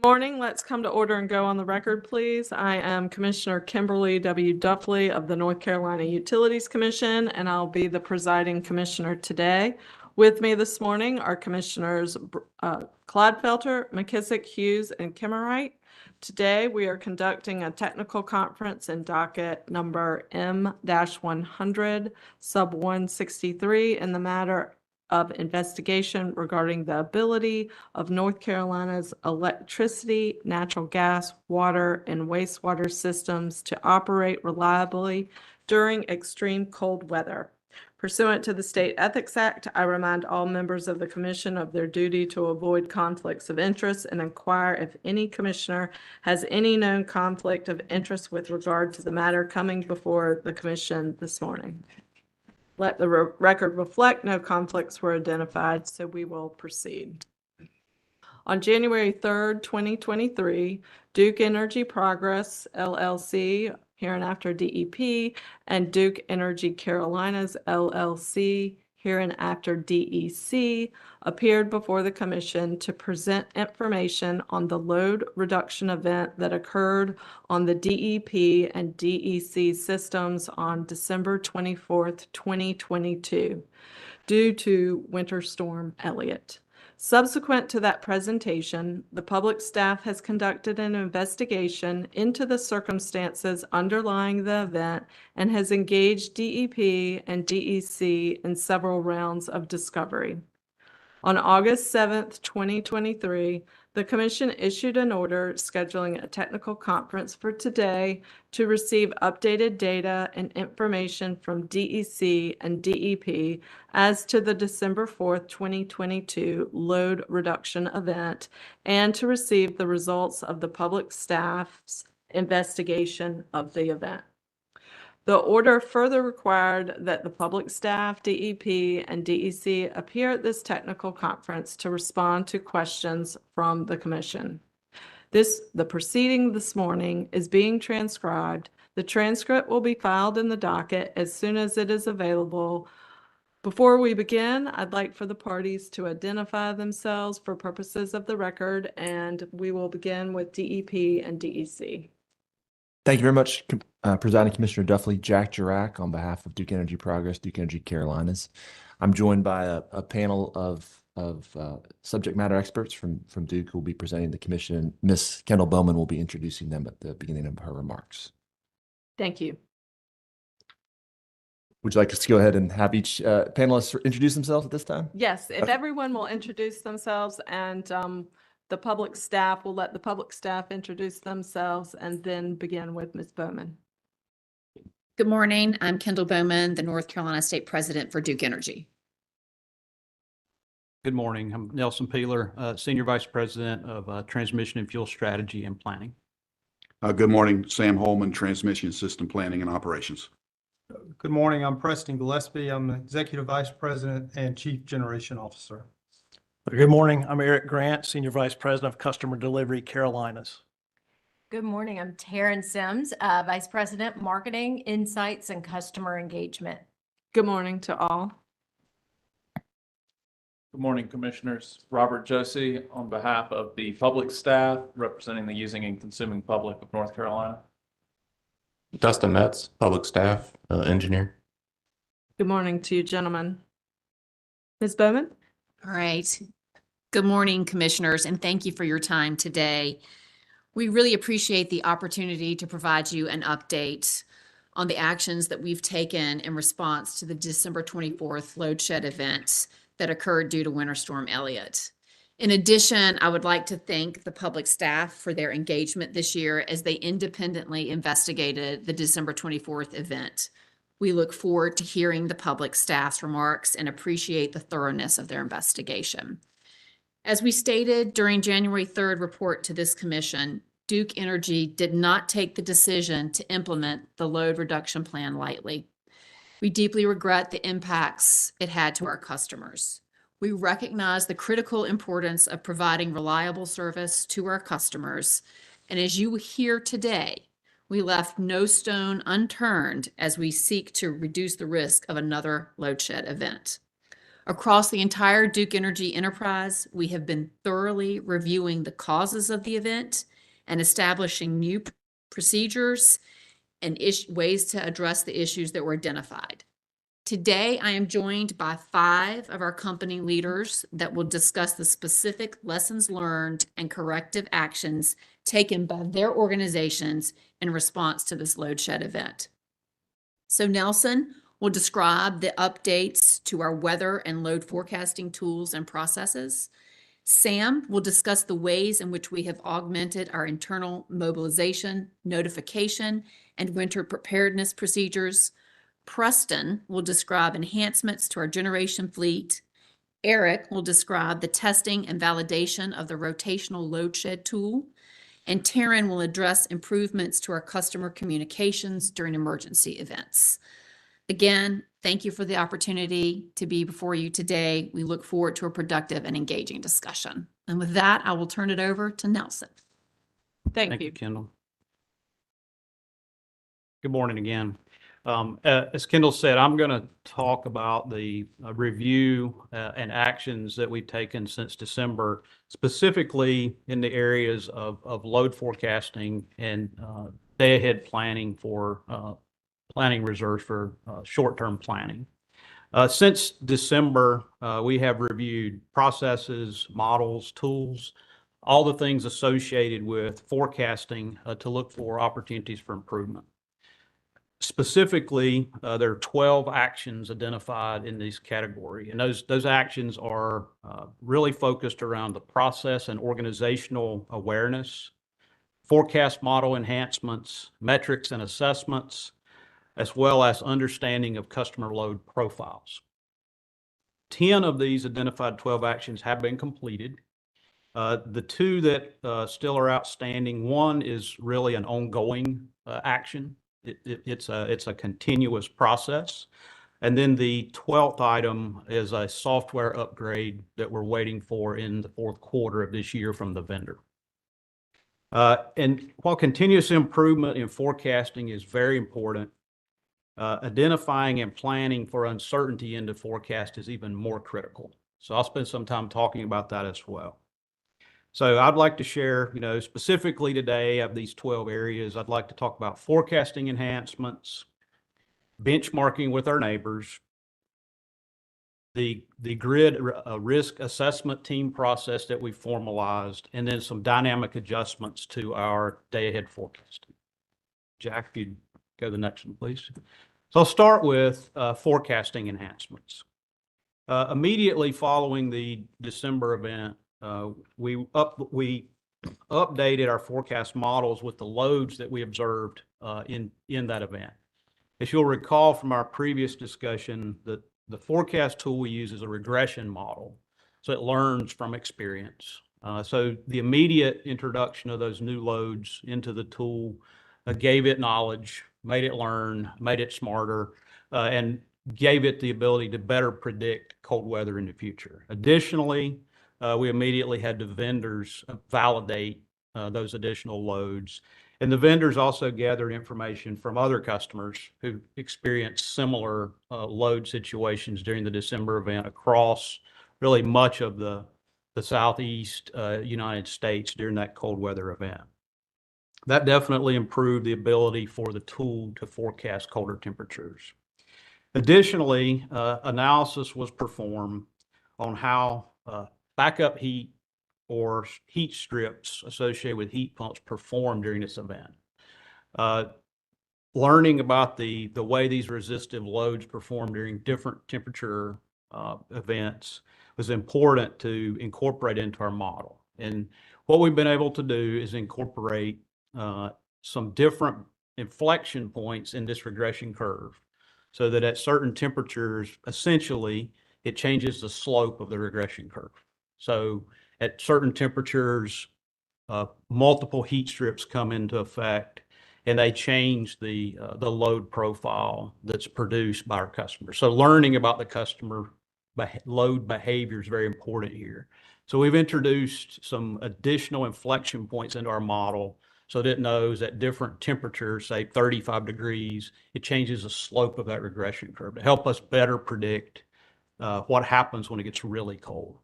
Morning. Let's come to order and go on the record, please. I am Commissioner Kimberly W. Duffley of the North Carolina Utilities Commission, and I'll be the presiding commissioner today. With me this morning are Commissioners Clodfelter, McKissick, Hughes, and Kimmerite. Today, we are conducting a technical conference in docket number M-100, sub 163, in the matter of investigation regarding the ability of North Carolina's electricity, natural gas, water, and wastewater systems to operate reliably during extreme cold weather. Pursuant to the State Ethics Act, I remind all members of the commission of their duty to avoid conflicts of interest and inquire if any commissioner has any known conflict of interest with regard to the matter coming before the commission this morning. Let the record reflect no conflicts were identified, so we will proceed. On January 3rd, 2023, Duke Energy Progress, LLC, hereinafter DEP, and Duke Energy Carolinas, LLC, hereinafter DEC, appeared before the Commission to present information on the load reduction event that occurred on the DEP and DEC systems on December 24th, 2022, due to Winter Storm Elliott. Subsequent to that presentation, the public staff has conducted an investigation into the circumstances underlying the event and has engaged DEP and DEC in several rounds of discovery. On August 7th, 2023, the Commission issued an order scheduling a technical conference for today to receive updated data and information from DEC and DEP as to the December 4th, 2022 load reduction event and to receive the results of the public staff's investigation of the event. The order further required that the public staff, DEP, and DEC appear at this technical conference to respond to questions from the Commission. The proceeding this morning is being transcribed. The transcript will be filed in the docket as soon as it is available. Before we begin, I'd like for the parties to identify themselves for purposes of the record, and we will begin with DEP and DEC. Thank you very much, Presiding Commissioner Duffley. Jack Jirac on behalf of Duke Energy Progress, Duke Energy Carolinas. I'm joined by a panel of subject matter experts from Duke who will be presenting the commission. Ms. Kendall Bowman will be introducing them at the beginning of her remarks. Thank you. Would you like us to go ahead and have each panelist introduce themselves at this time? Yes, if everyone will introduce themselves, and the public staff will let the public staff introduce themselves, and then begin with Ms. Bowman. Good morning. I'm Kendall Bowman, the North Carolina State President for Duke Energy. Good morning. I'm Nelson Peeler, Senior Vice President of Transmission and Fuel Strategy and Planning. Good morning. Sam Holman, Transmission System Planning and Operations. Good morning. I'm Preston Gillespie. I'm the Executive Vice President and Chief Generation Officer. Good morning. I'm Eric Grant, Senior Vice President of Customer Delivery, Carolinas. Good morning. I'm Taryn Sims, Vice President, Marketing, Insights, and Customer Engagement. Good morning to all. Good morning, Commissioners. Robert Josie on behalf of the public staff representing the using and consuming public of North Carolina. Dustin Metz, public staff, engineer. Good morning to you, gentlemen. Ms. Bowman? All right. Good morning, Commissioners, and thank you for your time today. We really appreciate the opportunity to provide you an update on the actions that we've taken in response to the December 24th load shed event that occurred due to Winter Storm Elliott. In addition, I would like to thank the public staff for their engagement this year as they independently investigated the December 24th event. We look forward to hearing the public staff's remarks and appreciate the thoroughness of their investigation. As we stated during January 3rd report to this commission, Duke Energy did not take the decision to implement the load reduction plan lightly. We deeply regret the impacts it had to our customers. We recognize the critical importance of providing reliable service to our customers. And as you hear today, we left no stone unturned as we seek to reduce the risk of another load shed event. Across the entire Duke Energy enterprise, we have been thoroughly reviewing the causes of the event and establishing new procedures and ways to address the issues that were identified. Today, I am joined by 5 of our company leaders that will discuss the specific lessons learned and corrective actions taken by their organizations in response to this load shed event. So Nelson will describe the updates to our weather and load forecasting tools and processes. Sam will discuss the ways in which we have augmented our internal mobilization, notification, and winter preparedness procedures. Preston will describe enhancements to our generation fleet. Eric will describe the testing and validation of the rotational load shed tool. And Taryn will address improvements to our customer communications during emergency events. Again, thank you for the opportunity to be before you today. We look forward to a productive and engaging discussion. And with that, I will turn it over to Nelson. Thank you. Kendall. Good morning again. As Kendall said, I'm going to talk about the review and actions that we've taken since December, specifically in the areas of load forecasting and day ahead planning for planning reserves for short-term planning. Since December, we have reviewed processes, models, tools, all the things associated with forecasting to look for opportunities for improvement. Specifically, there are 12 actions identified in this category, and those actions are really focused around the process and organizational awareness, forecast model enhancements, metrics and assessments, as well as understanding of customer load profiles. 10 of these identified 12 actions have been completed. The 2 that still are outstanding, one is really an ongoing action. It's a continuous process. And then the 12th item is a software upgrade that we're waiting for in the 4th quarter of this year from the vendor. And while continuous improvement in forecasting is very important, identifying and planning for uncertainty in the forecast is even more critical. So I'll spend some time talking about that as well. So I'd like to share, specifically today of these 12 areas, I'd like to talk about forecasting enhancements, benchmarking with our neighbors, the grid risk assessment team process that we formalized, and then some dynamic adjustments to our day ahead forecasting. Jack, if you'd go to the next one, please. So I'll start with forecasting enhancements. Immediately following the December event, we updated our forecast models with the loads that we observed in that event. As you'll recall from our previous discussion, the forecast tool we use is a regression model, so it learns from experience. So the immediate introduction of those new loads into the tool gave it knowledge, made it learn, made it smarter, and gave it the ability to better predict cold weather in the future. Additionally, we immediately had the vendors validate those additional loads. And the vendors also gathered information from other customers who experienced similar load situations during the December event across really much of the Southeast United States during that cold weather event. That definitely improved the ability for the tool to forecast colder temperatures. Additionally, analysis was performed on how backup heat or heat strips associated with heat pumps perform during this event. Learning about the way these resistive loads perform during different temperature events was important to incorporate into our model. And what we've been able to do is incorporate some different inflection points in this regression curve so that at certain temperatures, essentially, it changes the slope of the regression curve. So at certain temperatures, multiple heat strips come into effect, and they change the load profile that's produced by our customers. So learning about the customer load behavior is very important here. So we've introduced some additional inflection points into our model so that it knows at different temperatures, say 35 degrees, it changes the slope of that regression curve to help us better predict what happens when it gets really cold.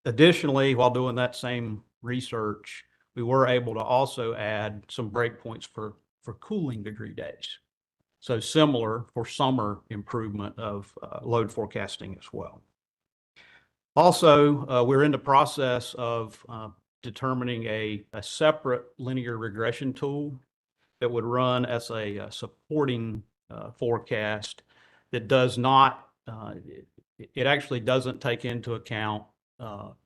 Additionally, while doing that same research, we were able to also add some breakpoints for cooling degree days. So similar for summer improvement of load forecasting as well. Also, we're in the process of determining a separate linear regression tool that would run as a supporting forecast that does not, it actually doesn't take into account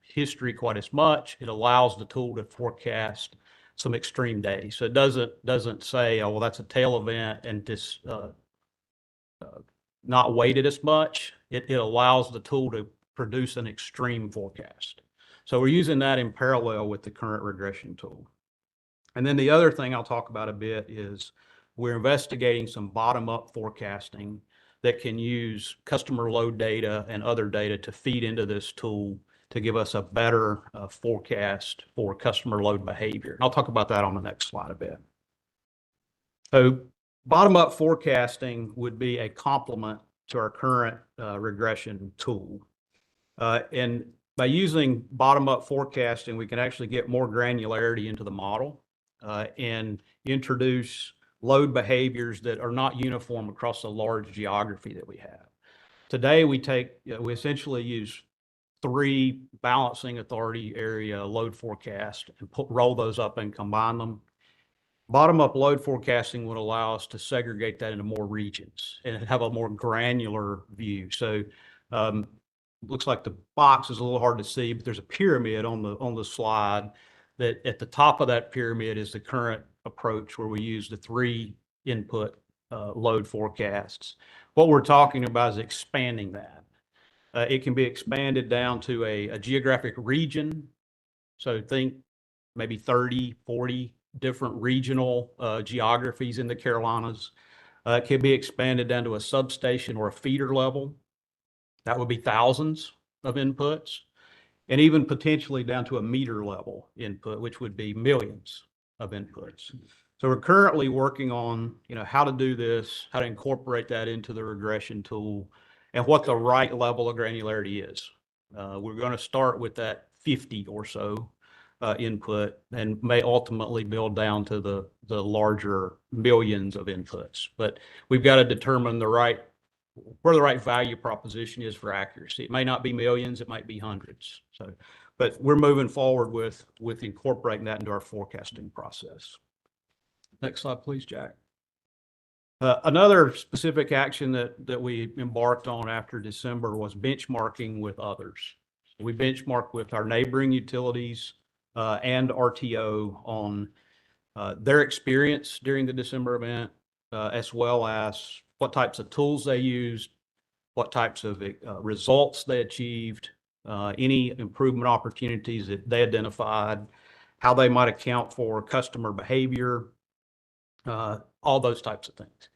history quite as much. It allows the tool to forecast some extreme days. So it doesn't say, oh, well, that's a tail event and just not weighted as much. It allows the tool to produce an extreme forecast. So we're using that in parallel with the current regression tool. And then the other thing I'll talk about a bit is we're investigating some bottom-up forecasting that can use customer load data and other data to feed into this tool to give us a better forecast for customer load behavior. I'll talk about that on the next slide a bit. So bottom-up forecasting would be a complement to our current regression tool. And by using bottom-up forecasting, we can actually get more granularity into the model and introduce load behaviors that are not uniform across a large geography that we have. Today, we essentially use 3 balancing authority area load forecast and roll those up and combine them. Bottom-up load forecasting would allow us to segregate that into more regions and have a more granular view. So looks like the box is a little hard to see, but there's a pyramid on the slide that at the top of that pyramid is the current approach where we use the 3 input load forecasts. What we're talking about is expanding that. It can be expanded down to a geographic region. So think maybe 30, 40 different regional geographies in the Carolinas. It can be expanded down to a substation or a feeder level. That would be thousands of inputs, and even potentially down to a meter level input, which would be millions of inputs. So we're currently working on, how to do this, how to incorporate that into the regression tool, and what the right level of granularity is. We're going to start with that 50 or so input and may ultimately build down to the larger millions of inputs. But we've got to determine where the right value proposition is for accuracy. It may not be millions, it might be hundreds. So, but we're moving forward with incorporating that into our forecasting process. Next slide, please, Jack. Another specific action that we embarked on after December was benchmarking with others. We benchmarked with our neighboring utilities and RTO on their experience during the December event, as well as what types of tools they used, what types of results they achieved, any improvement opportunities that they identified, how they might account for customer behavior, all those types of things.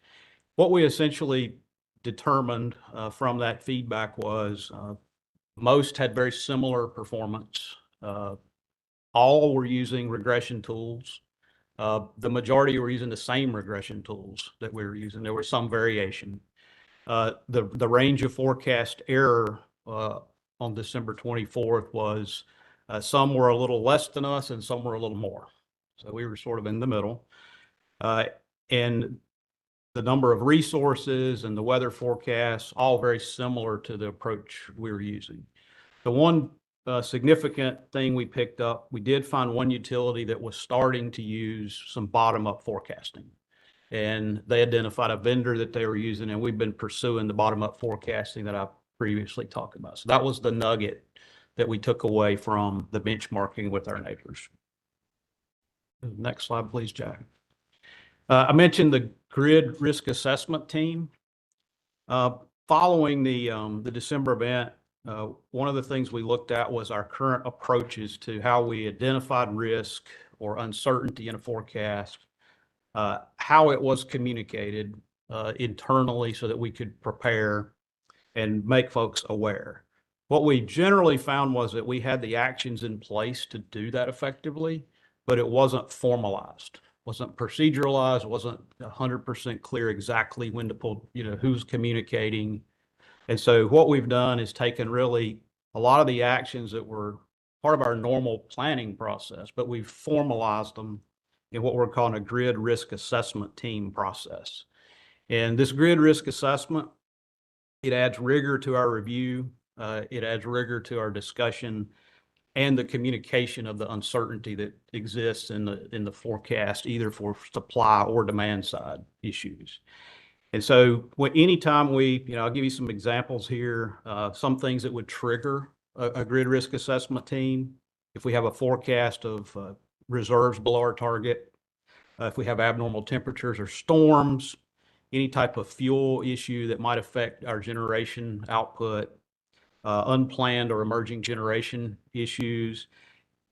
What we essentially determined from that feedback was most had very similar performance. All were using regression tools. The majority were using the same regression tools that we were using. There was some variation. The range of forecast error on December 24th was some were a little less than us and some were a little more. So we were sort of in the middle. And the number of resources and the weather forecasts, all very similar to the approach we were using. The one significant thing we picked up, we did find one utility that was starting to use some bottom-up forecasting. And they identified a vendor that they were using, and we've been pursuing the bottom-up forecasting that I previously talked about. So that was the nugget that we took away from the benchmarking with our neighbors. Next slide, please, Jack. I mentioned the grid risk assessment team. Following the December event, one of the things we looked at was our current approaches to how we identified risk or uncertainty in a forecast, how it was communicated internally so that we could prepare and make folks aware. What we generally found was that we had the actions in place to do that effectively, but it wasn't formalized, wasn't proceduralized, wasn't 100% clear exactly when to pull, who's communicating. And so what we've done is taken really a lot of the actions that were part of our normal planning process, but we've formalized them in what we're calling a grid risk assessment team process. And this grid risk assessment, it adds rigor to our review, it adds rigor to our discussion and the communication of the uncertainty that exists in the forecast, either for supply or demand side issues. And so anytime I'll give you some examples here, some things that would trigger a grid risk assessment team. If we have a forecast of reserves below our target, if we have abnormal temperatures or storms, any type of fuel issue that might affect our generation output, unplanned or emerging generation issues,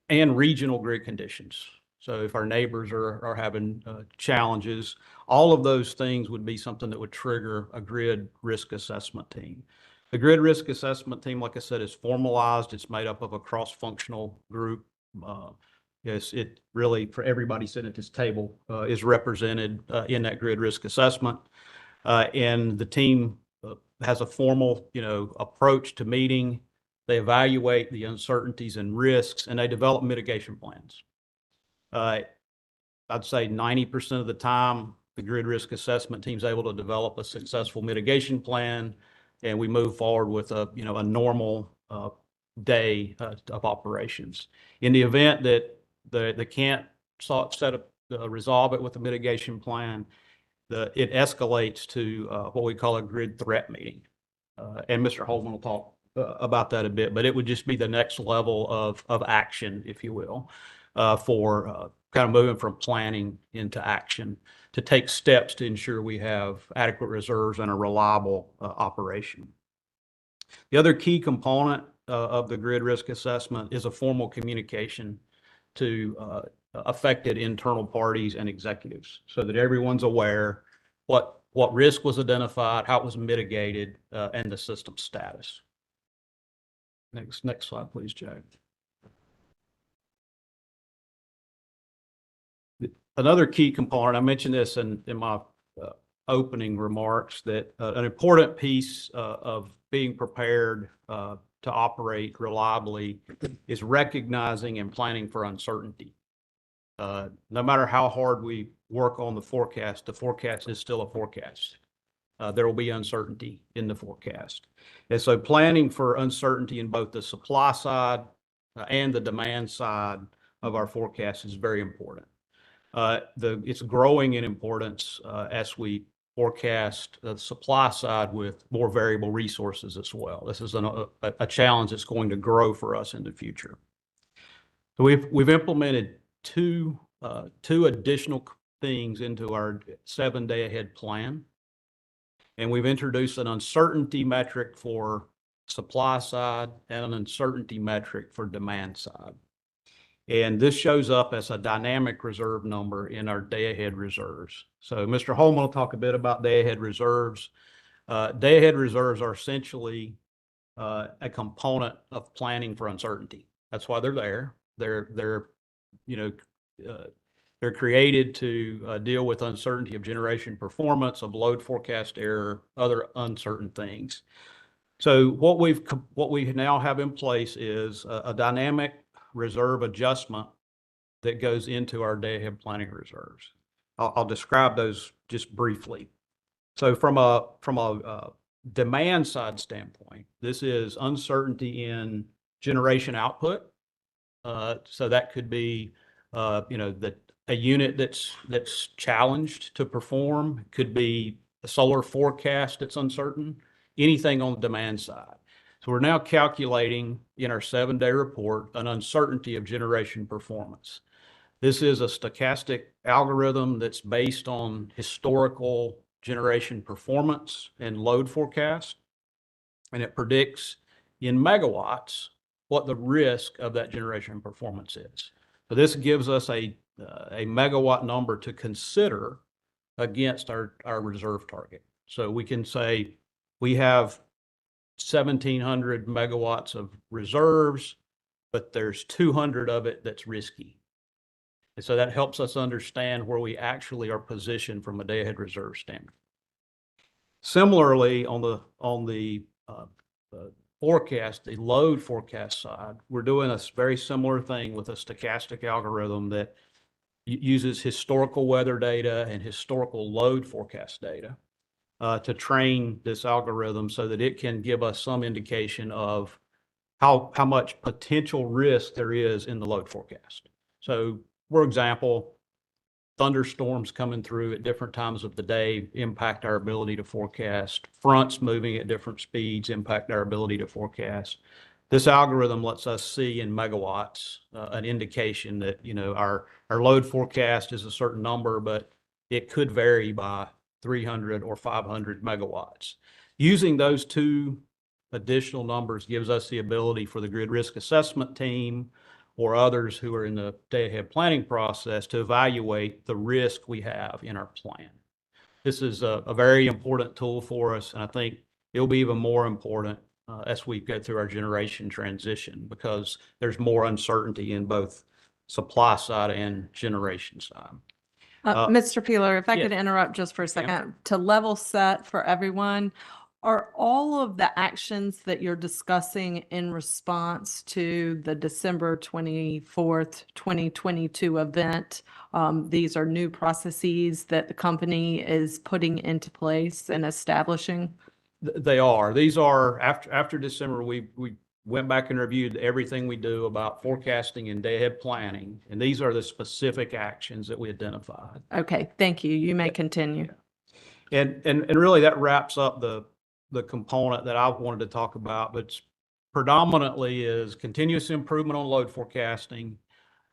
and regional grid conditions. So if our neighbors are having challenges, all of those things would be something that would trigger a grid risk assessment team. The grid risk assessment team, like I said, is formalized. It's made up of a cross-functional group. Yes, it really, for everybody sitting at this table, is represented in that grid risk assessment. And the team has a formal, approach to meeting. They evaluate the uncertainties and risks, and they develop mitigation plans. I'd say 90% of the time, the grid risk assessment team is able to develop a successful mitigation plan, and we move forward with a normal day of operations. In the event that they can't resolve it with a mitigation plan, it escalates to what we call a grid threat meeting. And Mr. Holman will talk about that a bit, but it would just be the next level of action, if you will, for kind of moving from planning into action to take steps to ensure we have adequate reserves and a reliable operation. The other key component of the grid risk assessment is a formal communication to affected internal parties and executives so that everyone's aware what risk was identified, how it was mitigated, and the system status. Next slide, please, Jack. Another key component, I mentioned this in my opening remarks, that an important piece of being prepared to operate reliably is recognizing and planning for uncertainty. No matter how hard we work on the forecast is still a forecast. There will be uncertainty in the forecast. And so planning for uncertainty in both the supply side and the demand side of our forecast is very important. It's growing in importance as we forecast the supply side with more variable resources as well. This is a challenge that's going to grow for us in the future. So we've implemented two additional things into our 7-day ahead plan. And we've introduced an uncertainty metric for supply side and an uncertainty metric for demand side. And this shows up as a dynamic reserve number in our day ahead reserves. So Mr. Holman will talk a bit about day ahead reserves. Day ahead reserves are essentially a component of planning for uncertainty. That's why they're there. They're created to deal with uncertainty of generation performance, of load forecast error, other uncertain things. So what we now have in place is a dynamic reserve adjustment that goes into our day ahead planning reserves. I'll describe those just briefly. So from a demand side standpoint, this is uncertainty in generation output. So that could be a unit that's challenged to perform. It could be a solar forecast that's uncertain, anything on the demand side. So we're now calculating in our 7-day report an uncertainty of generation performance. This is a stochastic algorithm that's based on historical generation performance and load forecast, and it predicts in megawatts what the risk of that generation performance is. So this gives us a megawatt number to consider against our reserve target. So we can say we have 1,700 megawatts of reserves, but there's 200 of it that's risky. And so that helps us understand where we actually are positioned from a day ahead reserve standpoint. Similarly, on the uh, forecast, the load forecast side, we're doing a very similar thing with a stochastic algorithm that uses historical weather data and historical load forecast data to train this algorithm so that it can give us some indication of how much potential risk there is in the load forecast. So, for example, thunderstorms coming through at different times of the day impact our ability to forecast. Fronts moving at different speeds impact our ability to forecast. This algorithm lets us see in megawatts an indication that, you know, our load forecast is a certain number, but it could vary by 300 or 500 megawatts. Using those two additional numbers gives us the ability for the grid risk assessment team or others who are in the day-ahead planning process to evaluate the risk we have in our plan. This is a very important tool for us, and I think it'll be even more important as we go through our generation transition because there's more uncertainty in both supply side and generation side. Mr. Peeler, if I yes. could interrupt just for a second, to level set for everyone, are all of the actions that you're discussing in response to the December 24th, 2022 event, these are new processes that the company is putting into place and establishing? They are. These are, after December, we went back and reviewed everything we do about forecasting and day-ahead planning, and these are the specific actions that we identified. Okay, thank you. You may continue. And really that wraps up the component that I wanted to talk about, but predominantly is continuous improvement on load forecasting,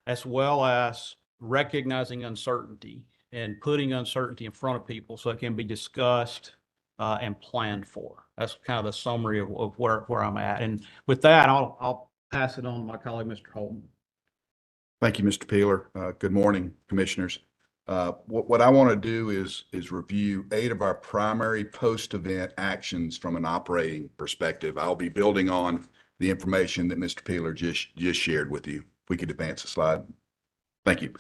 as well as recognizing uncertainty and putting uncertainty in front of people so it can be discussed and planned for. That's kind of the summary of where I'm at. And with that, I'll pass it on to my colleague, Mr. Holman. Thank you, Mr. Peeler. Good morning, commissioners. What I want to do is review 8 of our primary post-event actions from an operating perspective. I'll be building on the information that Mr. Peeler just shared with you. If we could advance the slide. Thank you.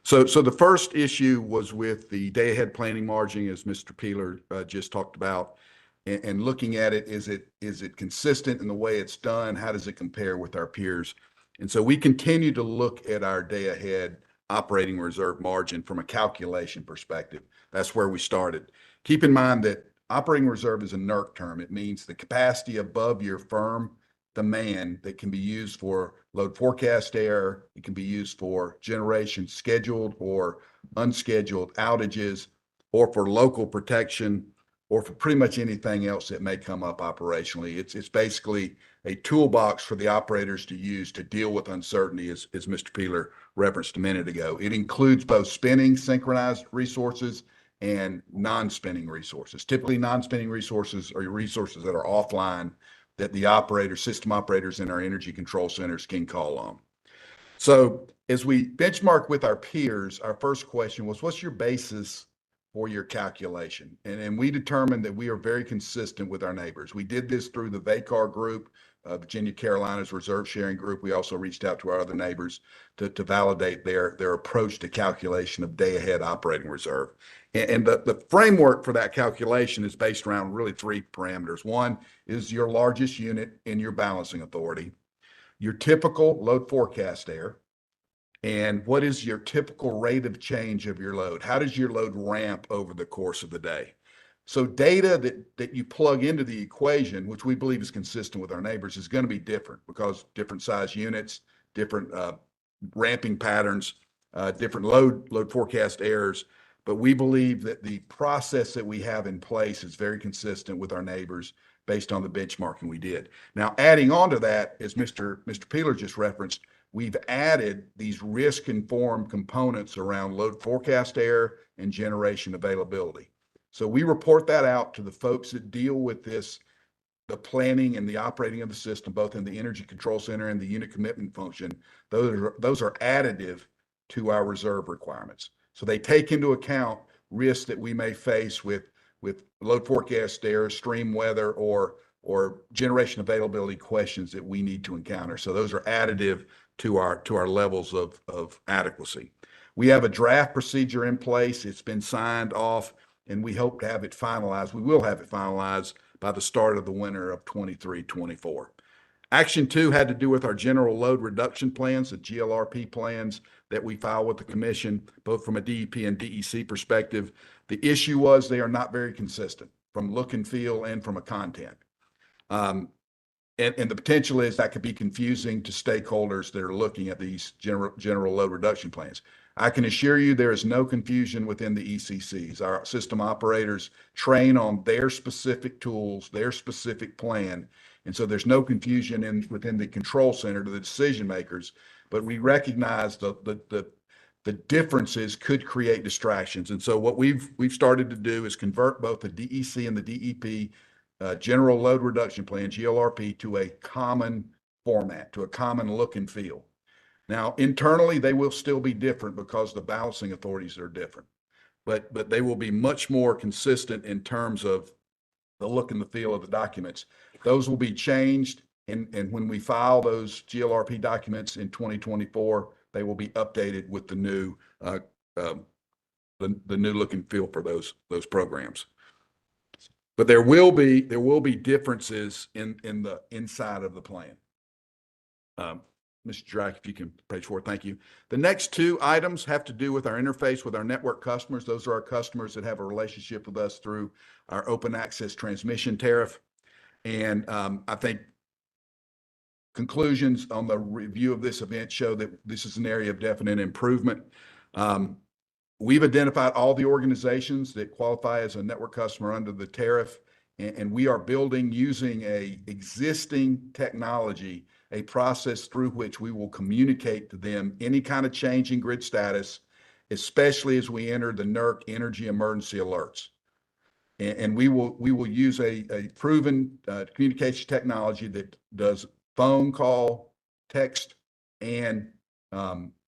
So the first issue was with the day-ahead planning margin, as Mr. Peeler just talked about, and looking at it, is it consistent in the way it's done? How does it compare with our peers? And so we continue to look at our day-ahead operating reserve margin from a calculation perspective. That's where we started. Keep in mind that operating reserve is a NERC term. It means the capacity above your firm demand that can be used for load forecast error. It can be used for generation scheduled or unscheduled outages, or for local protection, or for pretty much anything else that may come up operationally. It's basically a toolbox for the operators to use to deal with uncertainty, as Mr. Peeler referenced a minute ago. It includes both spinning synchronized resources and non-spinning resources. Typically, non-spinning resources are resources that are offline that the system operators in our energy control centers can call on. So as we benchmark with our peers, our first question was, what's your basis for your calculation? And we determined that we are very consistent with our neighbors. We did this through the VACAR group, Virginia Carolinas Reserve Sharing Group. We also reached out to our other neighbors to validate their approach to calculation of day-ahead operating reserve. And the framework for that calculation is based around really 3 parameters. One is your largest unit in your balancing authority, your typical load forecast error, and what is your typical rate of change of your load? How does your load ramp over the course of the day? So data that you plug into the equation, which we believe is consistent with our neighbors, is going to be different because different size units, different ramping patterns, different load forecast errors. But we believe that the process that we have in place is very consistent with our neighbors based on the benchmarking we did. Now, adding on to that, as Mr. Peeler just referenced, we've added these risk-informed components around load forecast error and generation availability. So we report that out to the folks that deal with this, the planning and the operating of the system, both in the Energy Control Center and the unit commitment function. Those are additive to our reserve requirements. So they take into account risks that we may face with load forecast error, stream weather, or generation availability questions that we need to encounter. So those are additive to our levels of adequacy. We have a draft procedure in place. It's been signed off, and we hope to have it finalized. We will have it finalized by the start of the winter of 23-24. Action 2 had to do with our general load reduction plans, the GLRP plans that we file with the commission, both from a DEP and DEC perspective. The issue was they are not very consistent from look and feel and from a content. And the potential is that could be confusing to stakeholders that are looking at these general load reduction plans. I can assure you there is no confusion within the ECCs. Our system operators train on their specific tools, their specific plan. And so there's no confusion within the control center to the decision makers, but we recognize the differences could create distractions. And so what we've started to do is convert both the DEC and the DEP general load reduction plan, GLRP, to a common format, to a common look and feel. Now, internally, they will still be different because the balancing authorities are different, but they will be much more consistent in terms of the look and the feel of the documents. Those will be changed, and when we file those GLRP documents in 2024, they will be updated with the new new look and feel for those programs. But there will be differences in the inside of the plan. Mr. Drack, if you can, page 4, thank you. The next 2 items have to do with our interface with our network customers. Those are our customers that have a relationship with us through our open access transmission tariff. And I think conclusions on the review of this event show that this is an area of definite improvement. We've identified all the organizations that qualify as a network customer under the tariff, and we are building, using a existing technology, a process through which we will communicate to them any kind of change in grid status, especially as we enter the NERC energy emergency alerts. And we will use a proven communication technology that does phone call, text, and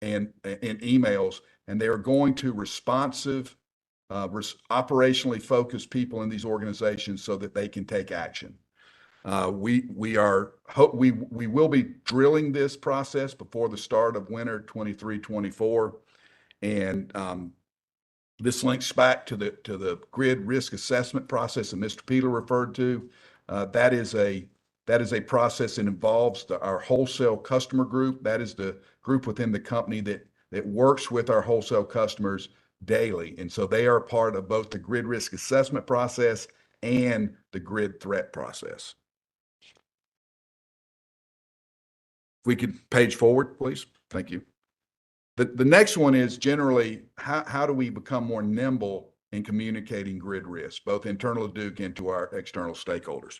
emails. And they are going to responsive, operationally focused people in these organizations so that they can take action. We will be drilling this process before the start of winter 23-24, and this links back to the grid risk assessment process that Mr. Peeler referred to. That is a process that involves our wholesale customer group. That is the group within the company that works with our wholesale customers daily. And so they are part of both the grid risk assessment process and the grid threat process. If we could page forward, please. Thank you. The next one is generally how do we become more nimble in communicating grid risk, both internal to Duke and to our external stakeholders.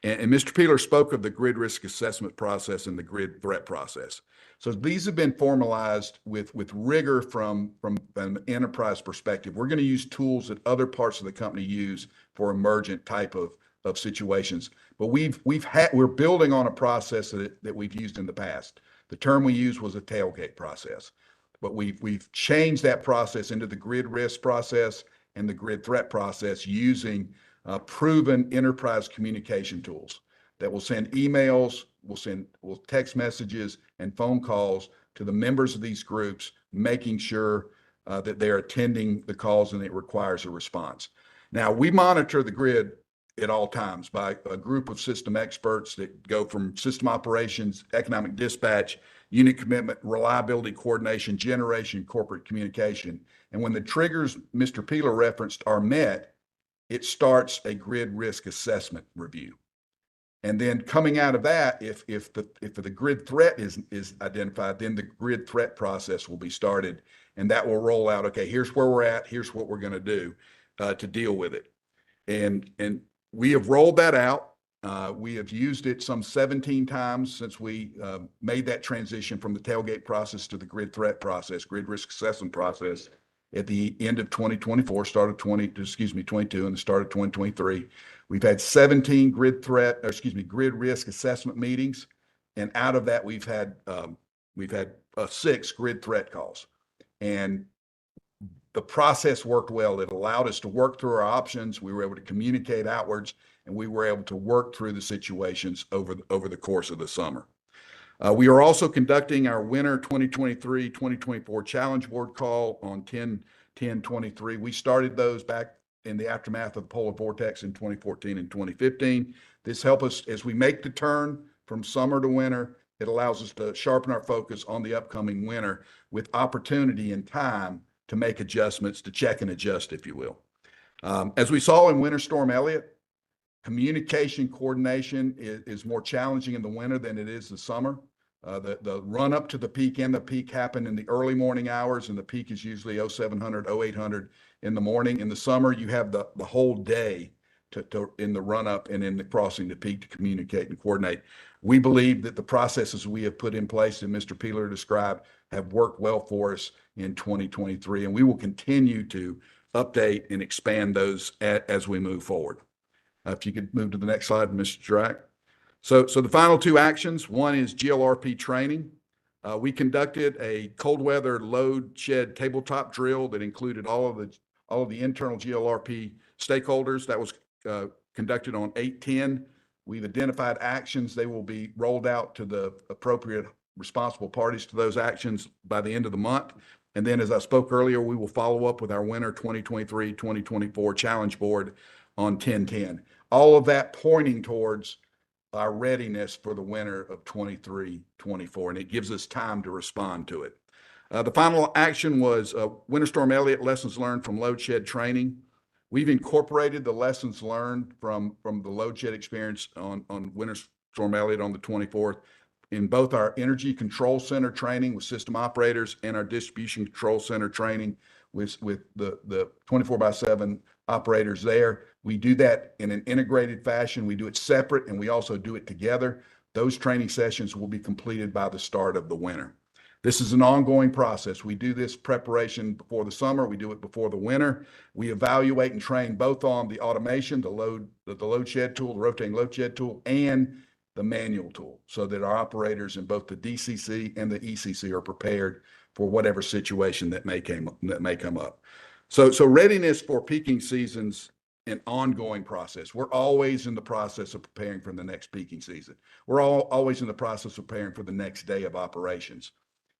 And Mr. Peeler spoke of the grid risk assessment process and the grid threat process. So these have been formalized with rigor from an enterprise perspective. We're going to use tools that other parts of the company use for emergent type of situations. But we're building on a process that we've used in the past. The term we used was a tailgate process, but we've changed that process into the grid risk process and the grid threat process using proven enterprise communication tools that will send emails, will text messages and phone calls to the members of these groups, making sure that they're attending the calls and it requires a response. Now, we monitor the grid at all times by a group of system experts that go from system operations, economic dispatch, unit commitment, reliability, coordination, generation, corporate communication. And when the triggers Mr. Peeler referenced are met, it starts a grid risk assessment review. And then coming out of that, if the grid threat is identified, then the grid threat process will be started, and that will roll out, okay, here's where we're at, here's what we're going to do to deal with it. And we have rolled that out. We have used it some 17 times since we made that transition from the tailgate process to the grid threat process, grid risk assessment process at the end of 2024, start of 22 and the start of 2023. We've had 17 grid risk assessment meetings. And out of that, we've had 6 grid threat calls. And the process worked well. It allowed us to work through our options. We were able to communicate outwards, and we were able to work through the situations over the course of the summer. We are also conducting our winter 2023-2024 challenge board call on 10/10/23. We started those back in the aftermath of the polar vortex in 2014 and 2015. This helps us as we make the turn from summer to winter. It allows us to sharpen our focus on the upcoming winter with opportunity and time to make adjustments, to check and adjust, if you will. As we saw in Winter Storm Elliott, communication coordination is more challenging in the winter than it is the summer. The run up to the peak and the peak happen in the early morning hours, and the peak is usually 0700, 0800 in the morning. In the summer, you have the whole day to in the run up and in the crossing the peak to communicate and coordinate. We believe that the processes we have put in place and Mr. Peeler described have worked well for us in 2023, and we will continue to update and expand those as we move forward. If you could move to the next slide, Mr. Drack. So the final two actions, one is GLRP training. We conducted a cold weather load shed tabletop drill that included all of the internal GLRP stakeholders. That was conducted on 8/10. We've identified actions. They will be rolled out to the appropriate responsible parties to those actions by the end of the month. And then, as I spoke earlier, we will follow up with our winter 2023-2024 challenge board on 10/10. All of that pointing towards our readiness for the winter of 23-24, and it gives us time to respond to it. The final action was Winter Storm Elliott lessons learned from load shed training. We've incorporated the lessons learned from the load shed experience on Winter Storm Elliott on the 24th in both our Energy Control Center training with system operators and our Distribution Control Center training with the 24/7 operators there. We do that in an integrated fashion. We do it separate, and we also do it together. Those training sessions will be completed by the start of the winter. This is an ongoing process. We do this preparation before the summer. We do it before the winter. We evaluate and train both on the automation, the load shed tool, the rotating load shed tool, and the manual tool, so that our operators in both the DCC and the ECC are prepared for whatever situation that may come up. So readiness for peaking seasons, an ongoing process. We're always in the process of preparing for the next peaking season. We're always in the process of preparing for the next day of operations.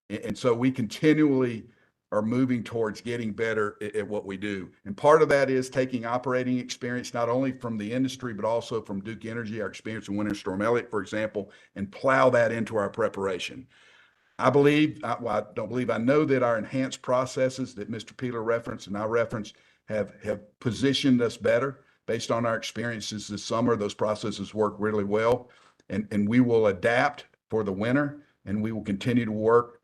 And so we continually are moving towards getting better at what we do. And part of that is taking operating experience, not only from the industry, but also from Duke Energy, our experience in Winter Storm Elliott, for example, and plow that into our preparation. I know that our enhanced processes that Mr. Peeler referenced and I referenced have positioned us better based on our experiences this summer. Those processes work really well, and we will adapt for the winter, and we will continue to work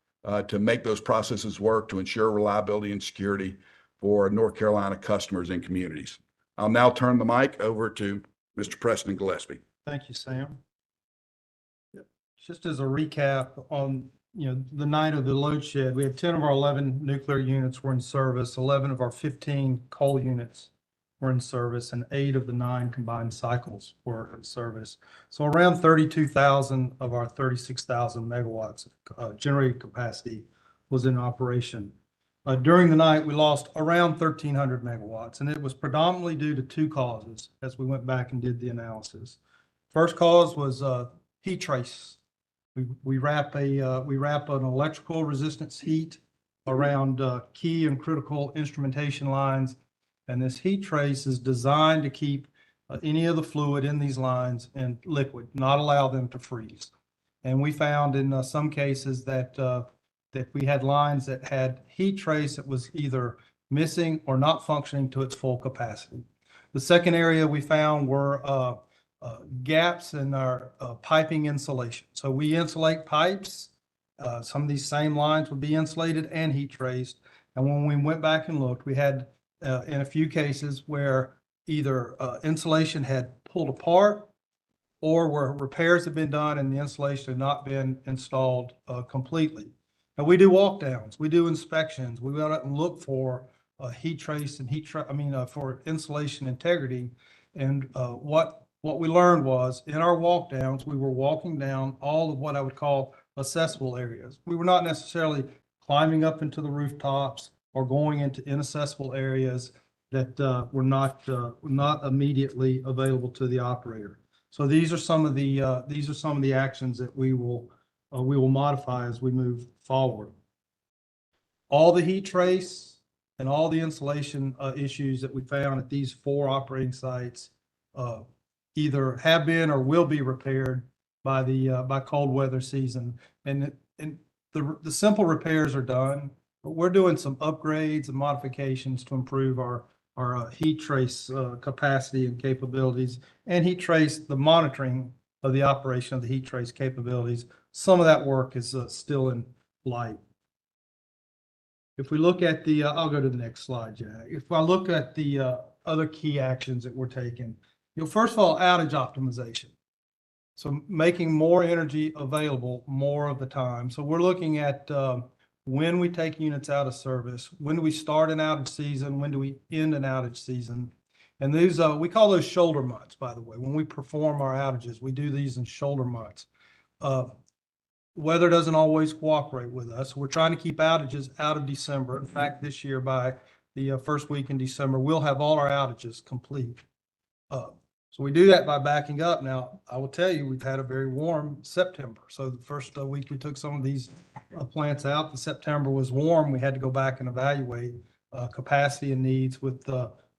to make those processes work to ensure reliability and security for North Carolina customers and communities. I'll now turn the mic over to Mr. Preston Gillespie. Thank you, Sam. Just as a recap on the night of the load shed, we had 10 of our 11 nuclear units were in service, 11 of our 15 coal units were in service, and 8 of the 9 combined cycles were in service. So around 32,000 of our 36,000 megawatts of generating capacity was in operation. During the night, we lost around 1,300 megawatts, and it was predominantly due to 2 causes as we went back and did the analysis. First cause was heat trace. We wrap an electrical resistance heat around key and critical instrumentation lines. And this heat trace is designed to keep any of the fluid in these lines in liquid, not allow them to freeze. And we found in some cases that we had lines that had heat trace that was either missing or not functioning to its full capacity. The second area we found were gaps in our piping insulation. So we insulate pipes. Some of these same lines would be insulated and heat traced. And when we went back and looked, we had in a few cases where either insulation had pulled apart or where repairs had been done and the insulation had not been installed completely. And we do walk downs, we do inspections, we go out and look for heat trace and for insulation integrity. And what we learned was in our walk downs, we were walking down all of what I would call accessible areas. We were not necessarily climbing up into the rooftops or going into inaccessible areas that were not immediately available to the operator. So these are some of the actions that we will modify as we move forward. All the heat trace and all the insulation issues that we found at these 4 operating sites either have been or will be repaired by the by cold weather season. And the simple repairs are done, but we're doing some upgrades and modifications to improve our heat trace capacity and capabilities, and heat trace, the monitoring of the operation of the heat trace capabilities. Some of that work is still in flight. If we look at the, I'll go to the next slide, Jack. If I look at the other key actions that we're taking, first of all, outage optimization. So making more energy available more of the time. So we're looking at when we take units out of service, when do we start an outage season, when do we end an outage season. And these, we call those shoulder months, by the way. When we perform our outages, we do these in shoulder months. Weather doesn't always cooperate with us. We're trying to keep outages out of December. In fact, this year, by the first week in December, we'll have all our outages complete. So we do that by backing up. Now, I will tell you, we've had a very warm September. So the first week we took some of these plants out, the September was warm. We had to go back and evaluate capacity and needs with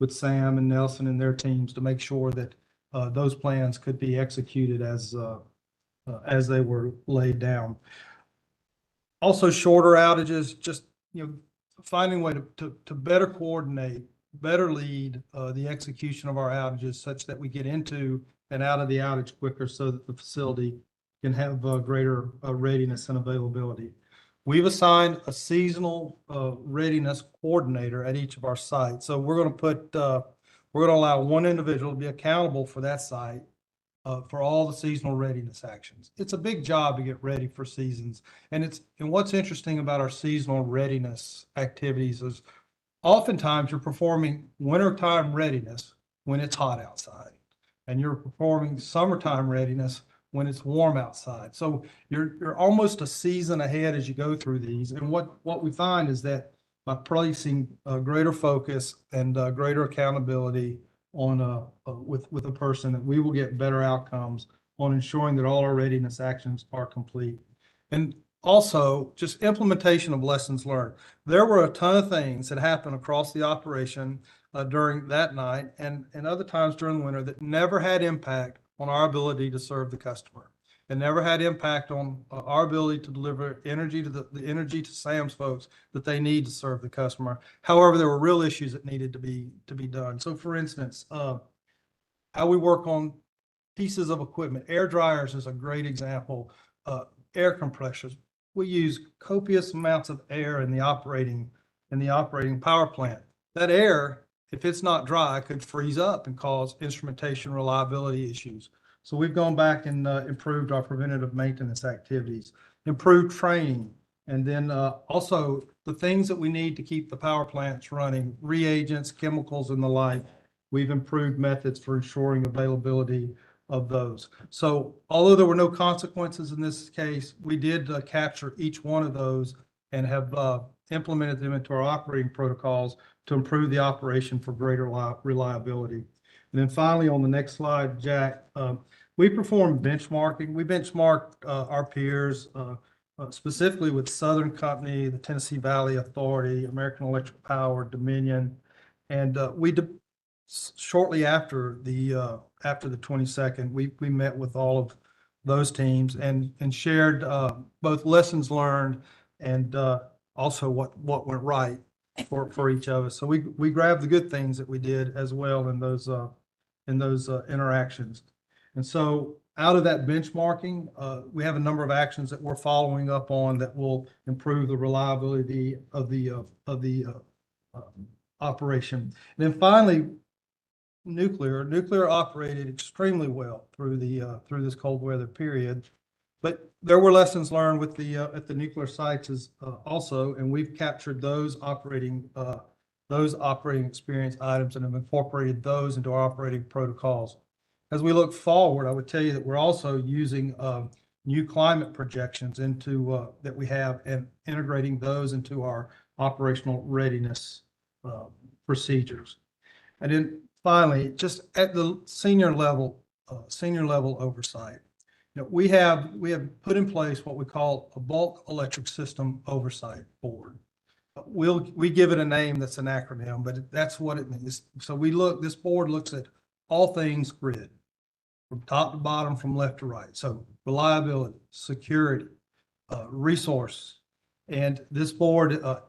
Sam and Nelson and their teams to make sure that those plans could be executed as they were laid down. Also, shorter outages, just finding a way to better coordinate, better lead the execution of our outages such that we get into and out of the outage quicker so that the facility can have greater readiness and availability. We've assigned a seasonal readiness coordinator at each of our sites. So we're going to allow one individual to be accountable for that site for all the seasonal readiness actions. It's a big job to get ready for seasons. And what's interesting about our seasonal readiness activities is oftentimes you're performing wintertime readiness when it's hot outside, and you're performing summertime readiness when it's warm outside. So you're almost a season ahead as you go through these. And what we find is that by placing greater focus and greater accountability on with a person, that we will get better outcomes on ensuring that all our readiness actions are complete. And also, just implementation of lessons learned. There were a ton of things that happened across the operation during that night and other times during the winter that never had impact on our ability to serve the customer. It never had impact on our ability to deliver energy to the energy to Sam's folks that they need to serve the customer. However, there were real issues that needed to be done. So, for instance, how we work on pieces of equipment. Air dryers is a great example. Air compressors. We use copious amounts of air in the operating power plant. That air, if it's not dry, could freeze up and cause instrumentation reliability issues. So we've gone back and improved our preventative maintenance activities, improved training, and then also the things that we need to keep the power plants running, reagents, chemicals, and the like. We've improved methods for ensuring availability of those. So although there were no consequences in this case, we did capture each one of those and have implemented them into our operating protocols to improve the operation for greater reliability. And then finally, on the next slide, Jack, we performed benchmarking. We benchmarked our peers, specifically with Southern Company, the Tennessee Valley Authority, American Electric Power, Dominion, and shortly after the 22nd, we met with all of those teams and shared both lessons learned and also what went right for each of us. So we grabbed the good things that we did as well in those interactions. And so out of that benchmarking, we have a number of actions that we're following up on that will improve the reliability of the operation. And then finally, nuclear operated extremely well through this cold weather period, but there were lessons learned with the at the nuclear sites also, and we've captured those operating experience items and have incorporated those into our operating protocols. As we look forward, I would tell you that we're also using new climate projections into that we have and integrating those into our operational readiness procedures. And then finally, just at the senior level oversight, we have put in place what we call a bulk electric system oversight board. we give it a name that's an acronym, but that's what it means. So this board looks at all things grid, from top to bottom, from left to right. So reliability, security, resource. And this board, I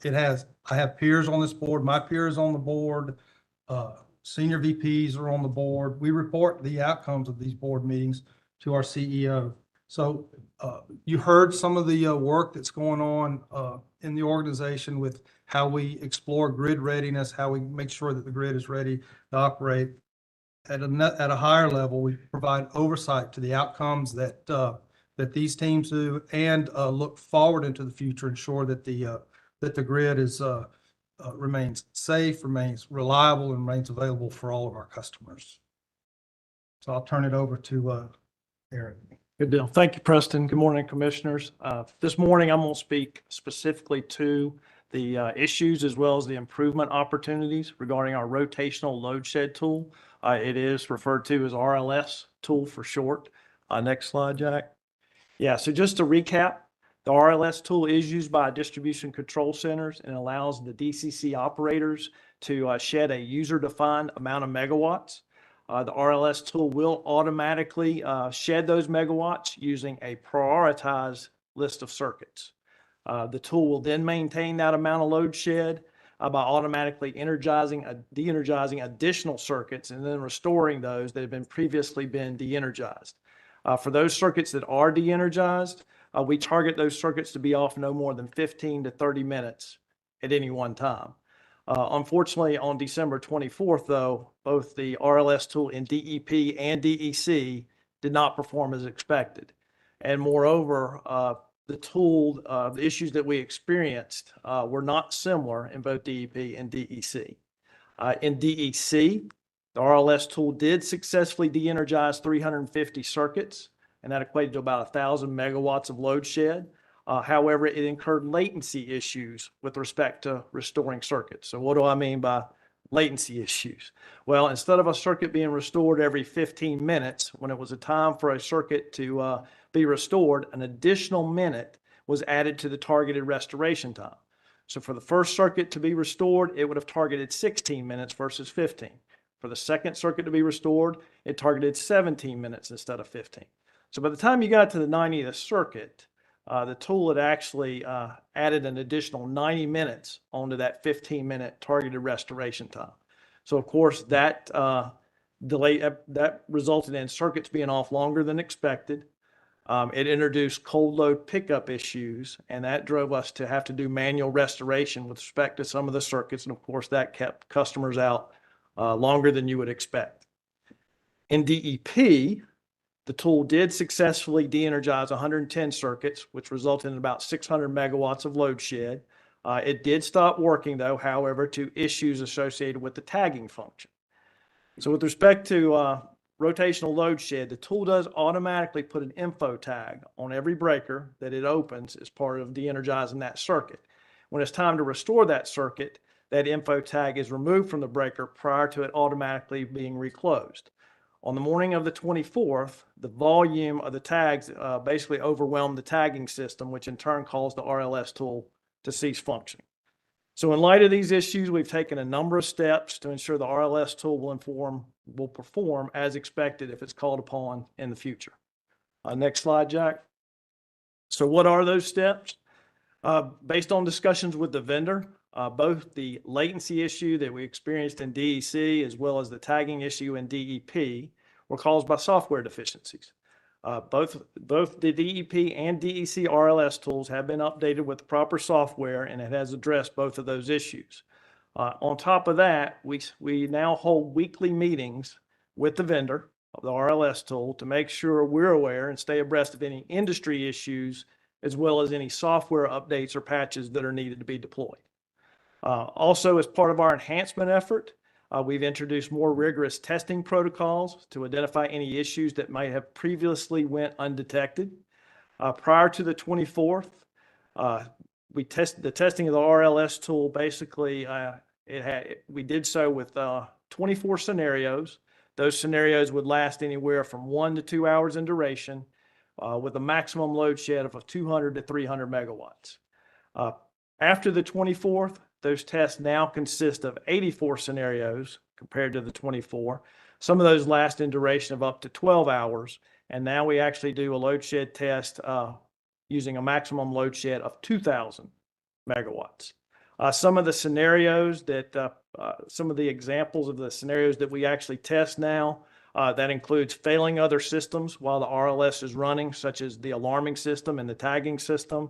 have peers on this board. My peers on the board, senior VPs are on the board. We report the outcomes of these board meetings to our CEO. So you heard some of the work that's going on in the organization with how we explore grid readiness, how we make sure that the grid is ready to operate. At a higher level, we provide oversight to the outcomes that these teams do, and look forward into the future, ensure that the grid is remains safe, remains reliable, and remains available for all of our customers. So I'll turn it over to Eric. Good deal. Thank you, Preston. Good morning, Commissioners. This morning, I'm going to speak specifically to the issues as well as the improvement opportunities regarding our rotational load shed tool. It is referred to as RLS Tool for short. Next slide, Jack. Yeah, so just to recap, the RLS tool is used by distribution control centers and allows the DCC operators to shed a user-defined amount of megawatts. The RLS tool will automatically shed those megawatts using a prioritized list of circuits. The tool will then maintain that amount of load shed by automatically de-energizing additional circuits and then restoring those that have been previously de-energized. For those circuits that are de-energized, we target those circuits to be off no more than 15 to 30 minutes at any one time. Unfortunately, on December 24th, though, both the RLS tool in DEP and DEC did not perform as expected. And moreover, the issues that we experienced were not similar in both DEP and DEC. In DEC, the RLS tool did successfully de-energize 350 circuits, and that equated to about 1,000 megawatts of load shed. However, it incurred latency issues with respect to restoring circuits. So what do I mean by latency issues? Well, instead of a circuit being restored every 15 minutes, when it was a time for a circuit to be restored, an additional minute was added to the targeted restoration time. So for the first circuit to be restored, it would have targeted 16 minutes versus 15. For the second circuit to be restored, it targeted 17 minutes instead of 15. So by the time you got to the 90th circuit, the tool had actually added an additional 90 minutes onto that 15-minute targeted restoration time. So of course, that delay that resulted in circuits being off longer than expected. It introduced cold load pickup issues, and that drove us to have to do manual restoration with respect to some of the circuits. And of course, that kept customers out longer than you would expect. In DEP, the tool did successfully de-energize 110 circuits, which resulted in about 600 megawatts of load shed. It did stop working, though, however, to issues associated with the tagging function. So with respect to rotational load shed, the tool does automatically put an info tag on every breaker that it opens as part of de-energizing that circuit. When it's time to restore that circuit, that info tag is removed from the breaker prior to it automatically being reclosed. On the morning of the 24th, the volume of the tags basically overwhelmed the tagging system, which in turn caused the RLS tool to cease functioning. So in light of these issues, we've taken a number of steps to ensure the RLS tool will perform as expected if it's called upon in the future. Next slide, Jack. So what are those steps? Based on discussions with the vendor, both the latency issue that we experienced in DEC as well as the tagging issue in DEP were caused by software deficiencies. Both the DEP and DEC RLS tools have been updated with the proper software, and it has addressed both of those issues. On top of that, we now hold weekly meetings with the vendor of the RLS tool to make sure we're aware and stay abreast of any industry issues as well as any software updates or patches that are needed to be deployed. Also, as part of our enhancement effort, we've introduced more rigorous testing protocols to identify any issues that might have previously went undetected. Prior to the 24th, we tested the testing of the RLS tool. Basically, we did so with 24 scenarios. Those scenarios would last anywhere from 1 to 2 hours in duration, with a maximum load shed of 200 to 300 megawatts. After the 24th, those tests now consist of 84 scenarios compared to the 24. Some of those last in duration of up to 12 hours. And now we actually do a load shed test using a maximum load shed of 2,000 megawatts. Some of the scenarios that, some of the examples of the scenarios that we actually test now, that includes failing other systems while the RLS is running, such as the alarming system and the tagging system.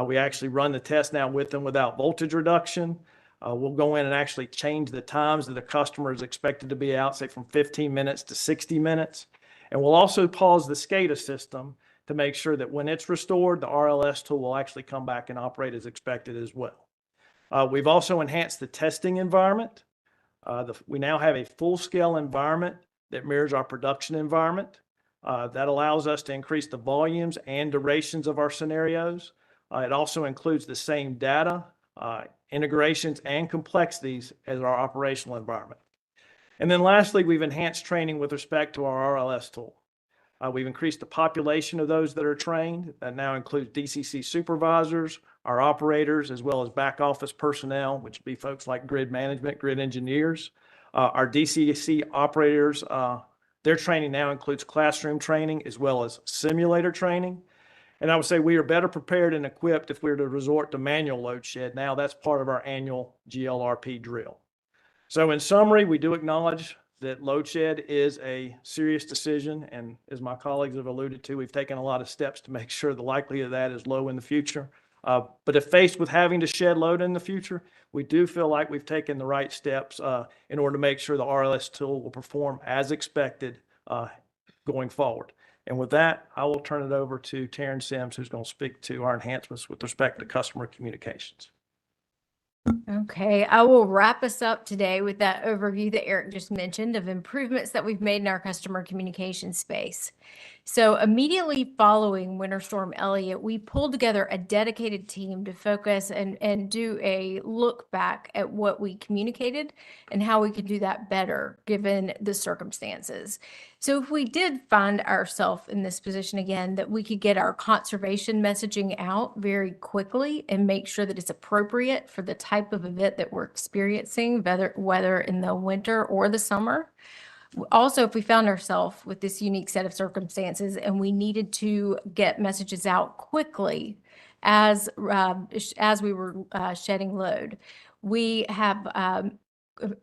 We actually run the test now with and without voltage reduction. We'll go in and actually change the times that the customer is expected to be out, say from 15 minutes to 60 minutes. And we'll also pause the SCADA system to make sure that when it's restored, the RLS tool will actually come back and operate as expected as well. We've also enhanced the testing environment. We now have a full-scale environment that mirrors our production environment. That allows us to increase the volumes and durations of our scenarios. It also includes the same data, integrations, and complexities as our operational environment. And then lastly, we've enhanced training with respect to our RLS tool. We've increased the population of those that are trained. That now includes DCC supervisors, our operators, as well as back office personnel, which would be folks like grid management, grid engineers. Our DCC operators, their training now includes classroom training as well as simulator training. And I would say we are better prepared and equipped if we were to resort to manual load shed. Now that's part of our annual GLRP drill. So in summary, we do acknowledge that load shed is a serious decision. And as my colleagues have alluded to, we've taken a lot of steps to make sure the likelihood of that is low in the future. But if faced with having to shed load in the future, we do feel like we've taken the right steps in order to make sure the RLS tool will perform as expected going forward. And with that, I will turn it over to Taryn Sims, who's going to speak to our enhancements with respect to customer communications. Okay, I will wrap us up today with that overview that Eric just mentioned of improvements that we've made in our customer communication space. So immediately following Winter Storm Elliott, we pulled together a dedicated team to focus and do a look back at what we communicated and how we could do that better given the circumstances. So if we did find ourselves in this position again, that we could get our conservation messaging out very quickly and make sure that it's appropriate for the type of event that we're experiencing, whether in the winter or the summer. Also, if we found ourselves with this unique set of circumstances and we needed to get messages out quickly as we were shedding load, we have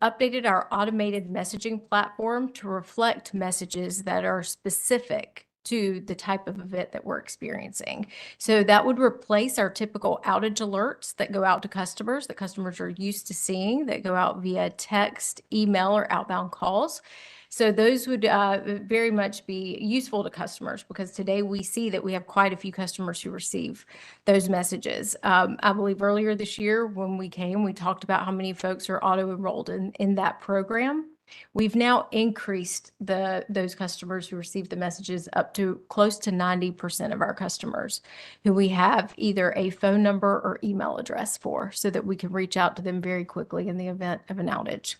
updated our automated messaging platform to reflect messages that are specific to the type of event that we're experiencing. So that would replace our typical outage alerts that go out to customers that customers are used to seeing, that go out via text, email, or outbound calls. So those would very much be useful to customers because today we see that we have quite a few customers who receive those messages. I believe earlier this year when we came, we talked about how many folks are auto-enrolled in that program. We've now increased those customers who receive the messages up to close to 90% of our customers who we have either a phone number or email address for so that we can reach out to them very quickly in the event of an outage.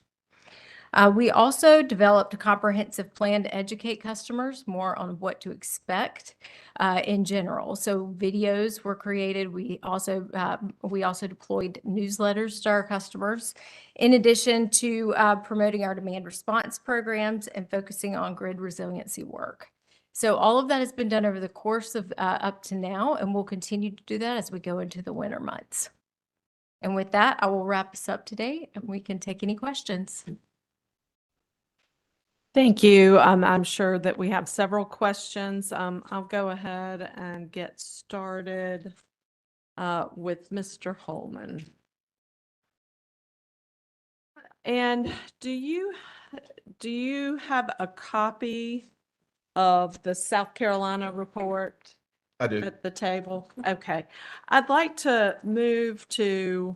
We also developed a comprehensive plan to educate customers more on what to expect in general. So videos were created. We also deployed newsletters to our customers, in addition to promoting our demand response programs and focusing on grid resiliency work. So all of that has been done over the course of up to now, and we'll continue to do that as we go into the winter months. And with that, I will wrap us up today, and we can take any questions. Thank you. I'm sure that we have several questions. I'll go ahead and get started with Mr. Holman. And do you have a copy of the South Carolina report? I do. At the table? Okay. I'd like to move to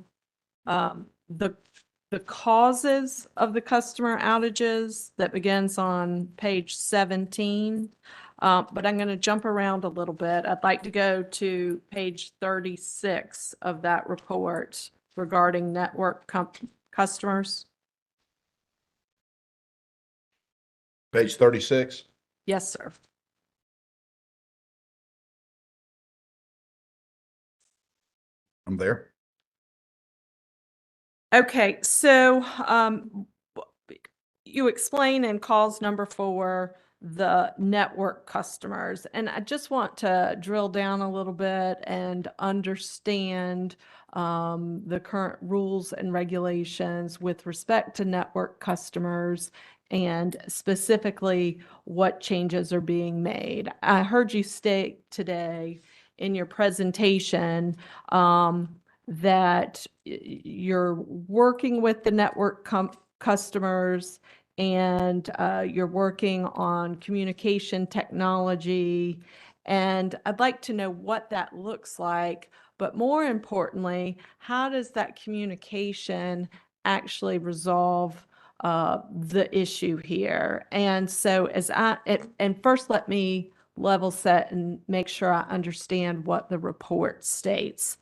the causes of the customer outages that begins on page 17. But I'm going to jump around a little bit. I'd like to go to page 36 of that report regarding network customers. Page 36. Yes, sir. I'm there. Okay, so you explain in cause number 4 the network customers, and I just want to drill down a little bit and understand the current rules and regulations with respect to network customers and specifically what changes are being made. I heard you state today in your presentation that you're working with the network customers and you're working on communication technology. And I'd like to know what that looks like, but more importantly, how does that communication actually resolve the issue here? And so and first let me level set and make sure I understand what the report states.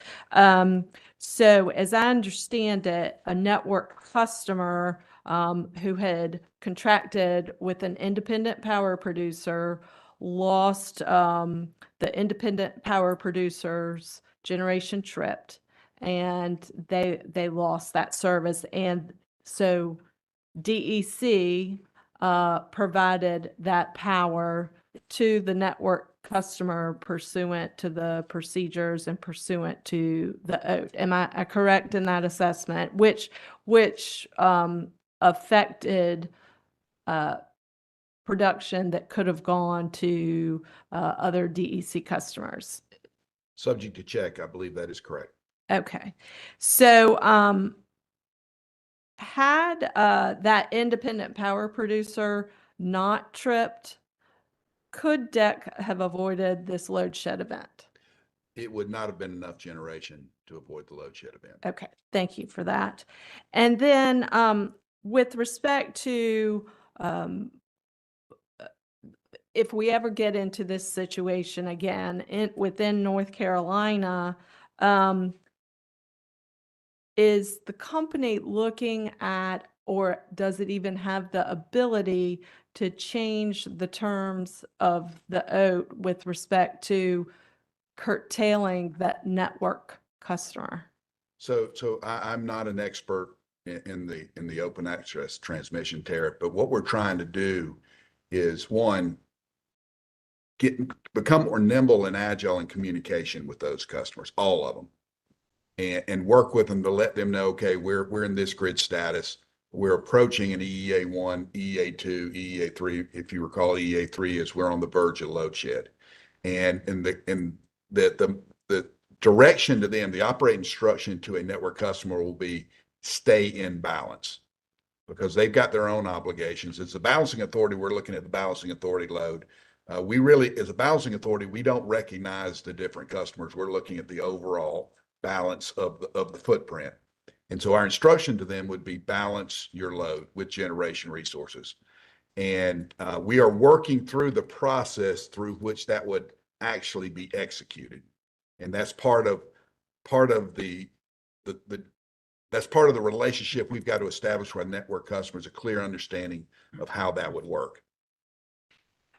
So as I understand it, a network customer who had contracted with an independent power producer lost the independent power producer's generation tripped, and they lost that service. And so DEC provided that power to the network customer pursuant to the procedures and pursuant to the OAT. Am I correct in that assessment? Which affected production that could have gone to other DEC customers. Subject to check, I believe that is correct. Okay. So had that independent power producer not tripped, could DEC have avoided this load shed event? It would not have been enough generation to avoid the load shed event. Okay, thank you for that. And then with respect to if we ever get into this situation again within North Carolina, is the company looking at, or does it even have the ability to change the terms of the OAT with respect to curtailing that network customer? So I'm not an expert in the open access transmission tariff, but what we're trying to do is, one, become more nimble and agile in communication with those customers, all of them, and work with them to let them know, okay, we're in this grid status. We're approaching an EEA1, EEA2, EEA3. If you recall, EEA3 is we're on the verge of load shed, and the direction to them, the operating instruction to a network customer will be stay in balance, because they've got their own obligations. As a balancing authority, we're looking at the balancing authority load. We really, as a balancing authority, we don't recognize the different customers. We're looking at the overall balance of the footprint. And so our instruction to them would be balance your load with generation resources. And we are working through the process through which that would actually be executed. And that's part of the that's part of the relationship we've got to establish with our network customers, a clear understanding of how that would work.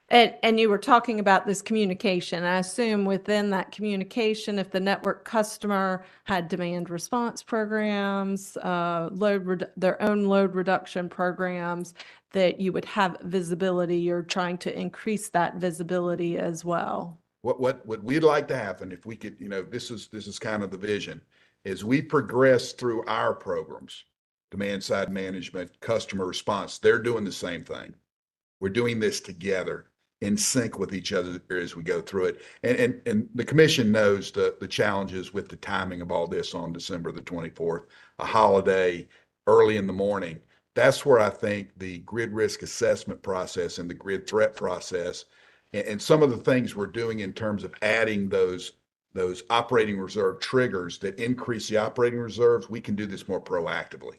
And you were talking about this communication. I assume within that communication, if the network customer had demand response programs, their own load reduction programs, that you would have visibility. You're trying to increase that visibility as well. What we'd like to happen, if we could, this is kind of the vision, is we progress through our programs, demand side management, customer response. They're doing the same thing. We're doing this together in sync with each other as we go through it. And the commission knows the challenges with the timing of all this on December the 24th, a holiday early in the morning. That's where I think the grid risk assessment process and the grid threat process and some of the things we're doing in terms of adding those operating reserve triggers that increase the operating reserves, we can do this more proactively.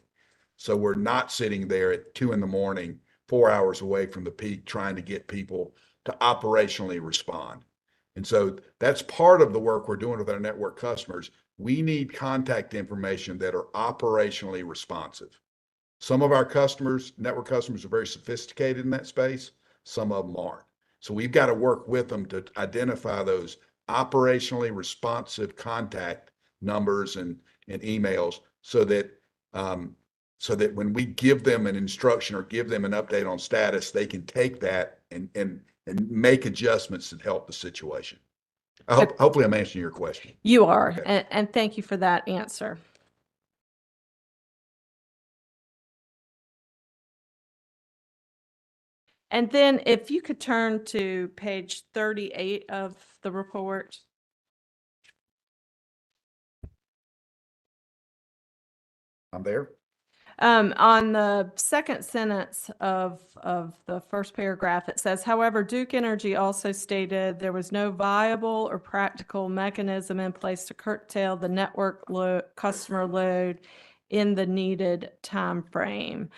So we're not sitting there at 2 a.m, 4 hours away from the peak, trying to get people to operationally respond. And so that's part of the work we're doing with our network customers. We need contact information that are operationally responsive. Some of our customers, network customers, are very sophisticated in that space. Some of them aren't. So we've got to work with them to identify those operationally responsive contact numbers and emails so that So that when we give them an instruction or give them an update on status, they can take that and make adjustments that help the situation. Hopefully I'm answering your question. You are, Okay. and thank you for that answer. And then if you could turn to page 38 of the report. I'm there. On the second sentence of the first paragraph, it says, however, Duke Energy also stated there was no viable or practical mechanism in place to curtail the network customer load in the needed time frame.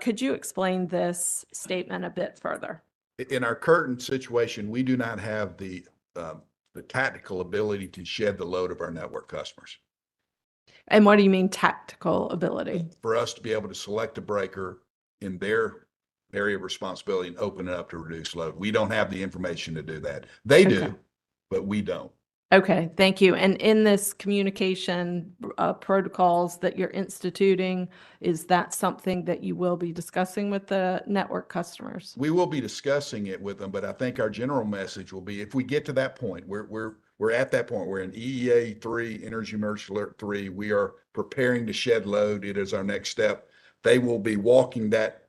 Could you explain this statement a bit further? In our current situation, we do not have the tactical ability to shed the load of our network customers. And what do you mean tactical ability? For us to be able to select a breaker in their area of responsibility and open it up to reduce load. We don't have the information to do that. They Okay. do, but we don't. Okay, thank you. And in this communication protocols that you're instituting, is that something that you will be discussing with the network customers? We will be discussing it with them, but I think our general message will be, if we get to that point, we're at that point. We're in EEA 3, Energy Emergency Alert 3. We are preparing to shed load. It is our next step. They will be walking that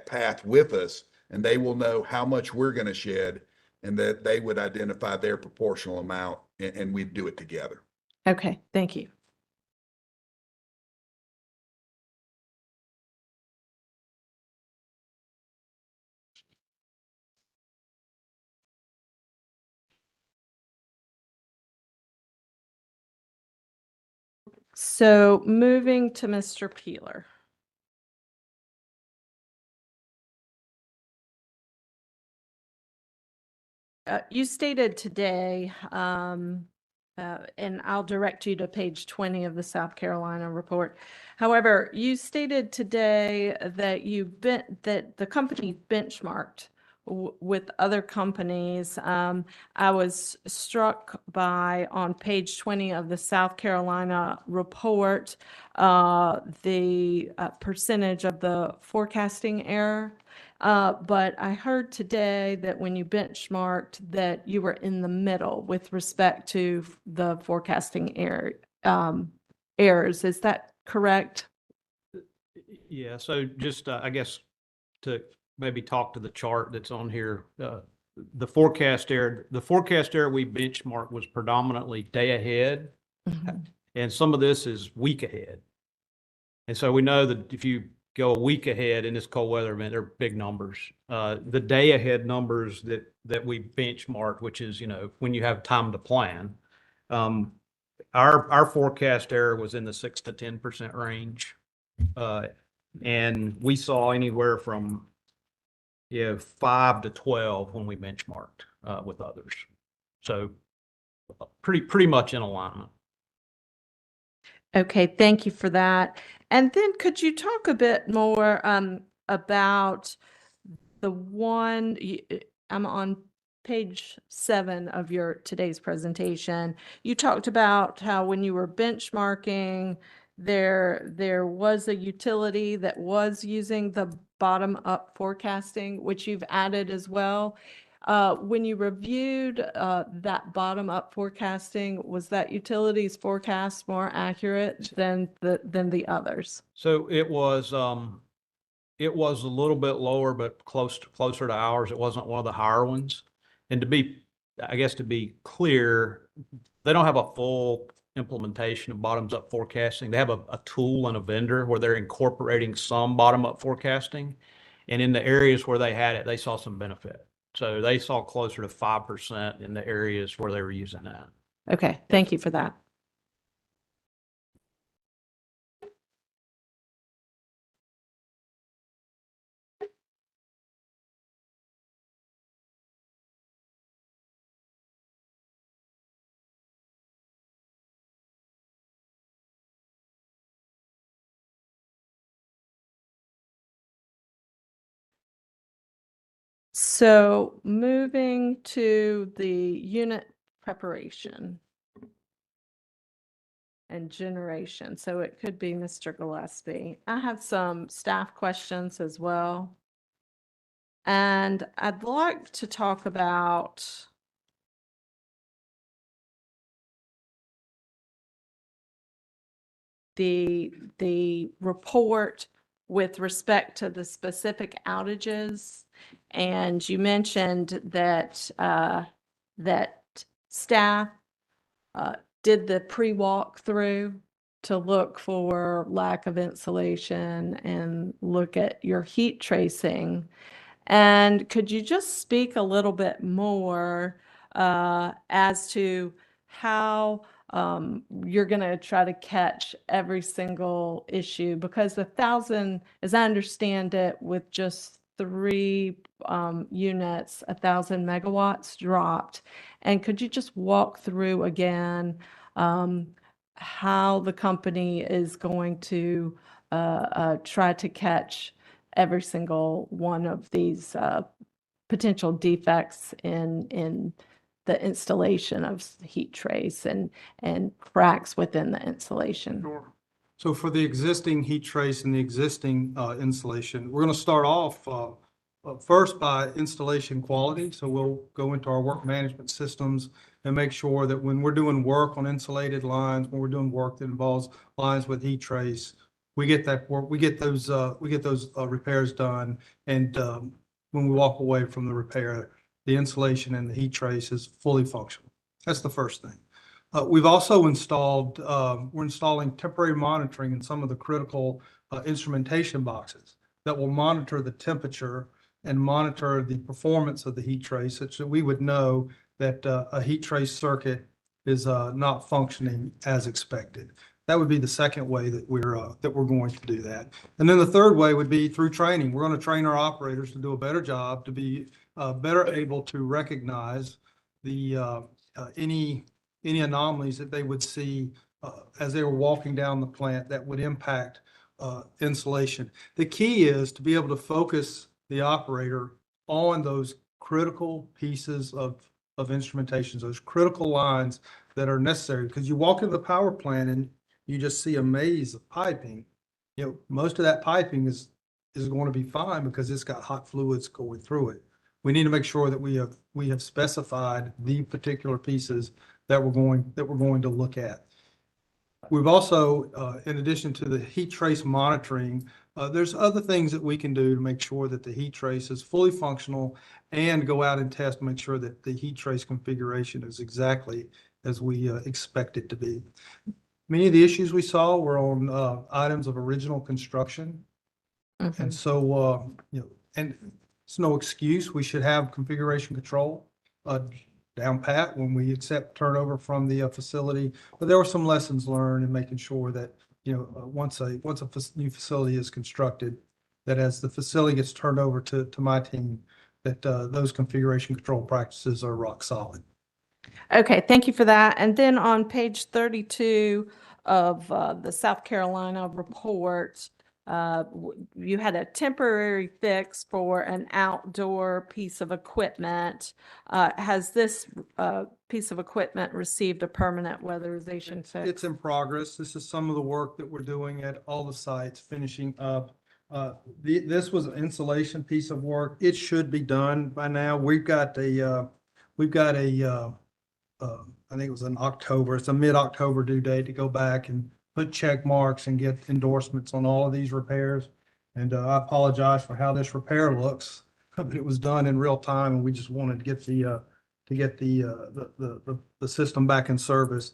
path with us, and they will know how much we're going to shed, and that they would identify their proportional amount, and we'd do it together. Okay, thank you. So moving to Mr. Peeler. You stated today, and I'll direct you to page 20 of the South Carolina report. However, you stated today that that the company benchmarked with other companies. I was struck by, on page 20 of the South Carolina report, the percentage of the forecasting error. But I heard today that when you benchmarked that you were in the middle with respect to the forecasting errors. Is that correct? Yeah, so just, I guess, to maybe talk to the chart that's on here, the forecast error we benchmarked was predominantly day ahead, and some of this is week ahead. And so we know that if you go a week ahead in this cold weather event, they're big numbers. The day ahead numbers that we benchmarked, which is, when you have time to plan, our forecast error was in the 6 to 10% range. And we saw anywhere from 5 to 12 when we benchmarked with others. So pretty much in alignment. Okay, thank you for that. And then could you talk a bit more about the one, I'm on page 7 of your today's presentation. You talked about how when you were benchmarking, there was a utility that was using the bottom-up forecasting, which you've added as well. When you reviewed that bottom-up forecasting, was that utility's forecast more accurate than the others? So it was a little bit lower, but closer to ours. It wasn't one of the higher ones. And to be clear, they don't have a full implementation of bottoms-up forecasting. They have a tool and a vendor where they're incorporating some bottom-up forecasting. And in the areas where they had it, they saw some benefit. So they saw closer to 5% in the areas where they were using that. Okay, thank you for that. So moving to the unit preparation. and generation. So it could be Mr. Gillespie. I have some staff questions as well. And I'd like to talk about the report with respect to the specific outages. And you mentioned that that staff did the pre-walk through to look for lack of insulation and look at your heat tracing. And could you just speak a little bit more as to how you're going to try to catch every single issue? Because 1,000, as I understand it, with just 3 units, 1,000 megawatts dropped. And could you just walk through again how the company is going to try to catch every single one of these potential defects in the installation of heat trace and cracks within the insulation? Sure. So for the existing heat trace and the existing insulation, we're going to start off first by installation quality. So we'll go into our work management systems and make sure that when we're doing work on insulated lines, when we're doing work that involves lines with heat trace, we get that work, we get those repairs done. And when we walk away from the repair, the insulation and the heat trace is fully functional. That's the first thing. We've also installed, we're installing temporary monitoring in some of the critical instrumentation boxes that will monitor the temperature and monitor the performance of the heat trace, such that we would know that a heat trace circuit is not functioning as expected. That would be the second way that we're going to do that. And then the third way would be through training. We're going to train our operators to do a better job, to be better able to recognize the any anomalies that they would see as they were walking down the plant that would impact insulation. The key is to be able to focus the operator on those critical pieces of instrumentation, those critical lines that are necessary. Because you walk into the power plant and you just see a maze of piping. You know, most of that piping is going to be fine because it's got hot fluids going through it. We need to make sure that we have specified the particular pieces that we're going to look at. We've also, in addition to the heat trace monitoring, there's other things that we can do to make sure that the heat trace is fully functional and go out and test to make sure that the heat trace configuration is exactly as we expect it to be. Many of the issues we saw were on items of original construction. Mm-hmm. And so, you know, and it's no excuse. We should have configuration control down pat when we accept turnover from the facility. But there were some lessons learned in making sure that, you know, once a new facility is constructed, that as the facility gets turned over to my team, that those configuration control practices are rock solid. Okay, thank you for that. And then on page 32 of the South Carolina report, you had a temporary fix for an outdoor piece of equipment. Has this piece of equipment received a permanent weatherization fix? It's in progress. This is some of the work that we're doing at all the sites, finishing up. This was an insulation piece of work. It should be done by now. We've got a I think it was in October. It's a mid-October due date to go back and put check marks and get endorsements on all of these repairs. And I apologize for how this repair looks, but it was done in real time, and we just wanted to get the system back in service.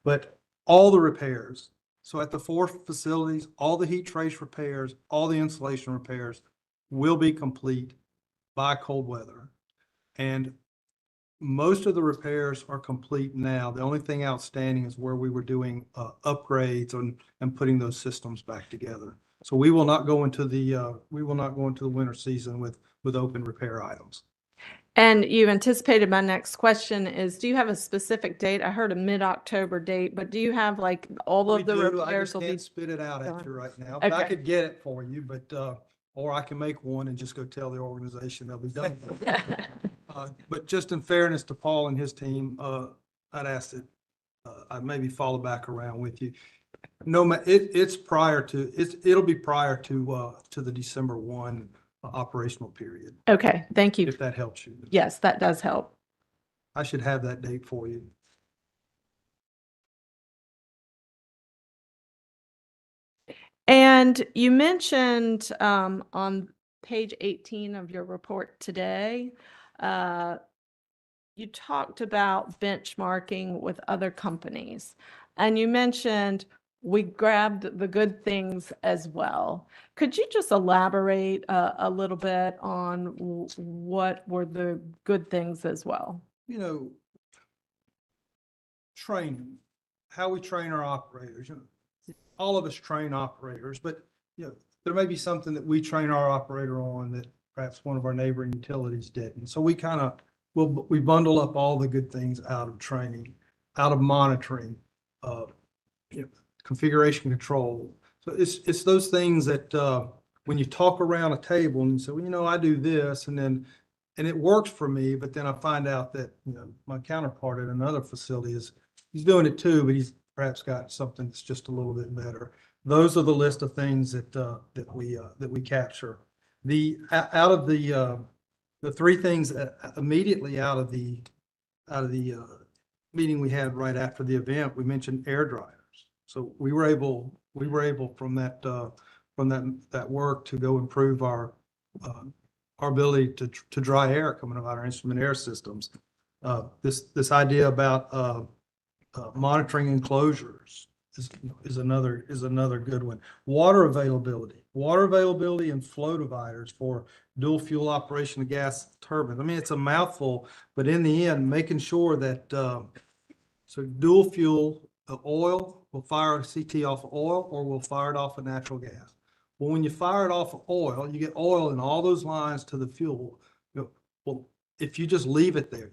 But all the repairs, so at the 4 facilities, all the heat trace repairs, all the insulation repairs will be complete by cold weather. And most of the repairs are complete now. The only thing outstanding is where we were doing upgrades and putting those systems back together. So we will not go into the winter season with open repair items. And you anticipated my next question is, do you have a specific date? I heard a mid-October date, but do you have like all of the repairs will I be? can't spit it out at done? you right now, but I Okay. could get it for you, but or I can make one and just go tell the organization they'll be done. But just in fairness to Paul and his team, I'd ask that I maybe follow back around with you. No, it's prior to, it'll be prior to the December 1 operational period, Okay, thank you. if that helps you. Yes, that does help. I should have that date for you. And you mentioned on page 18 of your report today, you talked about benchmarking with other companies. And you mentioned we grabbed the good things as well. Could you just elaborate a little bit on what were the good things as well? You know, training, how we train our operators. You know, all of us train operators, but you know, there may be something that we train our operator on that perhaps one of our neighboring utilities didn't. So we kind of we bundle up all the good things out of training, out of monitoring, you know, configuration control. So it's those things that when you talk around a table and you say, well, you know, I do this, and it works for me, but then I find out that, you know, my counterpart at another facility he's doing it too, but he's perhaps got something that's just a little bit better. Those are the list of things that we capture. Out of the three things immediately out of the meeting we had right after the event, we mentioned air dryers. So we were able from that work to go improve our ability to dry air coming out of our instrument air systems. This idea about monitoring enclosures is another good one. Water availability and flow dividers for dual fuel operation of gas turbines. I mean, it's a mouthful, but in the end, making sure that so dual fuel oil will fire a CT off of oil, or will fire it off of natural gas. Well, when you fire it off of oil, you get oil in all those lines to the fuel. You know, well, if you just leave it there,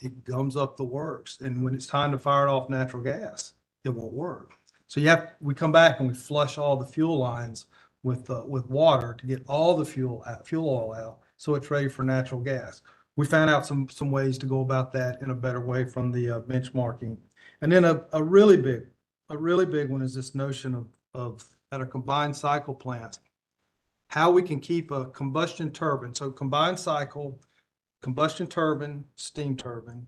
it gums up the works. And when it's time to fire it off natural gas, it won't work. So we come back and we flush all the fuel lines with water to get all the fuel oil out, so it's ready for natural gas. We found out some ways to go about that in a better way from the benchmarking. And then a really big one is this notion of at a combined cycle plant, how we can keep a combustion turbine. So combined cycle, combustion turbine, steam turbine.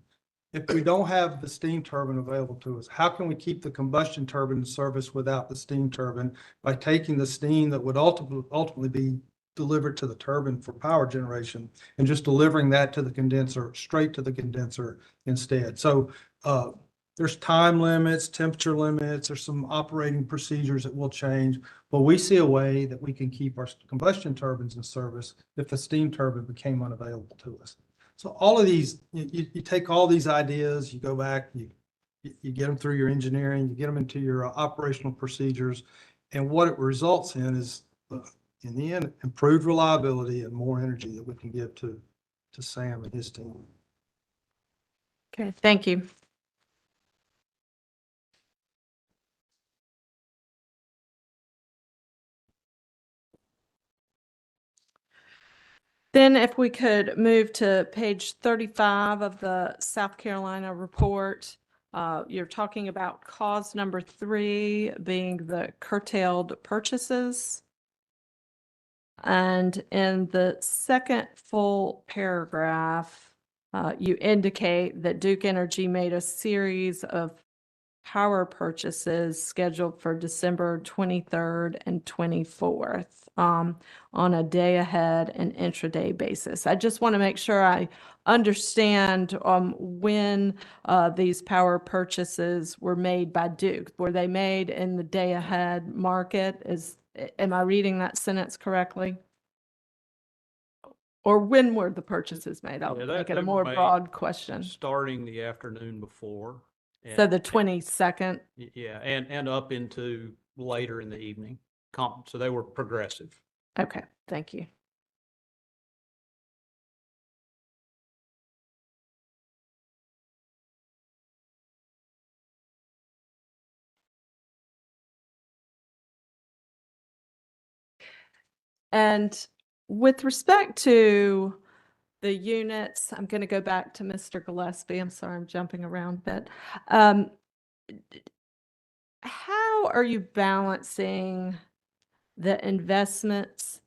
If we don't have the steam turbine available to us, how can we keep the combustion turbine in service without the steam turbine, by taking the steam that would ultimately be delivered to the turbine for power generation and just delivering that to the condenser, straight to the condenser instead. So there's time limits, temperature limits, there's some operating procedures that will change, but we see a way that we can keep our combustion turbines in service if the steam turbine became unavailable to us. So all of these, you take all these ideas, you go back, you get them through your engineering, you get them into your operational procedures, and what it results in is, in the end, improved reliability and more energy that we can give to Sam and his team. Okay, thank you. Then if we could move to page 35 of the South Carolina report, you're talking about cause number 3 being the curtailed purchases. And in the second full paragraph, you indicate that Duke Energy made a series of power purchases scheduled for December 23rd and 24th on a day ahead and intraday basis. I just want to make sure I understand when these power purchases were made by Duke. Were they made in the day ahead market? Am I reading that sentence correctly? Or when were the purchases made? I'll Yeah, make it they a were more made broad question. Starting the afternoon before. So the 22nd? Yeah, and up into later in the evening. So they were progressive. Okay, thank you. And with respect to the units, I'm going to go back to Mr. Gillespie. I'm sorry, I'm jumping around a bit. how are you balancing the investments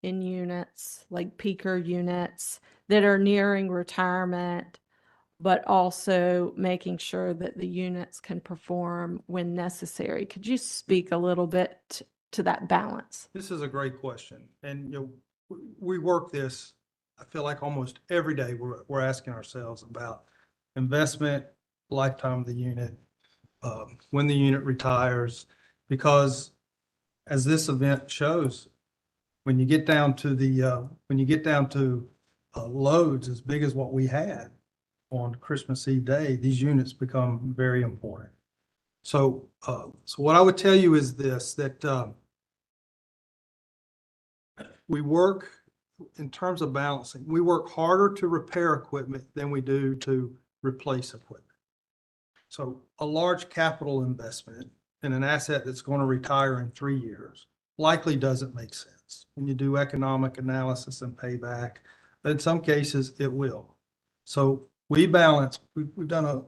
in units, like peaker units that are nearing retirement, but also making sure that the units can perform when necessary? Could you speak a little bit to that balance? This is a great question. And, we work this, I feel like almost every day, we're asking ourselves about investment, lifetime of the unit, when the unit retires, because as this event shows, when you get down to loads as big as what we had on Christmas Eve day, these units become very important. So, what I would tell you is this, that we work in terms of balancing. We work harder to repair equipment than we do to replace equipment. So a large capital investment in an asset that's going to retire in 3 years likely doesn't make sense. When you do economic analysis and payback, in some cases it will. So we balance, we've done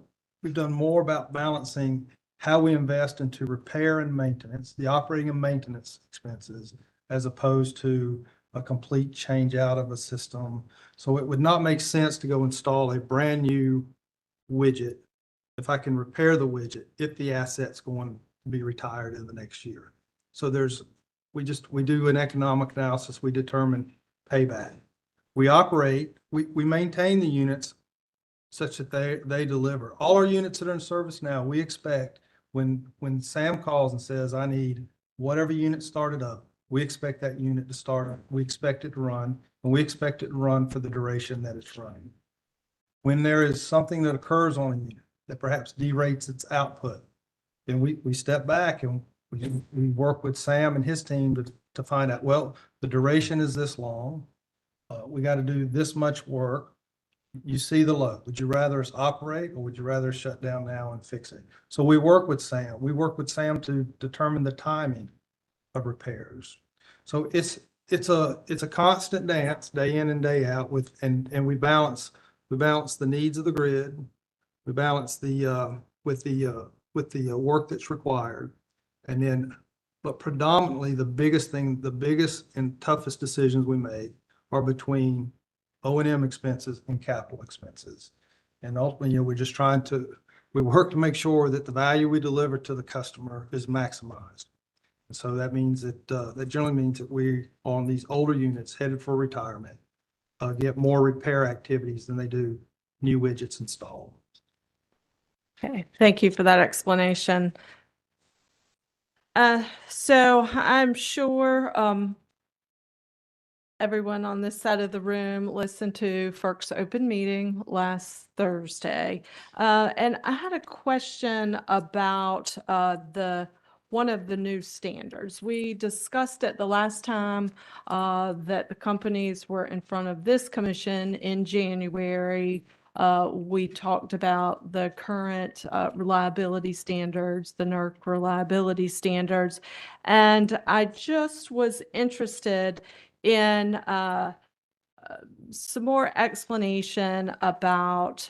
more about balancing how we invest into repair and maintenance, the operating and maintenance expenses, as opposed to a complete change out of a system. So it would not make sense to go install a brand new widget if I can repair the widget, if the asset's going to be retired in the next year. So we do an economic analysis, we determine payback. We maintain the units such that they deliver. All our units that are in service now, we expect when Sam calls and says, I need whatever unit started up, we expect that unit to start up. We expect it to run, and we expect it to run for the duration that it's running. When there is something that occurs on a unit that perhaps derates its output, then we step back and we work with Sam and his team to find out, well, the duration is this long. We got to do this much work. You see the load. Would you rather us operate, or would you rather shut down now and fix it? So we work with Sam. We work with Sam to determine the timing of repairs. So it's a constant dance day in and day out and we balance the needs of the grid. We balance with the work that's required. But predominantly the biggest and toughest decisions we make are between O&M expenses and capital expenses. And ultimately, we work to make sure that the value we deliver to the customer is maximized. And so that means that generally means that we, on these older units headed for retirement, get more repair activities than they do new widgets installed. Okay, thank you for that explanation. So I'm sure everyone on this side of the room listened to FERC's open meeting last Thursday. And I had a question about one of the new standards. We discussed it the last time that the companies were in front of this commission in January. We talked about the current reliability standards, the NERC reliability standards, and I just was interested in some more explanation about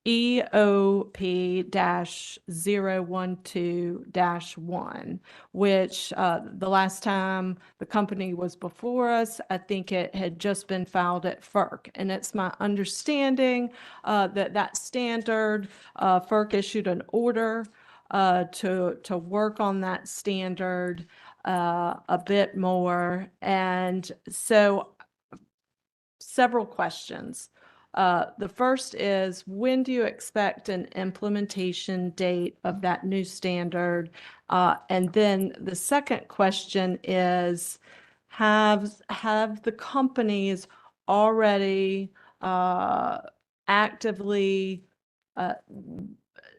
EOP-012-1, which the last time the company was before us, I think it had just been filed at FERC. And it's my understanding that standard, FERC issued an order to work on that standard a bit more. And so several questions. The first is, when do you expect an implementation date of that new standard? And then the second question is, have the companies already actively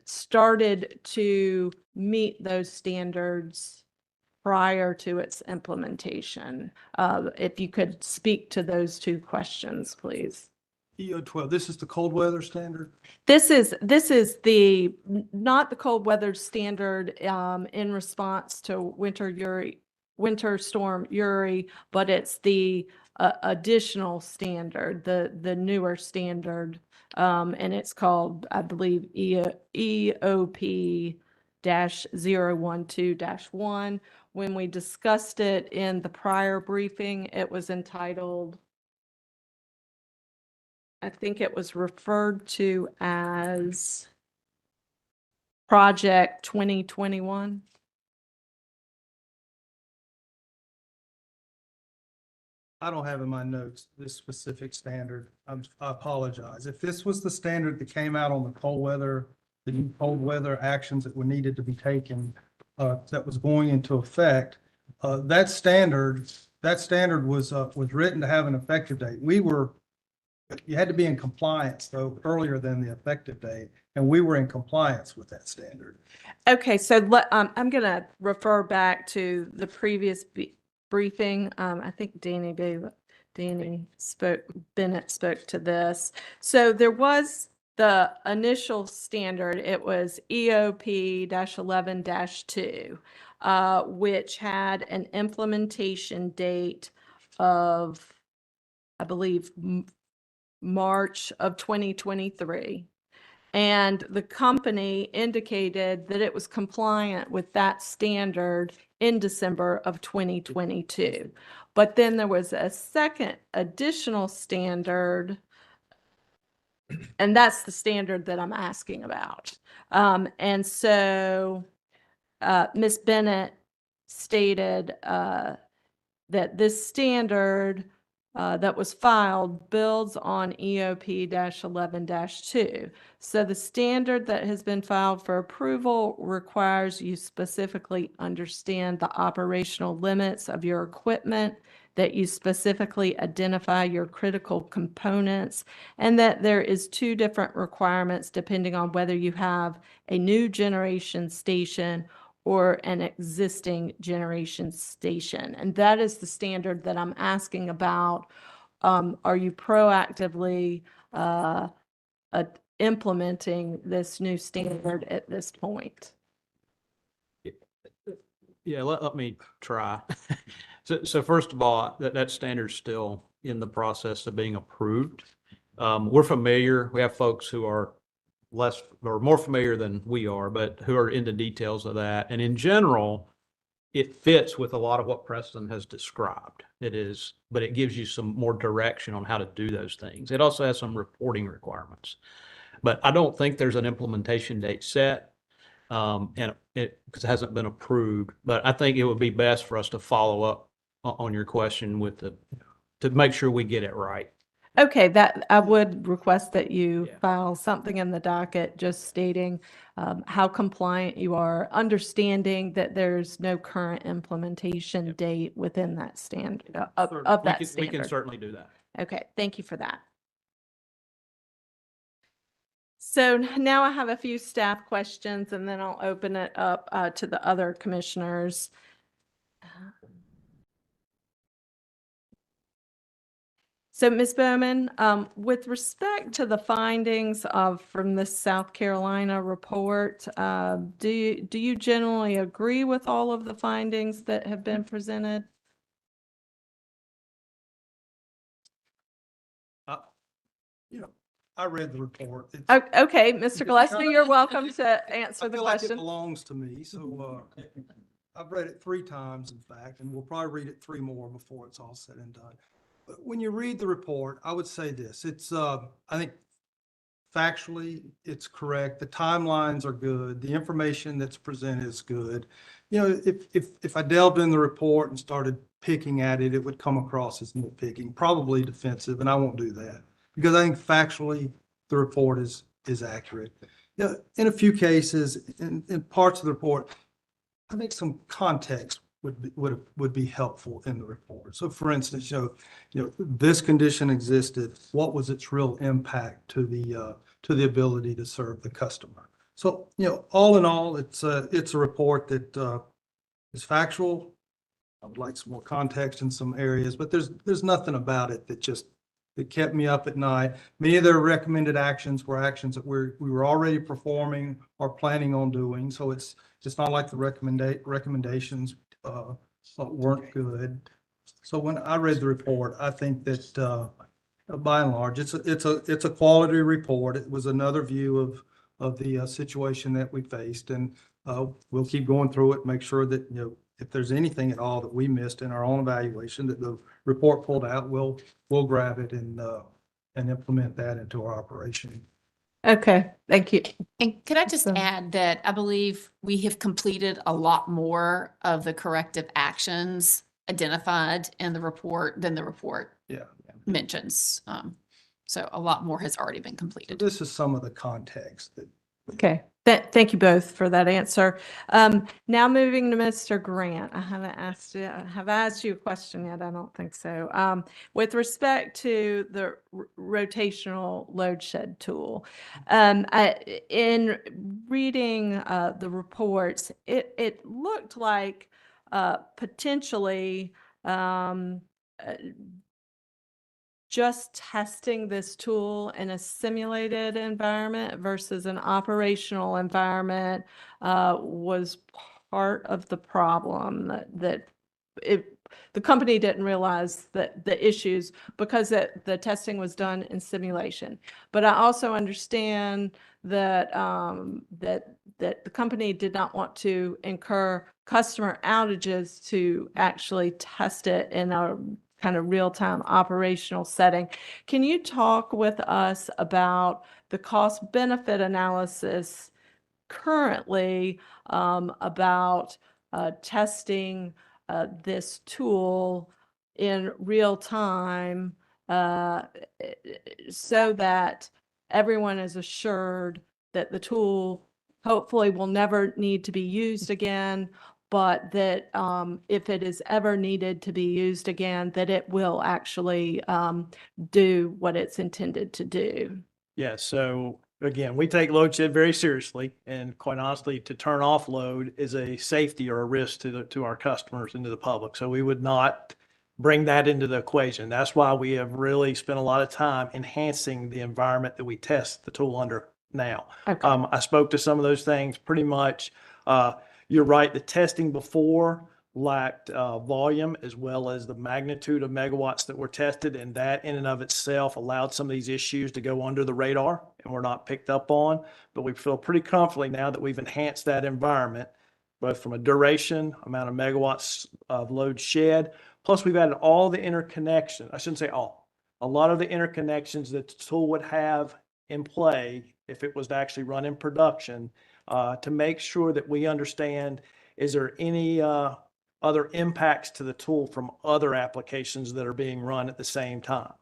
started to meet those standards prior to its implementation? If you could speak to those two questions, please. EO12, this is the cold weather standard? This is not the cold weather standard in response to Winter Storm Uri, but it's the additional standard, the newer standard. And it's called, I believe, EOP -012-1. When we discussed it in the prior briefing, it was entitled, I think it was referred to as Project 2021. I don't have in my notes this specific standard. I apologize. If this was the standard that came out on the new cold weather actions that were needed to be taken, that was going into effect, that standard was written to have an effective date. You had to be in compliance though earlier than the effective date, and we were in compliance with that standard. Okay, so I'm going to refer back to the previous briefing. I think Bennett spoke to this. So there was the initial standard. It was EOP-11-2, which had an implementation date of, I believe, March of 2023. And the company indicated that it was compliant with that standard in December of 2022. But then there was a second additional standard, and that's the standard that I'm asking about. And so Ms. Bennett stated that this standard that was filed builds on EOP-11-2. So the standard that has been filed for approval requires you specifically understand the operational limits of your equipment, that you specifically identify your critical components, and that there is 2 different requirements depending on whether you have a new generation station or an existing generation station. And that is the standard that I'm asking about. Are you proactively implementing this new standard at this point? Yeah, let me try. So first of all, that standard's still in the process of being approved. We're familiar. We have folks who are less or more familiar than we are, but who are into details of that. And in general, it fits with a lot of what Preston has described. It is, but it gives you some more direction on how to do those things. It also has some reporting requirements, but I don't think there's an implementation date set, and because it hasn't been approved. But I think it would be best for us to follow up on your question to make sure we get it right. Okay, that I would request that you Yeah. file something in the docket just stating how compliant you are, understanding that there's no current implementation Yep. date within that standard of We that can standard. certainly do that. Okay, thank you for that. So now I have a few staff questions, and then I'll open it up to the other commissioners. So Ms. Bowman, with respect to the findings from the South Carolina report, do you generally agree with all of the findings that have been presented? I read the report. Okay, Mr. Gillespie, you're welcome to answer I the feel like it question. belongs to me, so I've read it 3 times, in fact, and we'll probably read it 3 more before it's all said and done. But when you read the report, I would say this, it's, I think factually, it's correct. The timelines are good. The information that's presented is good. You know, if I delved in the report and started picking at it, it would come across as nitpicking, probably defensive, and I won't do that because I think factually the report is accurate. You know, in a few cases, in parts of the report, I think some context would be helpful in the report. So for instance, you know, this condition existed. What was its real impact to the ability to serve the customer? So, you know, all in all, it's a report that is factual. I would like some more context in some areas, but there's nothing about it that kept me up at night. Many of their recommended actions were actions that we were already performing or planning on doing. So it's not like the recommendations weren't good. So when I read the report, I think that by and large, it's a quality report. It was another view of the situation that we faced, and we'll keep going through it, make sure that, if there's anything at all that we missed in our own evaluation that the report pulled out, we'll grab it and implement that into our operation. Okay, thank you. And could I just So- add that I believe we have completed a lot more of the corrective actions identified in the report than the report Yeah. mentions. So a lot more has already been So completed. this is some of the context that Okay, thank you both for that answer. Now moving to Mr. Grant. I haven't asked you, have I asked you a question yet? I don't think so. With respect to the rotational load shed tool, in reading the reports, it looked like potentially just testing this tool in a simulated environment versus an operational environment was part of the problem that the company didn't realize that the issues because the testing was done in simulation. But I also understand that that the company did not want to incur customer outages to actually test it in a kind of real-time operational setting. Can you talk with us about the cost benefit analysis currently about testing this tool in real time so that everyone is assured that the tool hopefully will never need to be used again, but that if it is ever needed to be used again, that it will actually do what it's intended to do? Yeah, so again, we take load shed very seriously, and quite honestly, to turn off load is a safety or a risk to our customers and to the public. So we would not bring that into the equation. That's why we have really spent a lot of time enhancing the environment that we test the tool under now. Okay. I spoke to some of those things pretty much. You're right, the testing before lacked volume as well as the magnitude of megawatts that were tested, and that in and of itself allowed some of these issues to go under the radar and were not picked up on. But we feel pretty comfortably now that we've enhanced that environment, both from a duration, amount of megawatts of load shed, plus we've added all the interconnection. I shouldn't say all, a lot of the interconnections that the tool would have in play if it was to actually run in production, to make sure that we understand, is there any other impacts to the tool from other applications that are being run at the same time.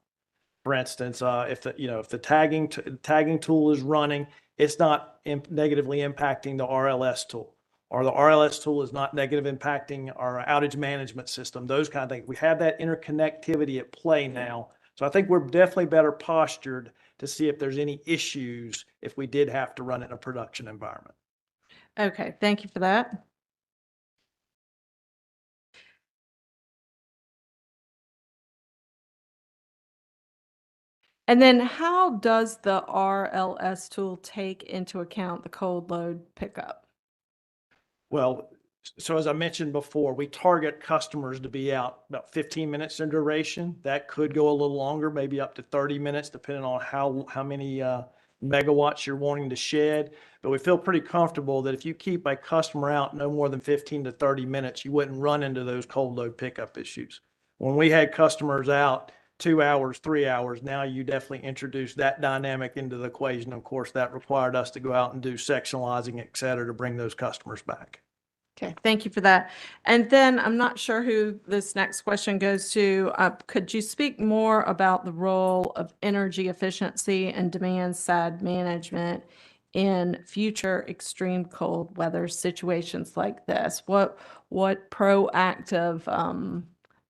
For instance, if the tagging tool is running, it's not negatively impacting the RLS tool, or the RLS tool is not negative impacting our outage management system, those kind of things. We have that interconnectivity at play now. So I think we're definitely better postured to see if there's any issues if we did have to run it in a production environment. Okay, thank you for that. And then how does the RLS tool take into account the cold load pickup? Well, so as I mentioned before, we target customers to be out about 15 minutes in duration. That could go a little longer, maybe up to 30 minutes, depending on how many megawatts you're wanting to shed. But we feel pretty comfortable that if you keep a customer out no more than 15 to 30 minutes, you wouldn't run into those cold load pickup issues. When we had customers out 2 hours, 3 hours, now you definitely introduce that dynamic into the equation. Of course, that required us to go out and do sectionalizing, et cetera, to bring those customers back. Okay, thank you for that. And then I'm not sure who this next question goes to. Could you speak more about the role of energy efficiency and demand side management in future extreme cold weather situations like this? What proactive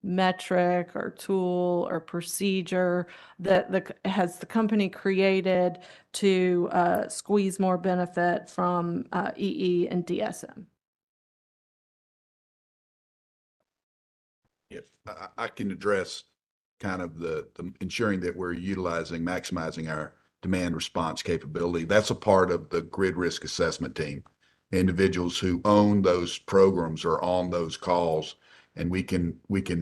metric or tool or procedure that has the company created to squeeze more benefit from EE and DSM? Yes, I can address kind of the ensuring that we're maximizing our demand response capability. That's a part of the grid risk assessment team. Individuals who own those programs are on those calls And we can,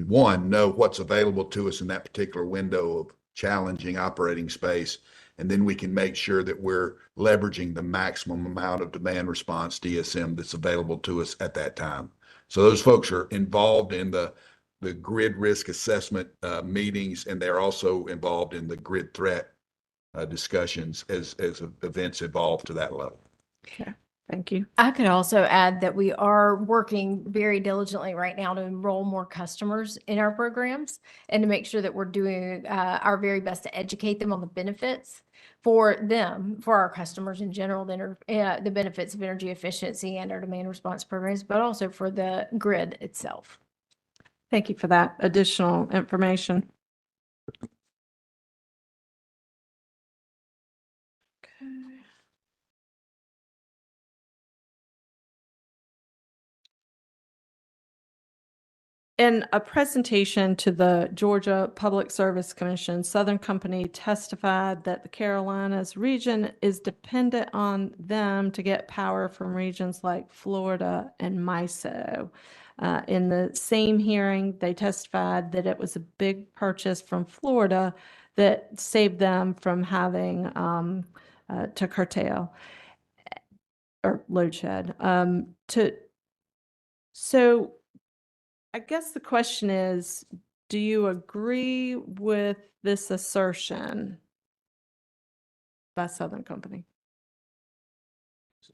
one, know what's available to us in that particular window of challenging operating space. And then we can make sure that we're leveraging the maximum amount of demand response DSM that's available to us at that time. So those folks are involved in the grid risk assessment meetings, and they're also involved in the grid threat discussions as events evolve to that level. Okay, thank you. I could also add that we are working very diligently right now to enroll more customers in our programs and to make sure that we're doing our very best to educate them on the benefits for them, for our customers in general, the benefits of energy efficiency and our demand response programs, but also for the grid itself. Thank you for that additional information. Okay. In a presentation to the Georgia Public Service Commission, Southern Company testified that the Carolinas region is dependent on them to get power from regions like Florida and MISO. In the same hearing, they testified that it was a big purchase from Florida that saved them from having to curtail or load shed. So I guess the question is, do you agree with this assertion by Southern Company?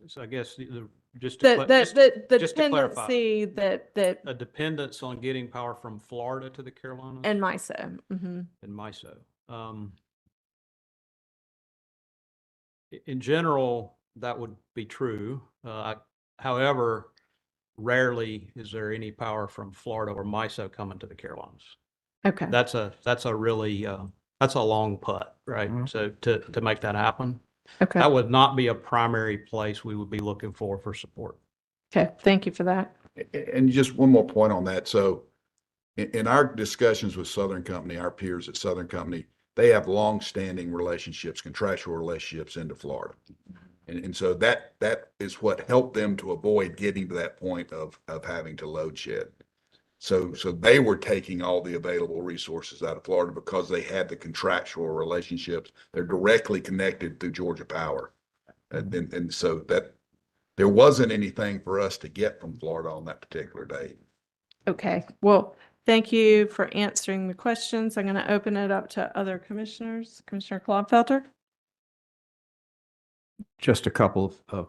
So I guess just to The just to clarify, dependency that a dependence on getting power from Florida to the Carolinas and MISO. Mhm. and MISO. In general, that would be true. However, rarely is there any power from Florida or MISO coming to the Carolinas. Okay. That's a really that's a long putt, right? So to make that happen, Okay. that would not be a primary place we would be looking for support. Okay. Thank you for that. And just one more point on that. So in our discussions with Southern Company, our peers at Southern Company, they have long-standing relationships, contractual relationships into Florida. And so that is what helped them to avoid getting to that point of having to load shed. So they were taking all the available resources out of Florida because they had the contractual relationships. They're directly connected through Georgia Power. And so that there wasn't anything for us to get from Florida on that particular day. Okay. Well, thank you for answering the questions. I'm going to open it up to other commissioners. Commissioner Clodfelter? Just a couple of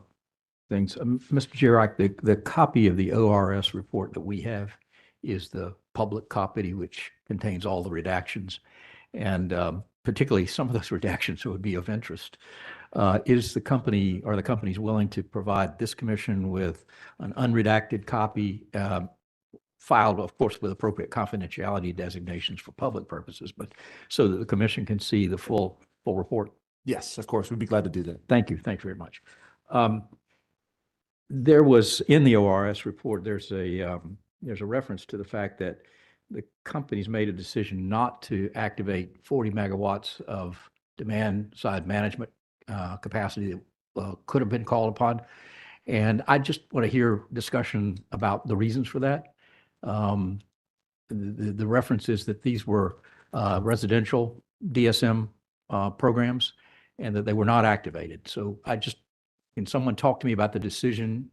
things. Mr. Girak, the copy of the ORS report that we have is the public copy, which contains all the redactions. And particularly some of those redactions would be of interest. Is the company or the companies willing to provide this commission with an unredacted copy, filed, of course, with appropriate confidentiality designations for public purposes, but so that the commission can see the full report? Yes, of course. We'd be glad to do that. Thank you. Thank you very much. There was in the ORS report, there's a reference to the fact that the companies made a decision not to activate 40 megawatts of demand side management capacity that could have been called upon. And I just want to hear discussion about the reasons for that. The reference is that these were residential DSM programs and that they were not activated. So can someone talk to me about the decision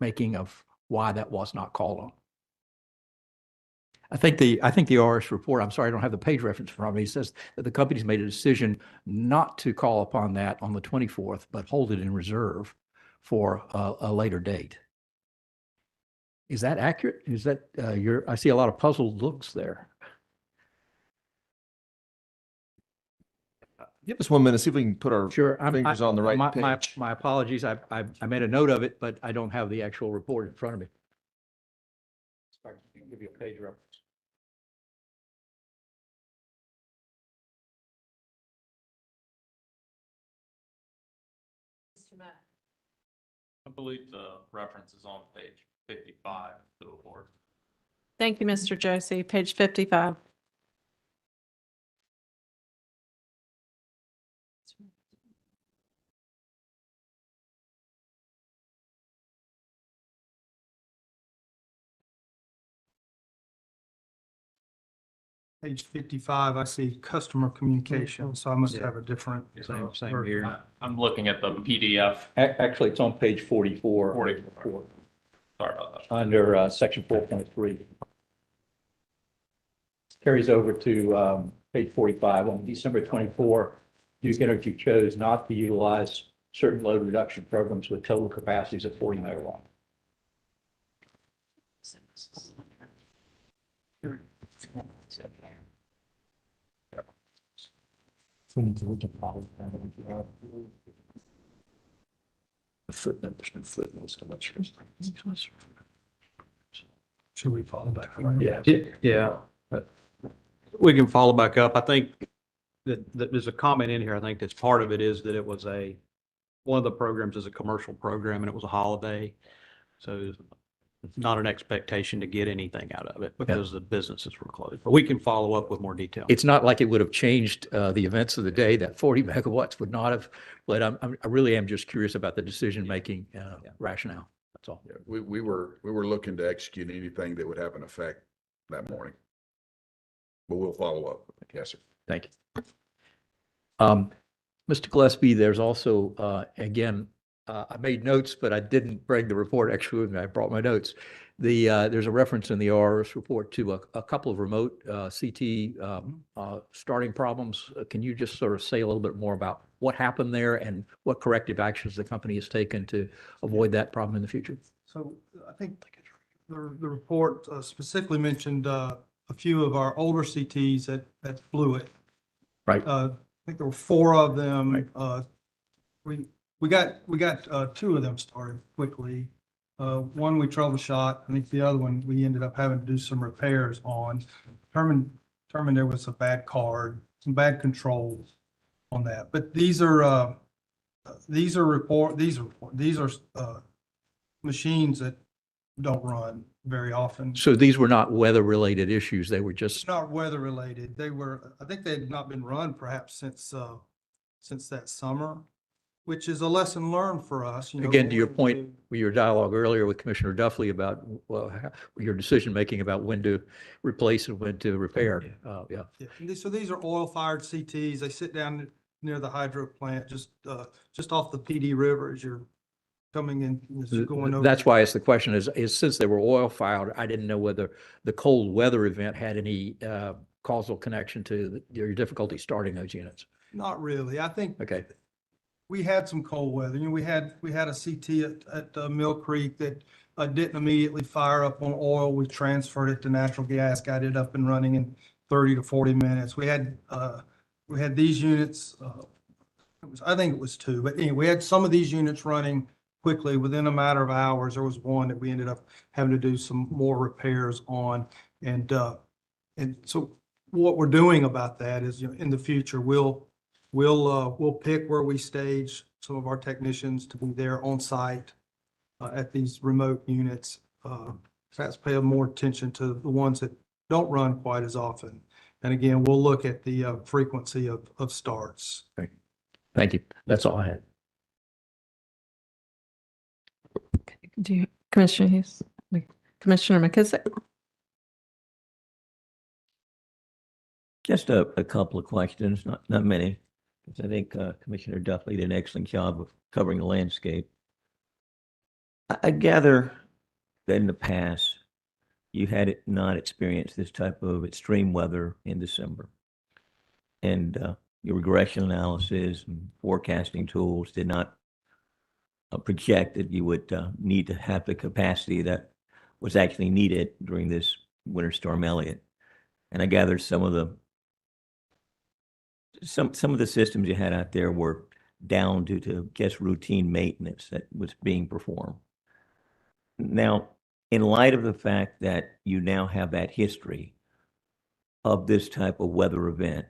making of why that was not called on? I think the ORS report, I'm sorry, I don't have the page reference from me, says that the companies made a decision not to call upon that on the 24th, but hold it in reserve for a later date. Is that accurate? Is that I see a lot of puzzled looks there. Give us 1 minute, see if we can put our fingers on the right page. My apologies. I made a note of it, but I don't have the actual report in front of me. I can give you a page reference. I believe the reference is on page 55 of the report. Thank you, Mr. Josie. Page 55. Page 55, I see customer communication, so I must have a different. Same version. here. I'm looking at the PDF. Actually, it's on page 44. 44. Sorry about that. Under section 4.3. Carries over to page 45. On December 24, Duke Energy chose not to utilize certain load reduction programs with total capacities of 40 megawatt. Should we follow back? Yeah. Yeah. We can follow back up. I think that there's a comment in here. I think that's part of it is that it was one of the programs is a commercial program and it was a holiday. So it's not an expectation to get anything out of it because the businesses were closed. But we can follow up with more detail. It's not like it would have changed the events of the day. That 40 megawatts would not have, but I really am just curious about the decision-making rationale. That's all. Yeah, we were looking to execute anything that would have an effect that morning. But we'll follow up. Yes, sir. Thank you. Mr. Gillespie, there's also, again, I made notes, but I didn't bring the report actually with me. I brought my notes. There's a reference in the RLS report to a couple of remote CT starting problems. Can you just sort of say a little bit more about what happened there and what corrective actions the company has taken to avoid that problem in the future? So I think the report specifically mentioned a few of our older CTs that blew it. Right. I think there were 4 of them. We got 2 of them started quickly. One we troubleshot. I think the other one we ended up having to do some repairs on. Determined there was a bad card, some bad controls on that. But these are machines that don't run very often. So these were not weather-related issues. They were It's just, not weather related. I think they had not been run perhaps since that summer, which is a lesson learned for us. You know, again, to your going point, with your dialogue earlier with Commissioner Duffley about, well, your decision-making about when to replace and when to repair. Yeah. Yeah, so these are oil-fired CTs. They sit down near the hydro plant, just off the PD River as you're coming in, as you're going over. That's why it's the question is since they were oil fired, I didn't know whether the cold weather event had any causal connection to your difficulty starting those units. Not really. I think Okay. we had some cold weather. You know, we had a CT at Mill Creek that didn't immediately fire up on oil. We transferred it to natural gas, got it up and running in 30 to 40 minutes. We had these units. I think it was 2, but anyway, we had some of these units running quickly within a matter of hours. There was one that we ended up having to do some more repairs on. And so what we're doing about that is, you know, in the future, we'll pick where we stage some of our technicians to be there on site at these remote units. Perhaps pay more attention to the ones that don't run quite as often. And again, we'll look at the frequency of starts. Thank you. That's all I had. Commissioner Hughes? Commissioner McKissick? Just a couple of questions, not many, because I think Commissioner Duffley did an excellent job of covering the landscape. I gather that in the past, you had not experienced this type of extreme weather in December. And your regression analysis and forecasting tools did not project that you would need to have the capacity that was actually needed during this Winter Storm Elliott. And I gather some of the systems you had out there were down due to just routine maintenance that was being performed. Now, in light of the fact that you now have that history of this type of weather event,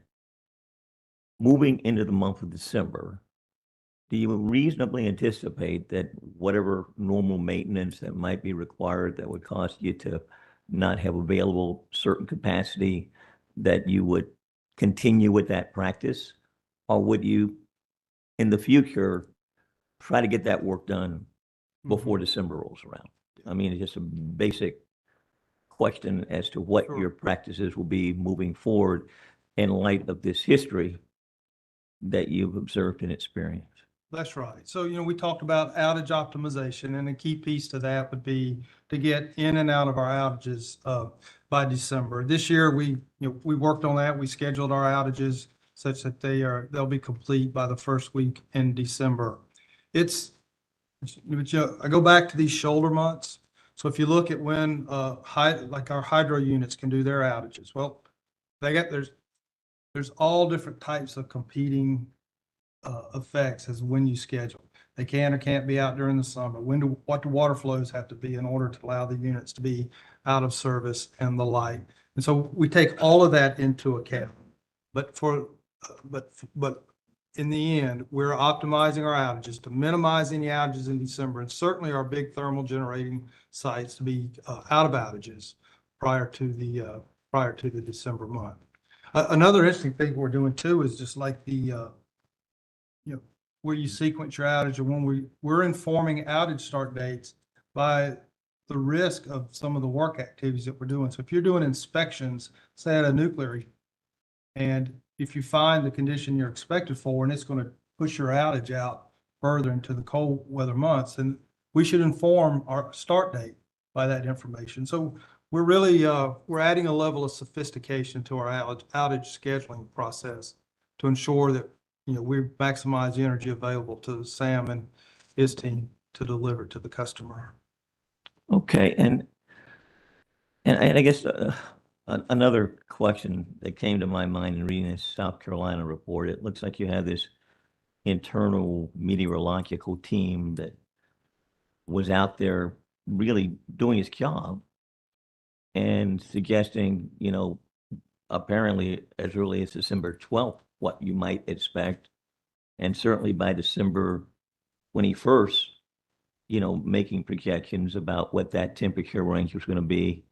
moving into the month of December, do you reasonably anticipate that whatever normal maintenance that might be required that would cause you to not have available certain capacity, that you would continue with that practice? Or would you, in the future, try to get that work done before December rolls around? I mean, it's just a basic question as to what Sure. your practices will be moving forward in light of this history that you've observed and experienced. That's right. So, we talked about outage optimization, and a key piece to that would be to get in and out of our outages by December. This year, we worked on that. We scheduled our outages such that they'll be complete by the first week in December. I go back to these shoulder months. So if you look at when like our hydro units can do their outages, well, there's all different types of competing effects as when you schedule. They can or can't be out during the summer. What do water flows have to be in order to allow the units to be out of service and the like. And so we take all of that into account. But in the end, we're optimizing our outages to minimize any outages in December, and certainly our big thermal generating sites to be out of outages prior to the December month. Another interesting thing we're doing too is just like where you sequence your outage, or when we're informing outage start dates by the risk of some of the work activities that we're doing. So if you're doing inspections, say at a nuclear, and if you find the condition you're expected for, and it's going to push your outage out further into the cold weather months, then we should inform our start date by that information. So we're really, we're adding a level of sophistication to our outage scheduling process to ensure that we maximize the energy available to Sam and his team to deliver to the customer. Okay, and I guess another question that came to my mind in reading this South Carolina report, it looks like you have this internal meteorological team that was out there really doing its job and suggesting, apparently as early as December 12th, what you might expect. And certainly by December 21st, making projections about what that temperature range was going to be,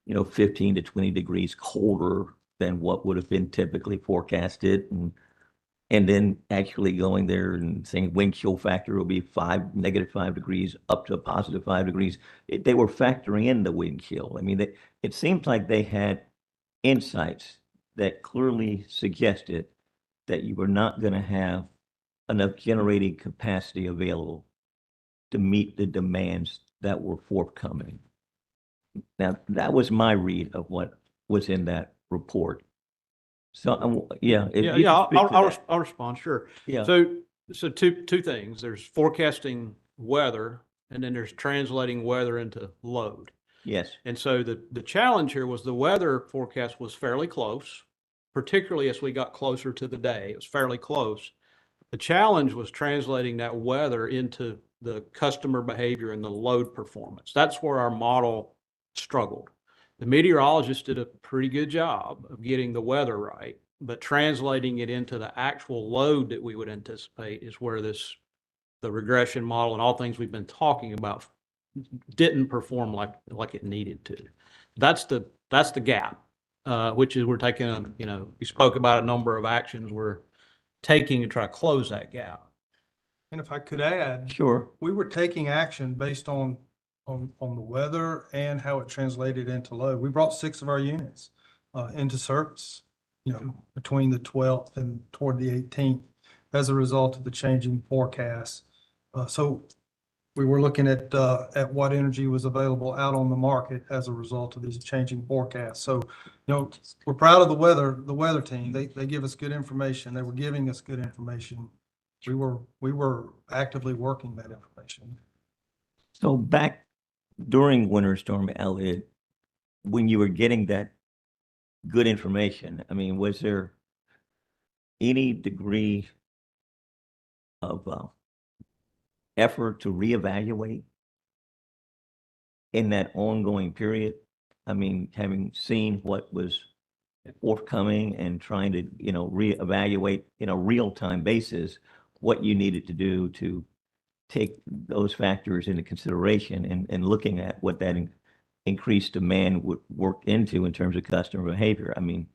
15 to 20 degrees colder than what would have been typically forecasted. And then actually going there and saying wind chill factor will be -5 degrees up to +5 degrees. They were factoring in the wind chill. I mean, it seems like they had insights that clearly suggested that you were not going to have enough generating capacity available to meet the demands that were forthcoming. Now, that was my read of what was in that report. So, yeah. I'll respond, sure. Yeah. So two things. There's forecasting weather, and then there's translating weather into load. Yes. And so the challenge here was the weather forecast was fairly close, particularly as we got closer to the day. It was fairly close. The challenge was translating that weather into the customer behavior and the load performance. That's where our model struggled. The meteorologists did a pretty good job of getting the weather right, but translating it into the actual load that we would anticipate is where the regression model and all things we've been talking about didn't perform like it needed to. That's the gap, which is we're taking, we spoke about a number of actions we're taking to try to close that gap. And if I could add, Sure. we were taking action based on the weather and how it translated into load. We brought 6 of our units into service, between the 12th and toward the 18th as a result of the changing forecast. So we were looking at what energy was available out on the market as a result of these changing forecasts. So, we're proud of the weather team. They give us good information. They were giving us good information. We were actively working that information. So back during Winter Storm Elliott, when you were getting that good information, I mean, was there any degree of effort to reevaluate in that ongoing period? I mean, having seen what was forthcoming and trying to, reevaluate in a real-time basis what you needed to do to take those factors into consideration and looking at what that increased demand would work into in terms of customer behavior. I mean,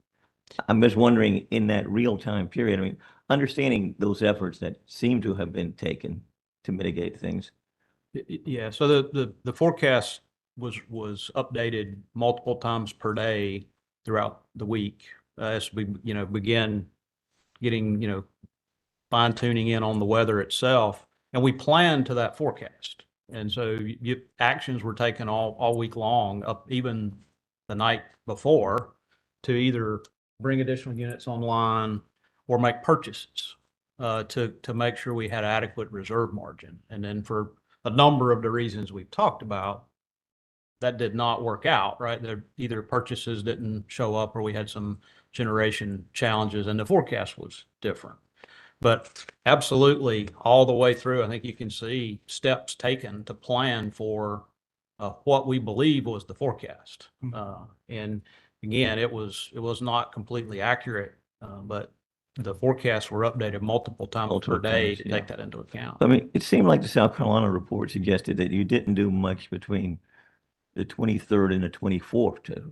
I'm just wondering in that real-time period, I mean, understanding those efforts that seem to have been taken to mitigate things. Yeah, so the forecast was updated multiple times per day throughout the week as we, begin getting, fine tuning in on the weather itself. And we planned to that forecast. And so actions were taken all week long, up even the night before, to either bring additional units online or make purchases to make sure we had adequate reserve margin. And then for a number of the reasons we've talked about, that did not work out, right? Either purchases didn't show up or we had some generation challenges and the forecast was different. But absolutely, all the way through, I think you can see steps taken to plan for what we believe was the forecast. And again, it was not completely accurate, but the forecasts were updated multiple times per day to take that into account. I mean, it seemed like the South Carolina report suggested that you didn't do much between the 23rd and the 24th to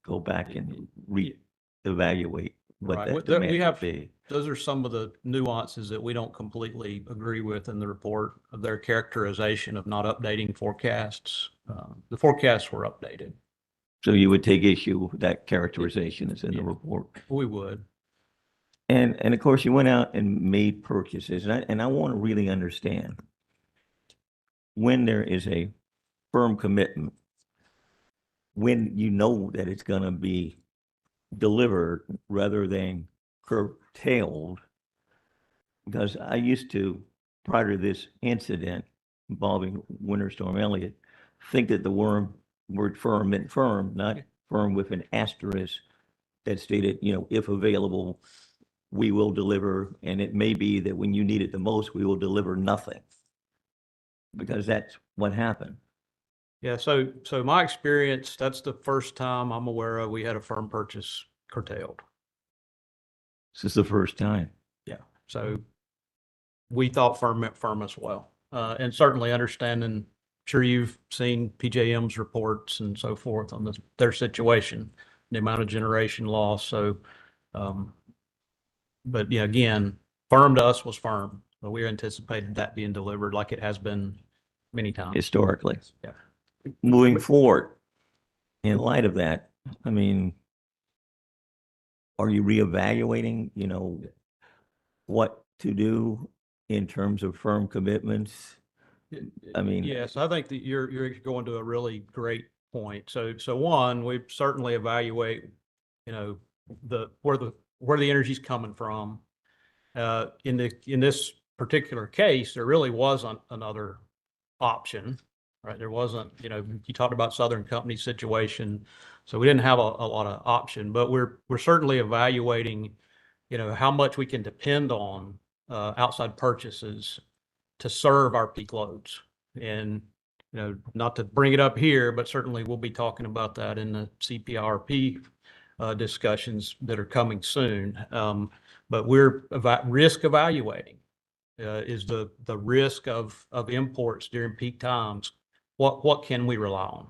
go back and reevaluate what Right. that demand We would have, be. those are some of the nuances that we don't completely agree with in the report of their characterization of not updating forecasts. The forecasts were updated. So you would take issue with that characterization that's in the report. We would. And of course, you went out and made purchases, and I want to really understand when there is a firm commitment, when you know that it's going to be delivered rather than curtailed. Because I used to, prior to this incident involving Winter Storm Elliott, think that the word firm meant firm, not firm with an asterisk that stated, if available, we will deliver. And it may be that when you need it the most, we will deliver nothing. Because that's what happened. Yeah, so my experience, that's the first time I'm aware of we had a firm purchase curtailed. This is the first time. Yeah, so we thought firm meant firm as well. And certainly understanding, sure you've seen PJM's reports and so forth on their situation, the amount of generation loss. So, but yeah, again, firm to us was firm, but we anticipated that being delivered like it has been many times. Historically. Yeah. Moving forward, in light of that, I mean, are you reevaluating, what to do in terms of firm commitments? I mean, yes, I think that you're going to a really great point. So one, we certainly evaluate, where the energy's coming from. In this particular case, there really wasn't another option, right? There wasn't, you talked about Southern Company situation, so we didn't have a lot of option, but we're certainly evaluating, how much we can depend on outside purchases to serve our peak loads. And, not to bring it up here, but certainly we'll be talking about that in the CPRP discussions that are coming soon. But we're risk evaluating. Is the risk of imports during peak times, what can we rely on?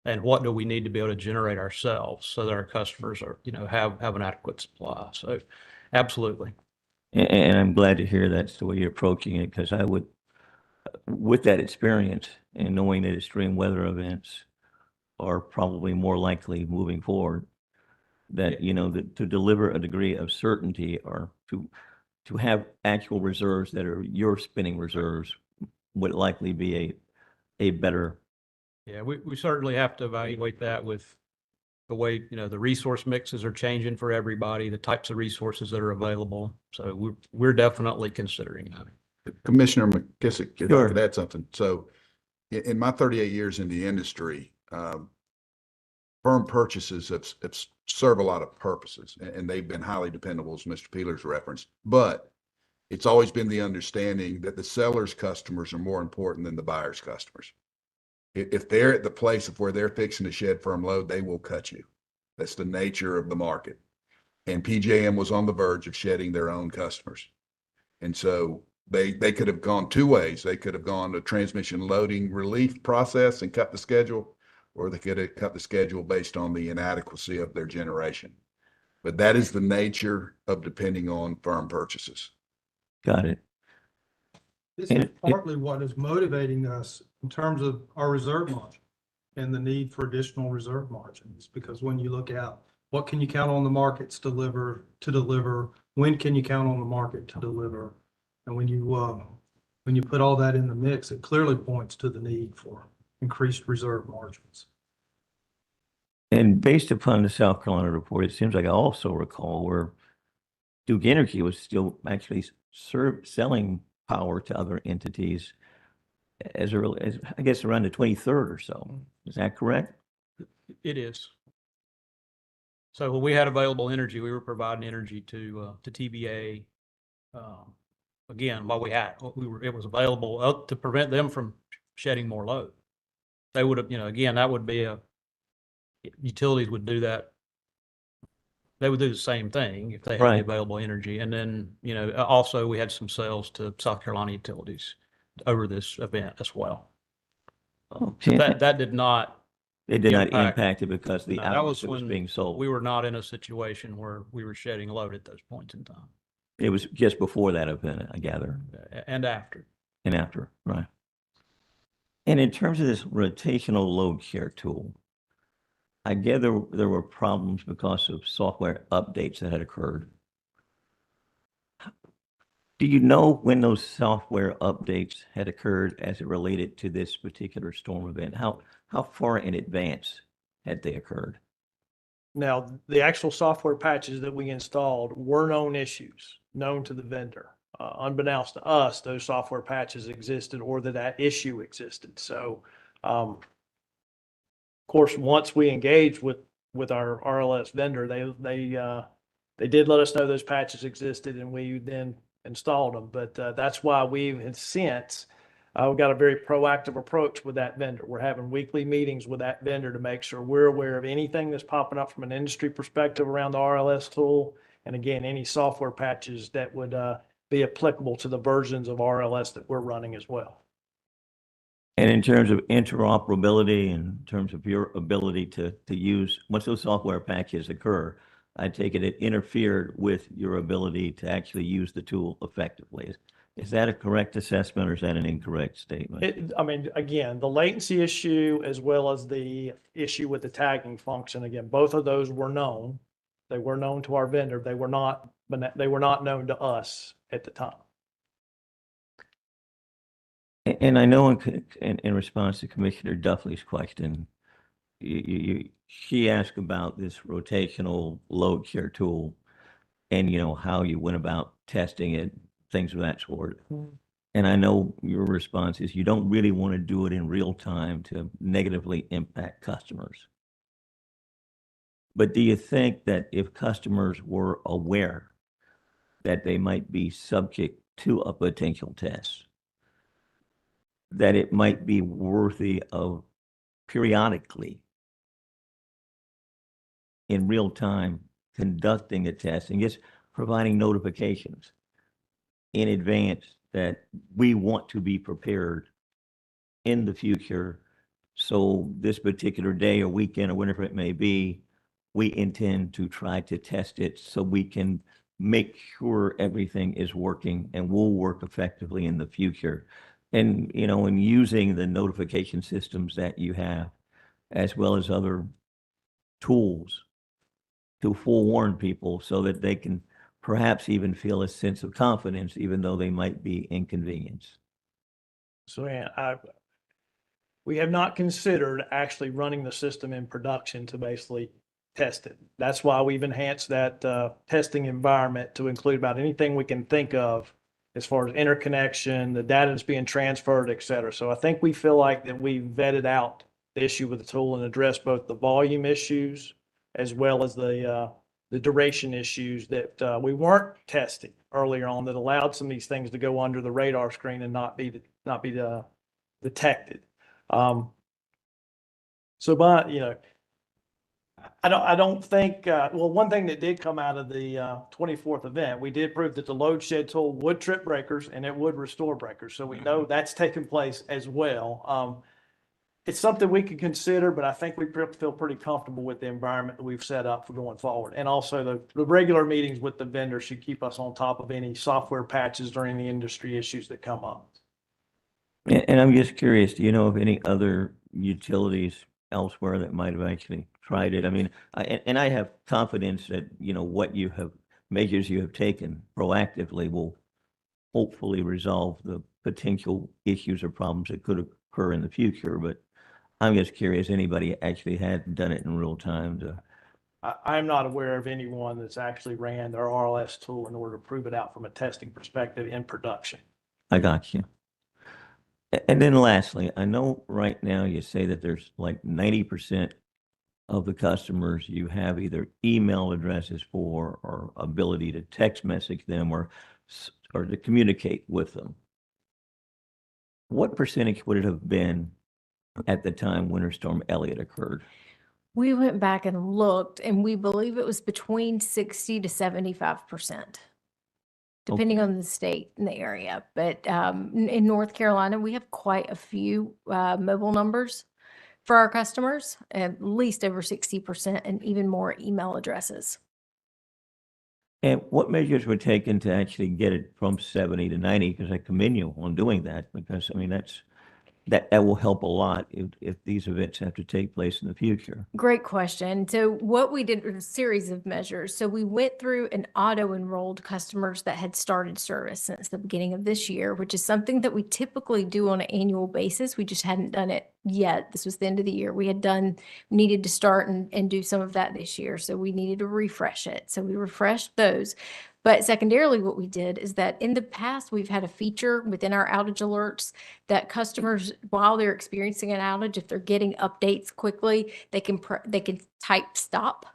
And what do we need to be able to generate ourselves so that our customers are, have an adequate supply? So absolutely. and I'm glad to hear that's the way you're approaching it, because I would, with that experience and knowing that extreme weather events are probably more likely moving forward, that, that to deliver a degree of certainty or to have actual reserves that are your spinning reserves would likely be a better. Yeah, we certainly have to evaluate that with the way, the resource mixes are changing for everybody, the types of resources that are available. So we're definitely considering that. Commissioner McKissick, if I Sure. could add something. So in my 38 years in the industry, firm purchases have serve a lot of purposes, and they've been highly dependable, as Mr. Peeler's referenced. But it's always been the understanding that the seller's customers are more important than the buyer's customers. If they're at the place of where they're fixing to shed firm load, they will cut you. That's the nature of the market. And PJM was on the verge of shedding their own customers. And so they could have gone two ways. They could have gone to transmission loading relief process and cut the schedule, or they could have cut the schedule based on the inadequacy of their generation. But that is the nature of depending on firm purchases. Got it. This is partly what is motivating us in terms of our reserve margin. and the need for additional reserve margins. Because when you look at what can you count on the markets to deliver, when can you count on the market to deliver? And when you put all that in the mix, it clearly points to the need for increased reserve margins. And based upon the South Carolina report, it seems like I also recall where Duke Energy was still actually selling power to other entities as early as, I guess, around the 23rd or so. Is that correct? It is. So when we had available energy, we were providing energy to TVA. Again, while it was available to prevent them from shedding more load. They would have, again, that would be utilities would do that. They would do the same thing if they had the Right. available energy. And then, also we had some sales to South Carolina utilities over this event as well. Okay. That did not. It did not impact- impact it because the No, that hours was it was when being sold. we were not in a situation where we were shedding load at those points in time. It was just before that event, I gather, And after. and after, right? And in terms of this rotational load share tool, I gather there were problems because of software updates that had occurred. Do you know when those software updates had occurred as it related to this particular storm event? How far in advance had they occurred? Now, the actual software patches that we installed were known issues, known to the vendor. Unbeknownst to us, those software patches existed or that issue existed. So, of course, once we engaged with our RLS vendor, they did let us know those patches existed and we then installed them. But that's why we've since we've got a very proactive approach with that vendor. We're having weekly meetings with that vendor to make sure we're aware of anything that's popping up from an industry perspective around the RLS tool. And again, any software patches that would be applicable to the versions of RLS that we're running as well. And in terms of interoperability, in terms of your ability to use, once those software patches occur, I take it interfered with your ability to actually use the tool effectively. Is that a correct assessment or is that an incorrect statement? I mean, again, the latency issue as well as the issue with the tagging function, again, both of those were known. They were known to our vendor. They were not known to us at the time. And I know in response to Commissioner Duffley's question, she asked about this rotational load share tool and, how you went about testing it, things of that sort. And I know your response is you don't really want to do it in real time to negatively impact customers. But do you think that if customers were aware that they might be subject to a potential test, that it might be worthy of periodically in real time conducting a test and just providing notifications in advance that we want to be prepared in the future? So this particular day or weekend or whenever it may be, we intend to try to test it so we can make sure everything is working and will work effectively in the future. And, in using the notification systems that you have, as well as other tools to forewarn people so that they can perhaps even feel a sense of confidence, even though they might be inconvenienced. So yeah, we have not considered actually running the system in production to basically test it. That's why we've enhanced that testing environment to include about anything we can think of as far as interconnection, the data that's being transferred, et cetera. So I think we feel like that we vetted out the issue with the tool and addressed both the volume issues as well as the duration issues that we weren't testing earlier on that allowed some of these things to go under the radar screen and not be detected. So I don't think, well, one thing that did come out of the 24th event, we did prove that the load shed tool would trip breakers and it would restore breakers. So we know that's taken place as well. It's something we could consider, but I think we feel pretty comfortable with the environment that we've set up for going forward. And also the regular meetings with the vendor should keep us on top of any software patches or any industry issues that come up. And I'm just curious, do you know of any other utilities elsewhere that might have actually tried it. I mean, and I have confidence that, what measures you have taken proactively will hopefully resolve the potential issues or problems that could occur in the future. But I'm just curious, anybody actually had done it in real time to, I'm not aware of anyone that's actually ran their RLS tool in order to prove it out from a testing perspective in production. I got you. And then lastly, I know right now you say that there's like 90% of the customers you have either email addresses for or ability to text message them or to communicate with them. What percentage would it have been at the time Winter Storm Elliott occurred? We went back and looked, and we believe it was between 60 to 75%, depending on the state and the area. But in North Carolina, we have quite a few mobile numbers for our customers, at least over 60%, and even more email addresses. And what measures were taken to actually get it from 70 to 90? Because I commend you on doing that, because I mean, that will help a lot if these events have to take place in the future. Great question. So what we did was a series of measures. So we went through and auto-enrolled customers that had started service since the beginning of this year, which is something that we typically do on an annual basis. We just hadn't done it yet. This was the end of the year. We needed to start and do some of that this year. So we needed to refresh it. So we refreshed those. But secondarily, what we did is that in the past, we've had a feature within our outage alerts that customers, while they're experiencing an outage, if they're getting updates quickly, they can type stop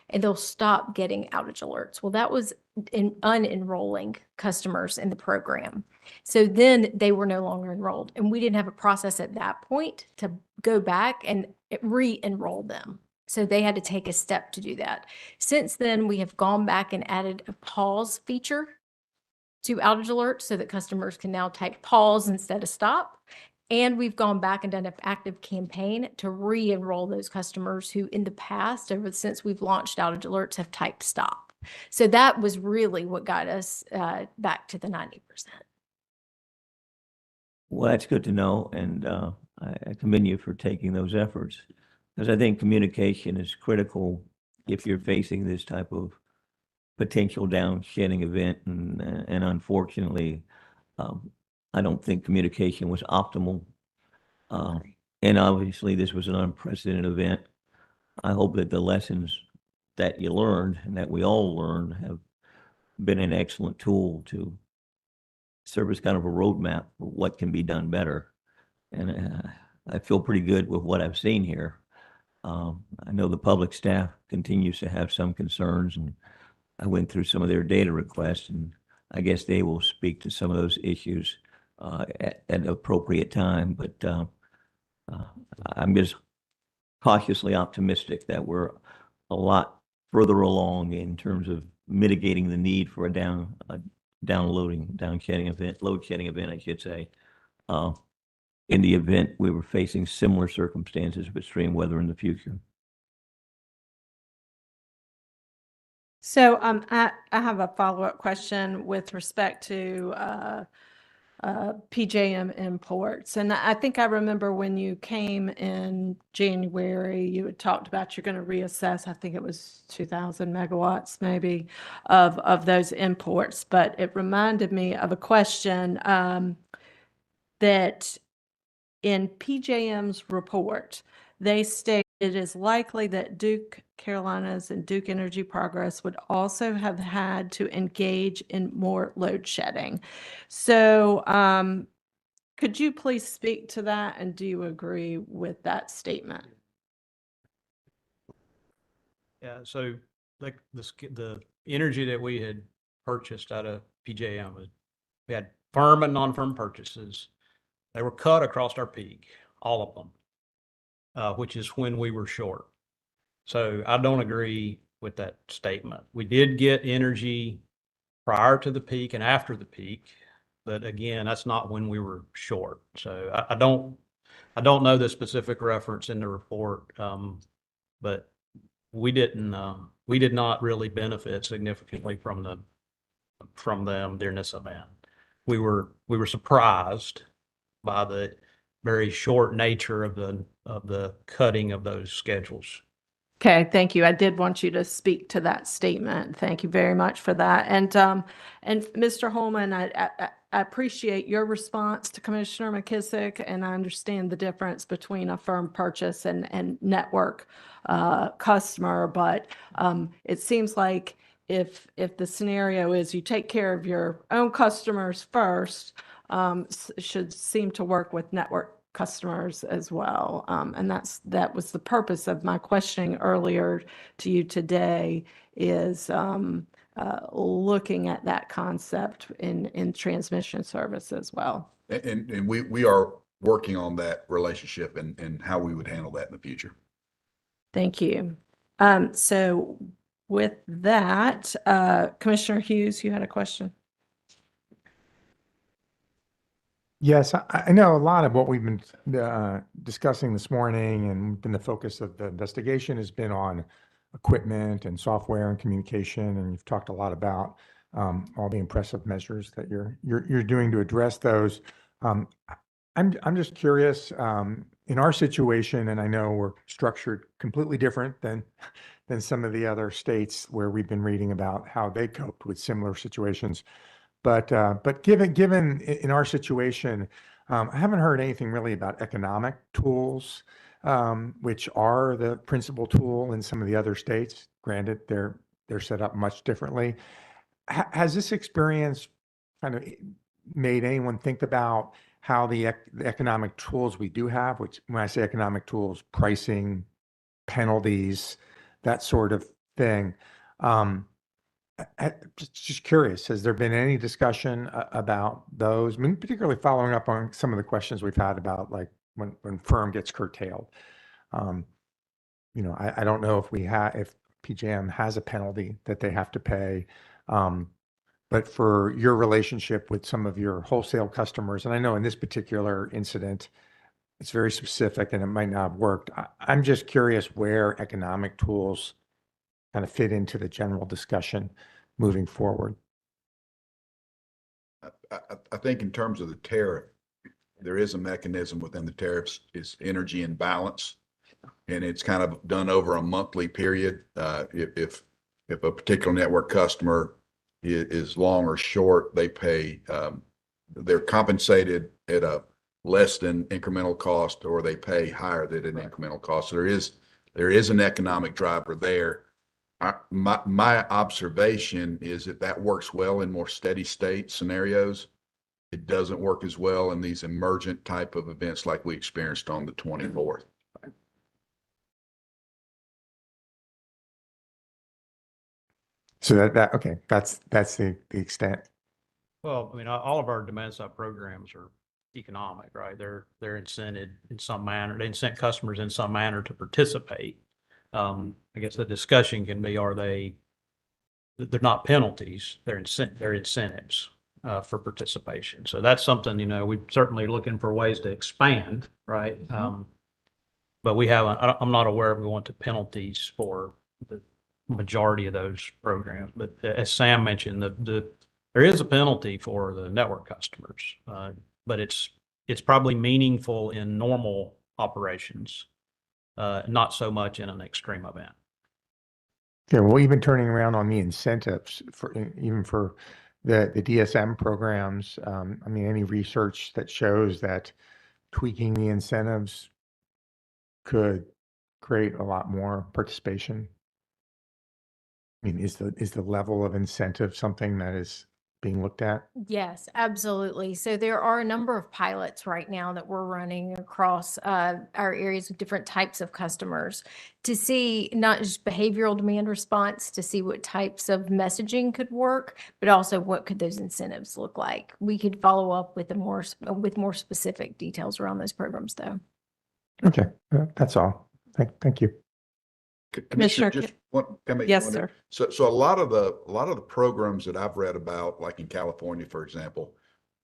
and they'll stop getting outage alerts. Well, that was unenrolling customers in the program. So then they were no longer enrolled, and we didn't have a process at that point to go back and re-enroll them. So they had to take a step to do that. Since then, we have gone back and added a pause feature to outage alerts so that customers can now type pause instead of stop. And we've gone back and done an active campaign to re-enroll those customers who in the past, since we've launched outage alerts, have typed stop. So that was really what got us back to the 90%. Well, that's good to know, and I commend you for taking those efforts, because I think communication is critical if you're facing this type of potential downshedding event, and unfortunately, I don't think communication was optimal. And obviously, this was an unprecedented event. I hope that the lessons that you learned and that we all learned have been an excellent tool to serve as kind of a roadmap for what can be done better. And I feel pretty good with what I've seen here. I know the public staff continues to have some concerns, and I went through some of their data requests, and I guess they will speak to some of those issues at an appropriate time. But I'm just cautiously optimistic that we're a lot further along in terms of mitigating the need for a load shedding event, I should say, in the event we were facing similar circumstances of extreme weather in the future. So I have a follow-up question with respect to PJM imports. And I think I remember when you came in January, you had talked about you're going to reassess, I think it was 2,000 megawatts maybe of those imports. But it reminded me of a question that in PJM's report, they state it is likely that Duke Carolinas and Duke Energy Progress would also have had to engage in more load shedding. So could you please speak to that, and do you agree with that statement? Yeah, so like the energy that we had purchased out of PJM, we had firm and non-firm purchases. They were cut across our peak, all of them, which is when we were short. So I don't agree with that statement. We did get energy prior to the peak and after the peak, but again, that's not when we were short. So I don't know the specific reference in the report, but we did not really benefit significantly from them during this event. We were surprised by the very short nature of the cutting of those schedules. Okay, thank you. I did want you to speak to that statement. Thank you very much for that. And Mr. Holman, I appreciate your response to Commissioner McKissick, and I understand the difference between a firm purchase and network customer. But it seems like if the scenario is you take care of your own customers first, should seem to work with network customers as well. And that was the purpose of my questioning earlier to you today, is looking at that concept in transmission service as well. And we are working on that relationship and how we would handle that in the future. Thank you. So with that, Commissioner Hughes, you had a question? Yes, I know a lot of what we've been discussing this morning and been the focus of the investigation has been on equipment and software and communication, and you've talked a lot about all the impressive measures that you're doing to address those. I'm just curious, in our situation, and I know we're structured completely different than some of the other states where we've been reading about how they coped with similar situations. But given in our situation, I haven't heard anything really about economic tools, which are the principal tool in some of the other states. Granted, they're set up much differently. Has this experience kind of made anyone think about how the economic tools we do have, which when I say economic tools, pricing, penalties, that sort of thing? Just curious, has there been any discussion about those? I mean, particularly following up on some of the questions we've had about like when firm gets curtailed. I don't know if PJM has a penalty that they have to pay. But for your relationship with some of your wholesale customers, and I know in this particular incident, it's very specific and it might not have worked. I'm just curious where economic tools kind of fit into the general discussion moving forward. I think in terms of the tariff, there is a mechanism within the tariffs is energy imbalance. And it's kind of done over a monthly period. If a particular network customer is long or short, they pay, they're compensated at a less than incremental cost, or they pay higher than an incremental cost. So there is an economic driver there. My observation is that works well in more steady state scenarios. It doesn't work as well in these emergent type of events like we experienced on the 24th. So okay, that's the extent. Well, I mean, all of our demand side programs are economic, right? They're incented in some manner. They incent customers in some manner to participate. I guess the discussion can be, they're not penalties, they're incentives for participation. So that's something, we're certainly looking for ways to expand, right? But I'm not aware of going to penalties for the majority of those programs. But as Sam mentioned, there is a penalty for the network customers, but it's probably meaningful in normal operations, not so much in an extreme event. Yeah, well, even turning around on the incentives even for the DSM programs, I mean, any research that shows that tweaking the incentives could create a lot more participation. I mean, is the level of incentive something that is being looked at? Yes, absolutely. So there are a number of pilots right now that we're running across our areas with different types of customers to see not just behavioral demand response, to see what types of messaging could work, but also what could those incentives look like. We could follow up with more specific details around those programs, though. Okay, that's all. Thank you. Commissioner, just one, yes, sir. So a lot of the programs that I've read about, like in California, for example,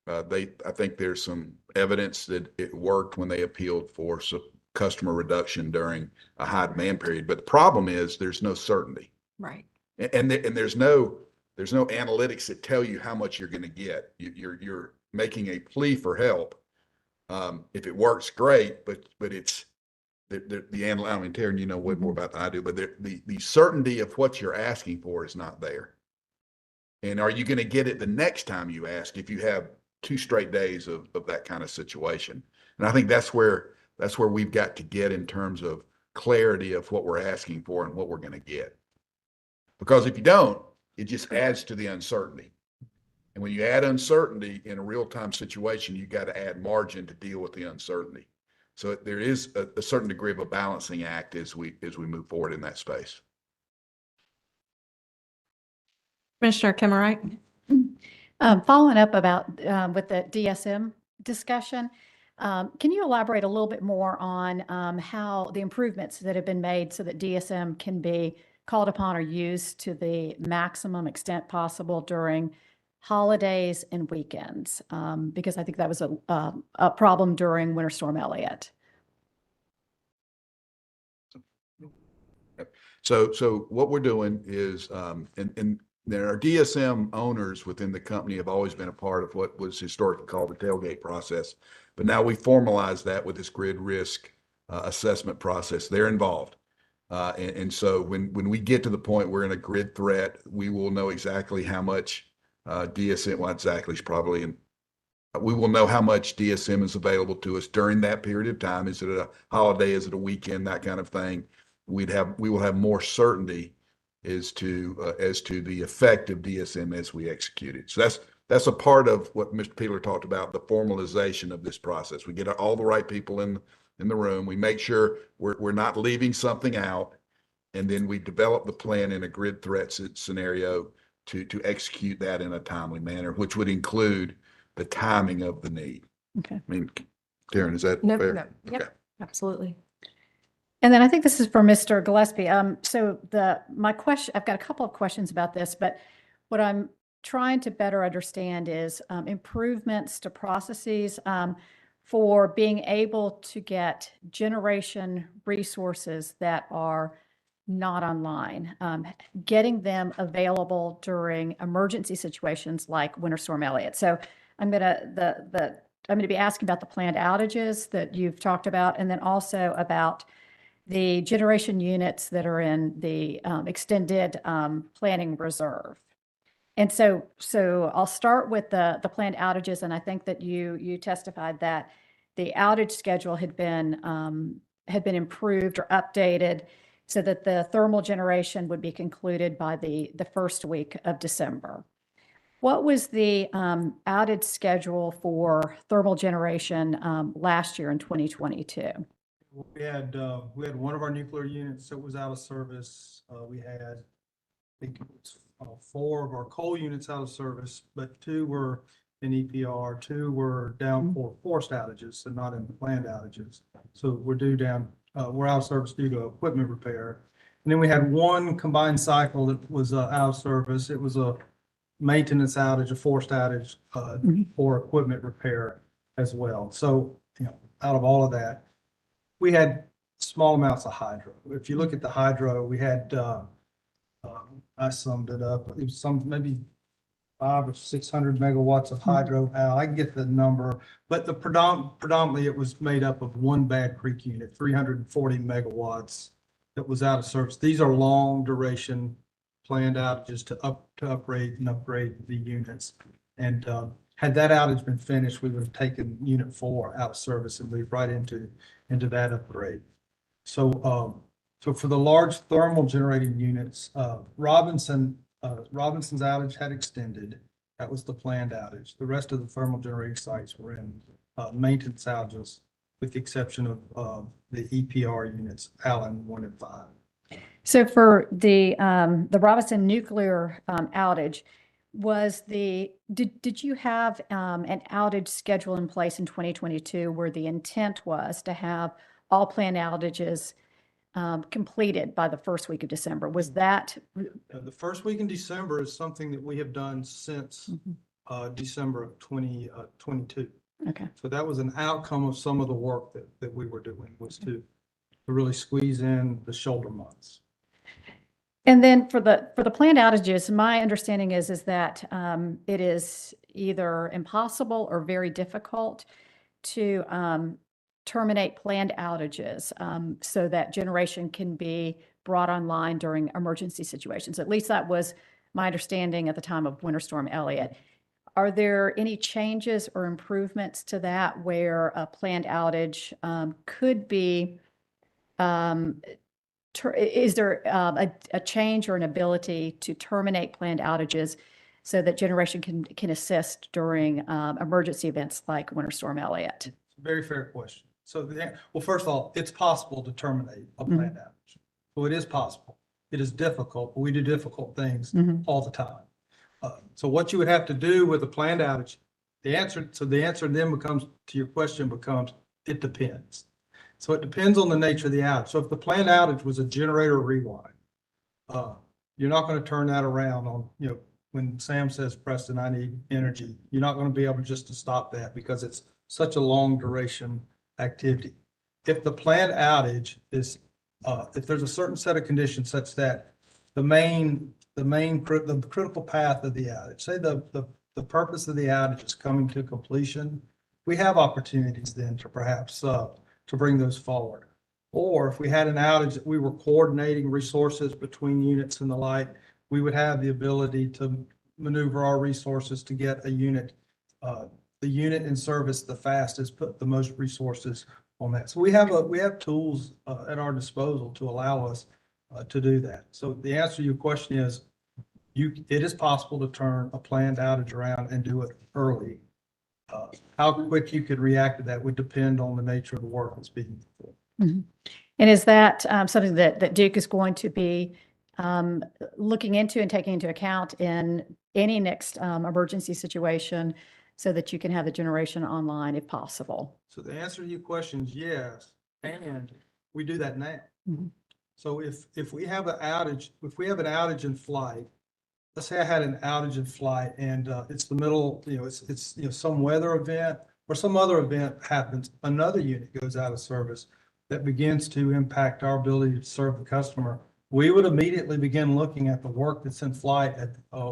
I think there's some evidence that it worked when they appealed for some customer reduction during a high demand period. But the problem is there's no certainty, Right? and there's no analytics that tell you how much you're going to get. You're making a plea for help, If it works, great, but it's I mean, Taryn, you know way more about than I do, but the certainty of what you're asking for is not there. And are you going to get it the next time you ask if you have 2 straight days of that kind of situation? And I think that's where we've got to get in terms of clarity of what we're asking for and what we're going to get. Because if you don't, it just adds to the uncertainty. And when you add uncertainty in a real-time situation, you got to add margin to deal with the uncertainty. So there is a certain degree of a balancing act as we move forward in that space. Commissioner Kimmerite? Following up about with the DSM discussion, can you elaborate a little bit more on how the improvements that have been made so that DSM can be called upon or used to the maximum extent possible during holidays and weekends? Because I think that was a problem during Winter Storm Elliott. So what we're doing is, and there are DSM owners within the company have always been a part of what was historically called the tailgate process, but now we formalize that with this grid risk assessment process. They're involved. And so when we get to the point we're in a grid threat, we will know exactly how much DSM, well, exactly is probably, and we will know how much DSM is available to us during that period of time. Is it a holiday? Is it a weekend? That kind of thing. We will have more certainty as to the effect of DSM as we execute it. So that's a part of what Mr. Peeler talked about, the formalization of this process. We get all the right people in the room. We make sure we're not leaving something out, and then we develop the plan in a grid threat scenario to execute that in a timely manner, which would include the timing of the need. Okay. I mean, Taryn, is that No, fair? no, yep, Okay. absolutely. And then I think this is for Mr. Gillespie. So my question, I've got a couple of questions about this, but what I'm trying to better understand is improvements to processes for being able to get generation resources that are not online, getting them available during emergency situations like Winter Storm Elliott. So I'm gonna be asking about the planned outages that you've talked about, and then also about the generation units that are in the extended planning reserve. And so I'll start with the planned outages, and I think that you testified that the outage schedule had been improved or updated so that the thermal generation would be concluded by the first week of December. What was the outage schedule for thermal generation last year in 2022? We had one of our nuclear units that was out of service. We had, I think it was 4 of our coal units out of service, but 2 were in EPR, 2 were down for forced outages and not in planned outages. So we're out of service due to equipment repair. And then we had 1 combined cycle that was out of service. It was a maintenance outage, a forced outage for equipment repair as well. So, out of all of that, we had small amounts of hydro. If you look at the hydro, we had, I summed it up, it was maybe 500 or 600 megawatts of hydro. I can get the number, but predominantly it was made up of 1 Bad Creek unit, 340 megawatts that was out of service. These are long duration planned outages to upgrade the units. And had that outage been finished, we would have taken unit 4 out of service and moved right into that upgrade. So for the large thermal generating units, Robinson's outage had extended. That was the planned outage. The rest of the thermal generating sites were in maintenance outages, with the exception of the EPR units, Allen 1 and 5. So for the Robinson nuclear outage, did you have an outage schedule in place in 2022 where the intent was to have all planned outages completed by the first week of December? Was that? The first week in December is something that we have done since December of 2022. Okay. So that was an outcome of some of the work that we were doing, was to really squeeze in the shoulder months. And then for the planned outages, my understanding is that it is either impossible or very difficult to terminate planned outages so that generation can be brought online during emergency situations. At least that was my understanding at the time of Winter Storm Elliott. Are there any changes or improvements to that where a planned outage could be, is there a change or an ability to terminate planned outages so that generation can assist during emergency events like Winter Storm Elliott? Very fair question. So, well, first of all, it's possible to terminate a planned outage. So it is possible. It is difficult, but we do difficult things all the time. So what you would have to do with a planned outage, the answer then becomes, to your question becomes, it depends. So it depends on the nature of the outage. So if the planned outage was a generator rewind, you're not going to turn that around on, when Sam says, Preston, I need energy, you're not going to be able just to stop that because it's such a long duration activity. If the planned outage is, if there's a certain set of conditions such that the critical path of the outage, say the purpose of the outage is coming to completion, we have opportunities then to perhaps to bring those forward. Or if we had an outage that we were coordinating resources between units and the like, we would have the ability to maneuver our resources to get a unit, the unit in service the fastest, put the most resources on that. So we have tools at our disposal to allow us to do that. So the answer to your question is, it is possible to turn a planned outage around and do it early. How quick you could react to that would depend on the nature of the work that's being performed. And is that something that Duke is going to be looking into and taking into account in any next emergency situation so that you can have the generation online if possible? So the answer to your question is yes, and we do that now. So if we have an outage in flight, let's say I had an outage in flight and it's the middle, it's some weather event or some other event happens, another unit goes out of service that begins to impact our ability to serve the customer, we would immediately begin looking at the work that's in flight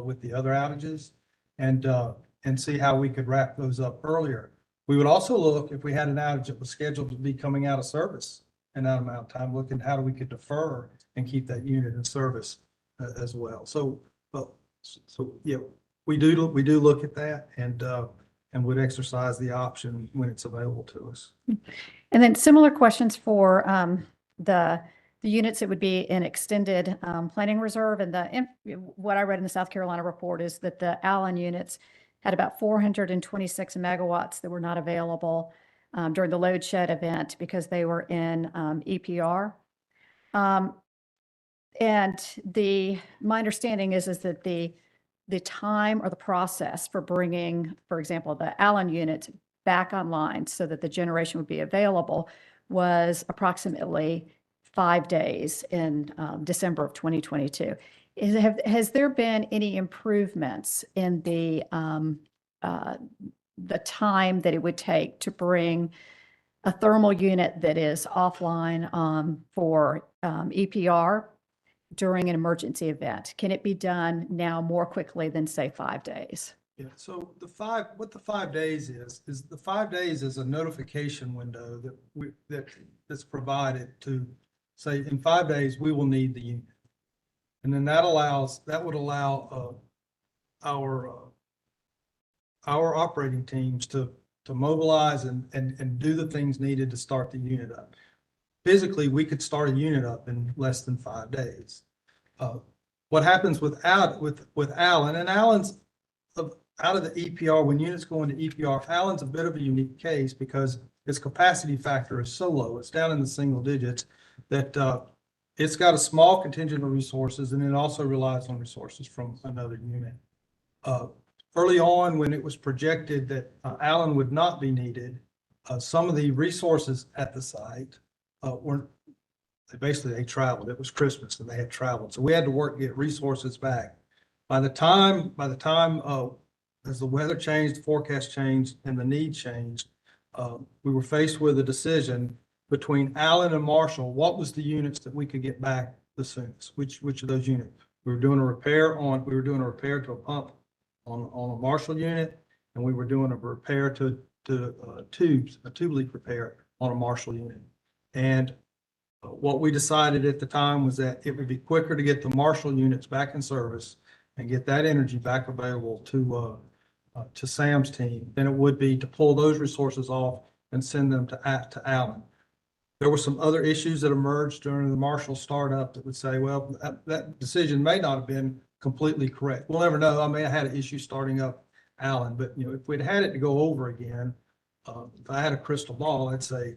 with the other outages and see how we could wrap those up earlier. We would also look, if we had an outage that was scheduled to be coming out of service in that amount of time, looking at how we could defer and keep that unit in service as well. So yeah, we do look at that and would exercise the option when it's available to us. And then similar questions for the units that would be in extended planning reserve. And what I read in the South Carolina report is that the Allen units had about 426 megawatts that were not available during the load shed event because they were in EPR. And my understanding is that the time or the process for bringing, for example, the Allen unit back online so that the generation would be available was approximately 5 days in December of 2022. Has there been any improvements in the time that it would take to bring a thermal unit that is offline for EPR during an emergency event? Can it be done now more quickly than, say, 5 days? Yeah, so what the 5 days is the 5 days is a notification window that's provided to say in 5 days we will need the unit. And then that would allow our operating teams to mobilize and do the things needed to start the unit up. Physically, we could start a unit up in less than 5 days. What happens with Allen, and Allen's out of the EPR, when units go into EPR, Allen's a bit of a unique case because its capacity factor is so low, it's down in the single digits, that it's got a small contingent of resources and it also relies on resources from another unit. Early on, when it was projected that Allen would not be needed, some of the resources at the site they traveled. It was Christmas and they had traveled. So we had to work to get resources back. By the time as the weather changed, the forecast changed, and the need changed, we were faced with a decision between Allen and Marshall. What was the units that we could get back the soonest? Which of those units? We were doing a repair to a pump on a Marshall unit, and we were doing a repair to tubes, a tube leak repair on a Marshall unit. And what we decided at the time was that it would be quicker to get the Marshall units back in service and get that energy back available to Sam's team than it would be to pull those resources off and send them to Allen. There were some other issues that emerged during the Marshall startup that would say, well, that decision may not have been completely correct. We'll never know. I may have had an issue starting up Allen, but if we'd had it to go over again, if I had a crystal ball, I'd say,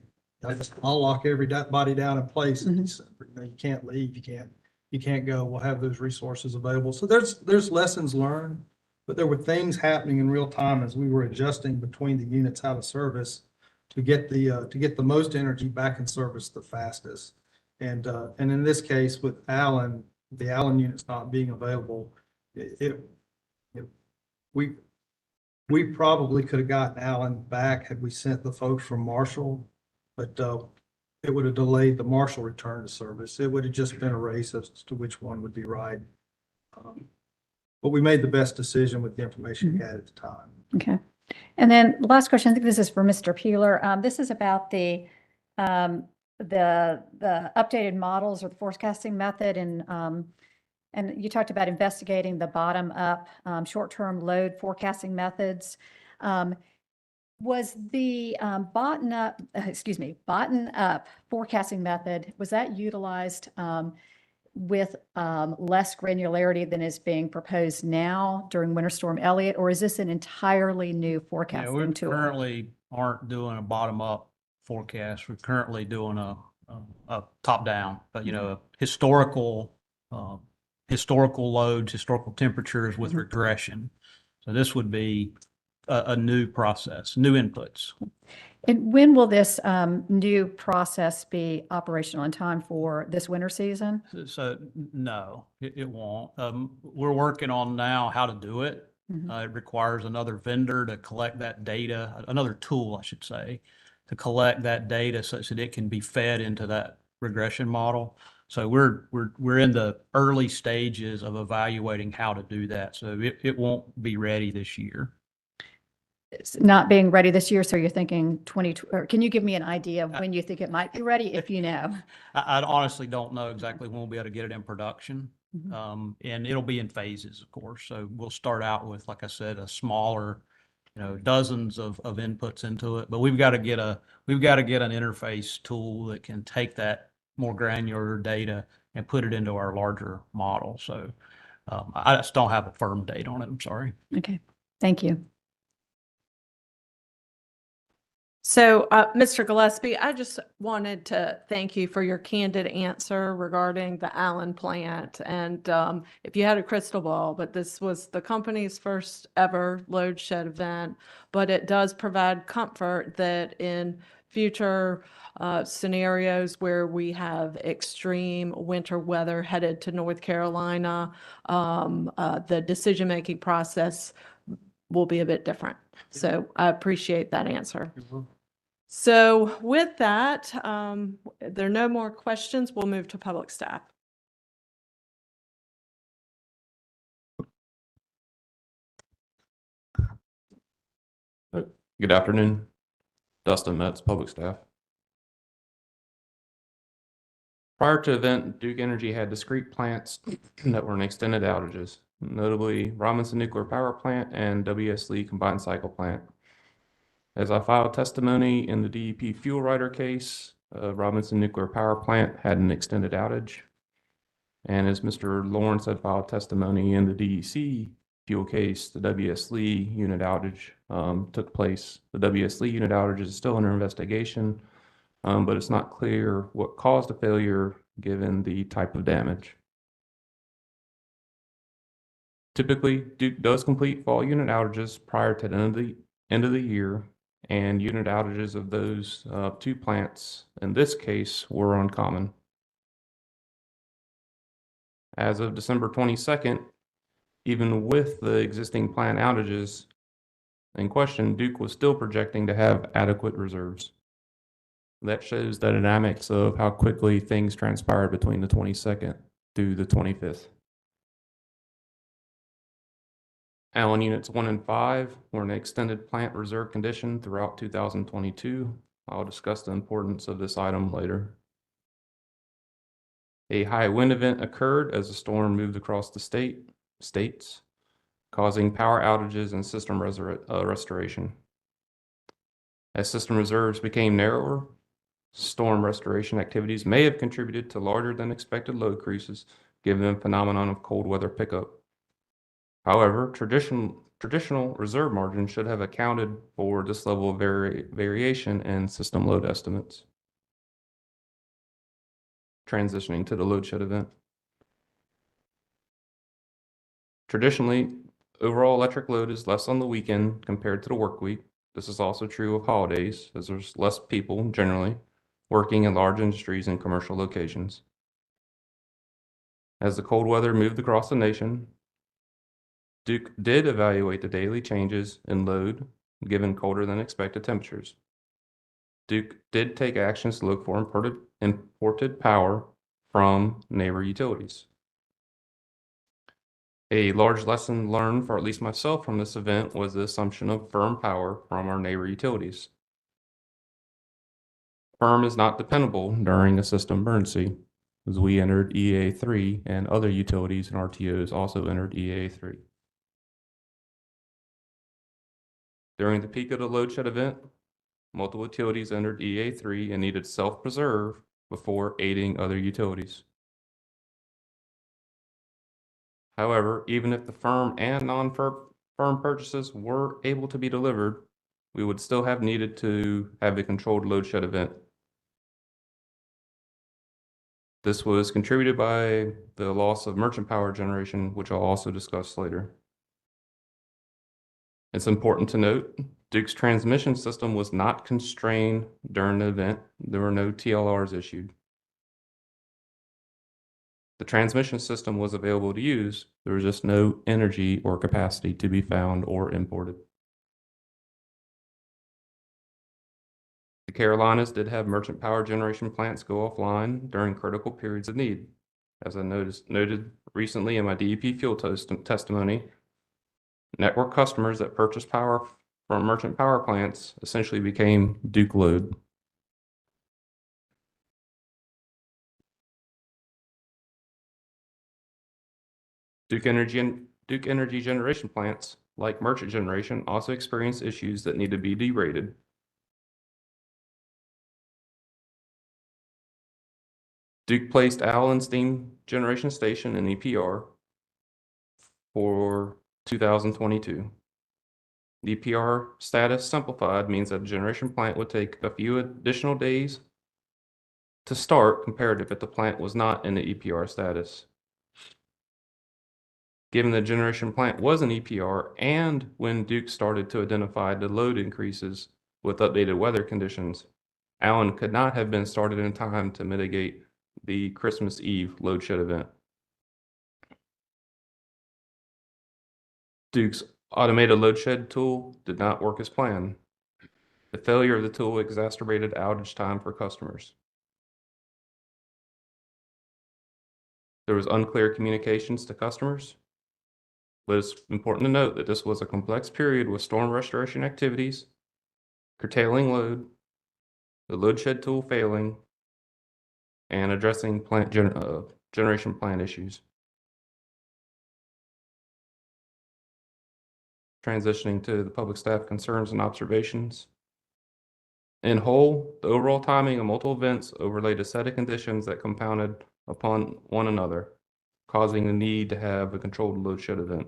I'll lock everybody down in place in December. You can't leave. You can't go. We'll have those resources available. So there's lessons learned, but there were things happening in real time as we were adjusting between the units out of service to get the most energy back in service the fastest. And in this case with Allen, the Allen units not being available, we probably could have gotten Allen back had we sent the folks from Marshall, but it would have delayed the Marshall return to service. It would have just been a race as to which one would be right. But we made the best decision with the information we had at the time. Okay. And then last question, I think this is for Mr. Peeler. This is about the updated models or the forecasting method, and you talked about investigating the bottom-up short-term load forecasting methods. Was the bottom-up forecasting method, was that utilized with less granularity than is being proposed now during Winter Storm Elliott, or is this an entirely new forecasting tool? We currently aren't doing a bottom-up forecast. We're currently doing a top-down, but historical loads, historical temperatures with regression. So this would be a new process, new inputs. And when will this new process be operational in time for this winter season? So no, it won't. We're working on now how to do it. It requires another vendor to collect that data, another tool, I should say, to collect that data such that it can be fed into that regression model. So we're in the early stages of evaluating how to do that. So it won't be ready this year. It's not being ready this year, so you're thinking or can you give me an idea of when you think it might be ready, if you know? I honestly don't know exactly when we'll be able to get it in production. And it'll be in phases, of course. So we'll start out with, like I said, a smaller, dozens of inputs into it. But we've got to get an interface tool that can take that more granular data and put it into our larger model. So I just don't have a firm date on it. I'm sorry. Okay, thank you. So, Mr. Gillespie, I just wanted to thank you for your candid answer regarding the Allen plant. And if you had a crystal ball, but this was the company's first ever load shed event, but it does provide comfort that in future scenarios where we have extreme winter weather headed to North Carolina, the decision-making process will be a bit different. So I appreciate that answer. So with that, there are no more questions. We'll move to public staff. Good afternoon. Dustin Metz, public staff. Prior to event, Duke Energy had discrete plants that were in extended outages, notably Robinson Nuclear Power Plant and W.S. Lee Combined Cycle Plant. As I filed testimony in the DEP fuel rider case, Robinson Nuclear Power Plant had an extended outage. And as Mr. Lawrence had filed testimony in the DEC fuel case, the W.S. Lee unit outage took place. The W.S. Lee unit outage is still under investigation, but it's not clear what caused the failure given the type of damage. Typically, Duke does complete fall unit outages prior to the end of the year, and unit outages of those two plants, in this case, were uncommon. As of December 22nd, even with the existing plant outages in question, Duke was still projecting to have adequate reserves. That shows the dynamics of how quickly things transpired between the 22nd through the 25th. Allen Units 1 and 5 were in extended plant reserve condition throughout 2022. I'll discuss the importance of this item later. A high wind event occurred as the storm moved across the states, causing power outages and system restoration. As system reserves became narrower, storm restoration activities may have contributed to larger than expected load increases, given the phenomenon of cold weather pickup. However, traditional reserve margin should have accounted for this level of variation in system load estimates. Transitioning to the load shed event. Traditionally, overall electric load is less on the weekend compared to the work week. This is also true of holidays, as there's less people generally working in large industries and commercial locations. As the cold weather moved across the nation, Duke did evaluate the daily changes in load given colder than expected temperatures. Duke did take actions to look for imported power from neighbor utilities. A large lesson learned for at least myself from this event was the assumption of firm power from our neighbor utilities. Firm is not dependable during a system emergency, as we entered EA3 and other utilities and RTOs also entered EA3. During the peak of the load shed event, multiple utilities entered EA3 and needed self-preserve before aiding other utilities. However, even if the firm and non-firm purchases were able to be delivered, we would still have needed to have a controlled load shed event. This was contributed by the loss of merchant power generation, which I'll also discuss later. It's important to note, Duke's transmission system was not constrained during the event. There were no TLRs issued. The transmission system was available to use. There was just no energy or capacity to be found or imported. The Carolinas did have merchant power generation plants go offline during critical periods of need. As I noted recently in my DEP fuel testimony, network customers that purchased power from merchant power plants essentially became Duke load. Duke Energy generation plants, like merchant generation, also experience issues that need to be derated. Duke placed Allen Steam Generation Station in EPR for 2022. The EPR status simplified means that a generation plant would take a few additional days to start compared if the plant was not in the EPR status. Given the generation plant was an EPR and when Duke started to identify the load increases with updated weather conditions, Allen could not have been started in time to mitigate the Christmas Eve load shed event. Duke's automated load shed tool did not work as planned. The failure of the tool exacerbated outage time for customers. There was unclear communications to customers. But it's important to note that this was a complex period with storm restoration activities, curtailing load, the load shed tool failing, and addressing plant generation plant issues. Transitioning to the public staff concerns and observations. In whole, the overall timing of multiple events overlaid a set of conditions that compounded upon one another, causing the need to have a controlled load shed event.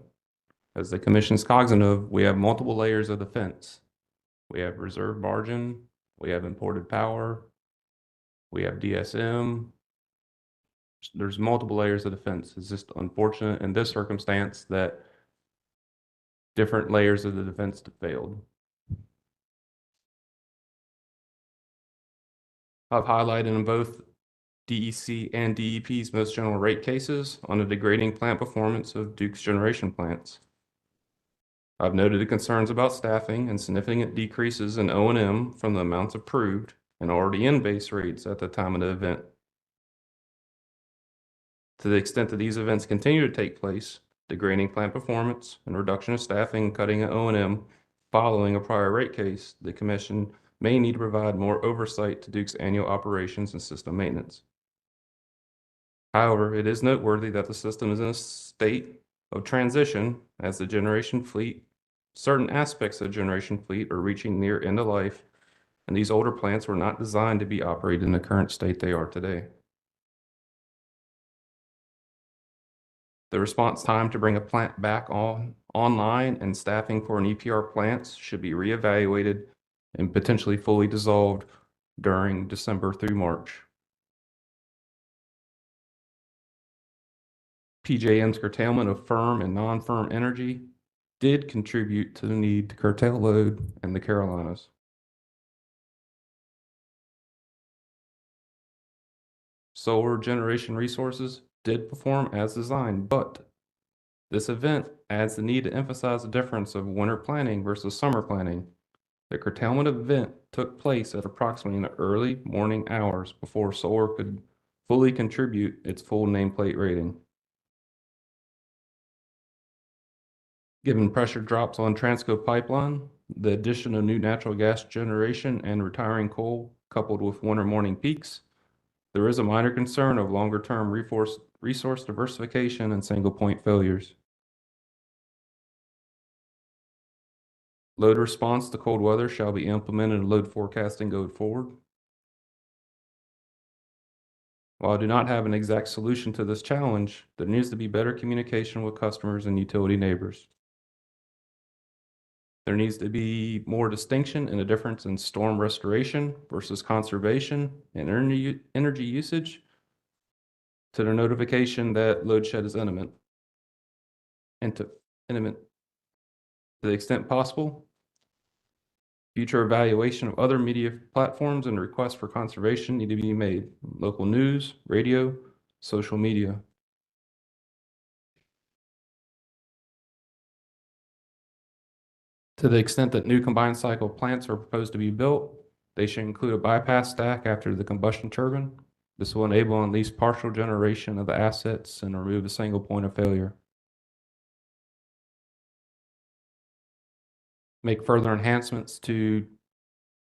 As the commission's cognizant of, we have multiple layers of defense. We have reserve margin, we have imported power, we have DSM. There's multiple layers of defense. It's just unfortunate in this circumstance that different layers of the defense failed. I've highlighted in both DEC and DEP's most general rate cases on the degrading plant performance of Duke's generation plants. I've noted the concerns about staffing and significant decreases in O&M from the amounts approved and already in base rates at the time of the event. To the extent that these events continue to take place, degrading plant performance, and reduction of staffing and cutting of O&M following a prior rate case, the commission may need to provide more oversight to Duke's annual operations and system maintenance. However, it is noteworthy that the system is in a state of transition as the generation fleet, certain aspects of the generation fleet are reaching near end of life, and these older plants were not designed to be operated in the current state they are today. The response time to bring a plant back online and staffing for an EPR plants should be reevaluated and potentially fully dissolved during December through March. PJM's curtailment of firm and non-firm energy did contribute to the need to curtail load in the Carolinas. Solar generation resources did perform as designed, but this event adds the need to emphasize the difference of winter planning versus summer planning. The curtailment event took place at approximately in the early morning hours before solar could fully contribute its full nameplate rating. Given pressure drops on Transco pipeline, the addition of new natural gas generation and retiring coal coupled with winter morning peaks, there is a minor concern of longer-term resource diversification and single-point failures. Load response to cold weather shall be implemented in load forecasting going forward. While I do not have an exact solution to this challenge, there needs to be better communication with customers and utility neighbors. There needs to be more distinction in the difference in storm restoration versus conservation and energy usage to the notification that load shed is imminent. To the extent possible, future evaluation of other media platforms and requests for conservation need to be made. Local news, radio, social media. To the extent that new combined cycle plants are proposed to be built, they should include a bypass stack after the combustion turbine. This will enable at least partial generation of the assets and remove a single point of failure. Make further enhancements to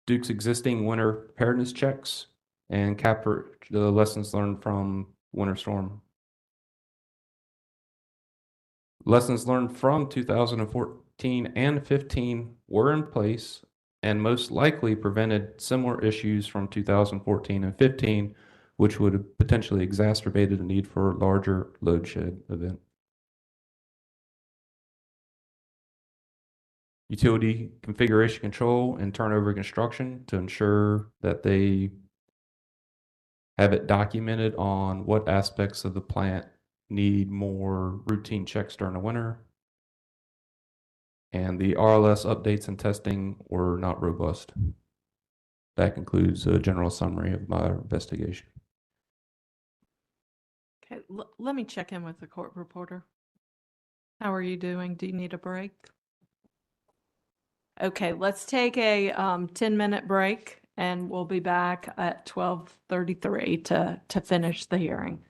Duke's existing winter preparedness checks and capture the lessons learned from winter storm. Lessons learned from 2014 and 15 were in place and most likely prevented similar issues from 2014 and 15, which would have potentially exacerbated the need for a larger load shed event. Utility configuration control and turnover construction to ensure that they have it documented on what aspects of the plant need more routine checks during the winter. And the RLS updates and testing were not robust. That concludes a general summary of my investigation. Okay, let me check in with the court reporter. How are you doing? Do you need a break? Okay, let's take a 10-minute break and we'll be back at 12:33 to finish the hearing.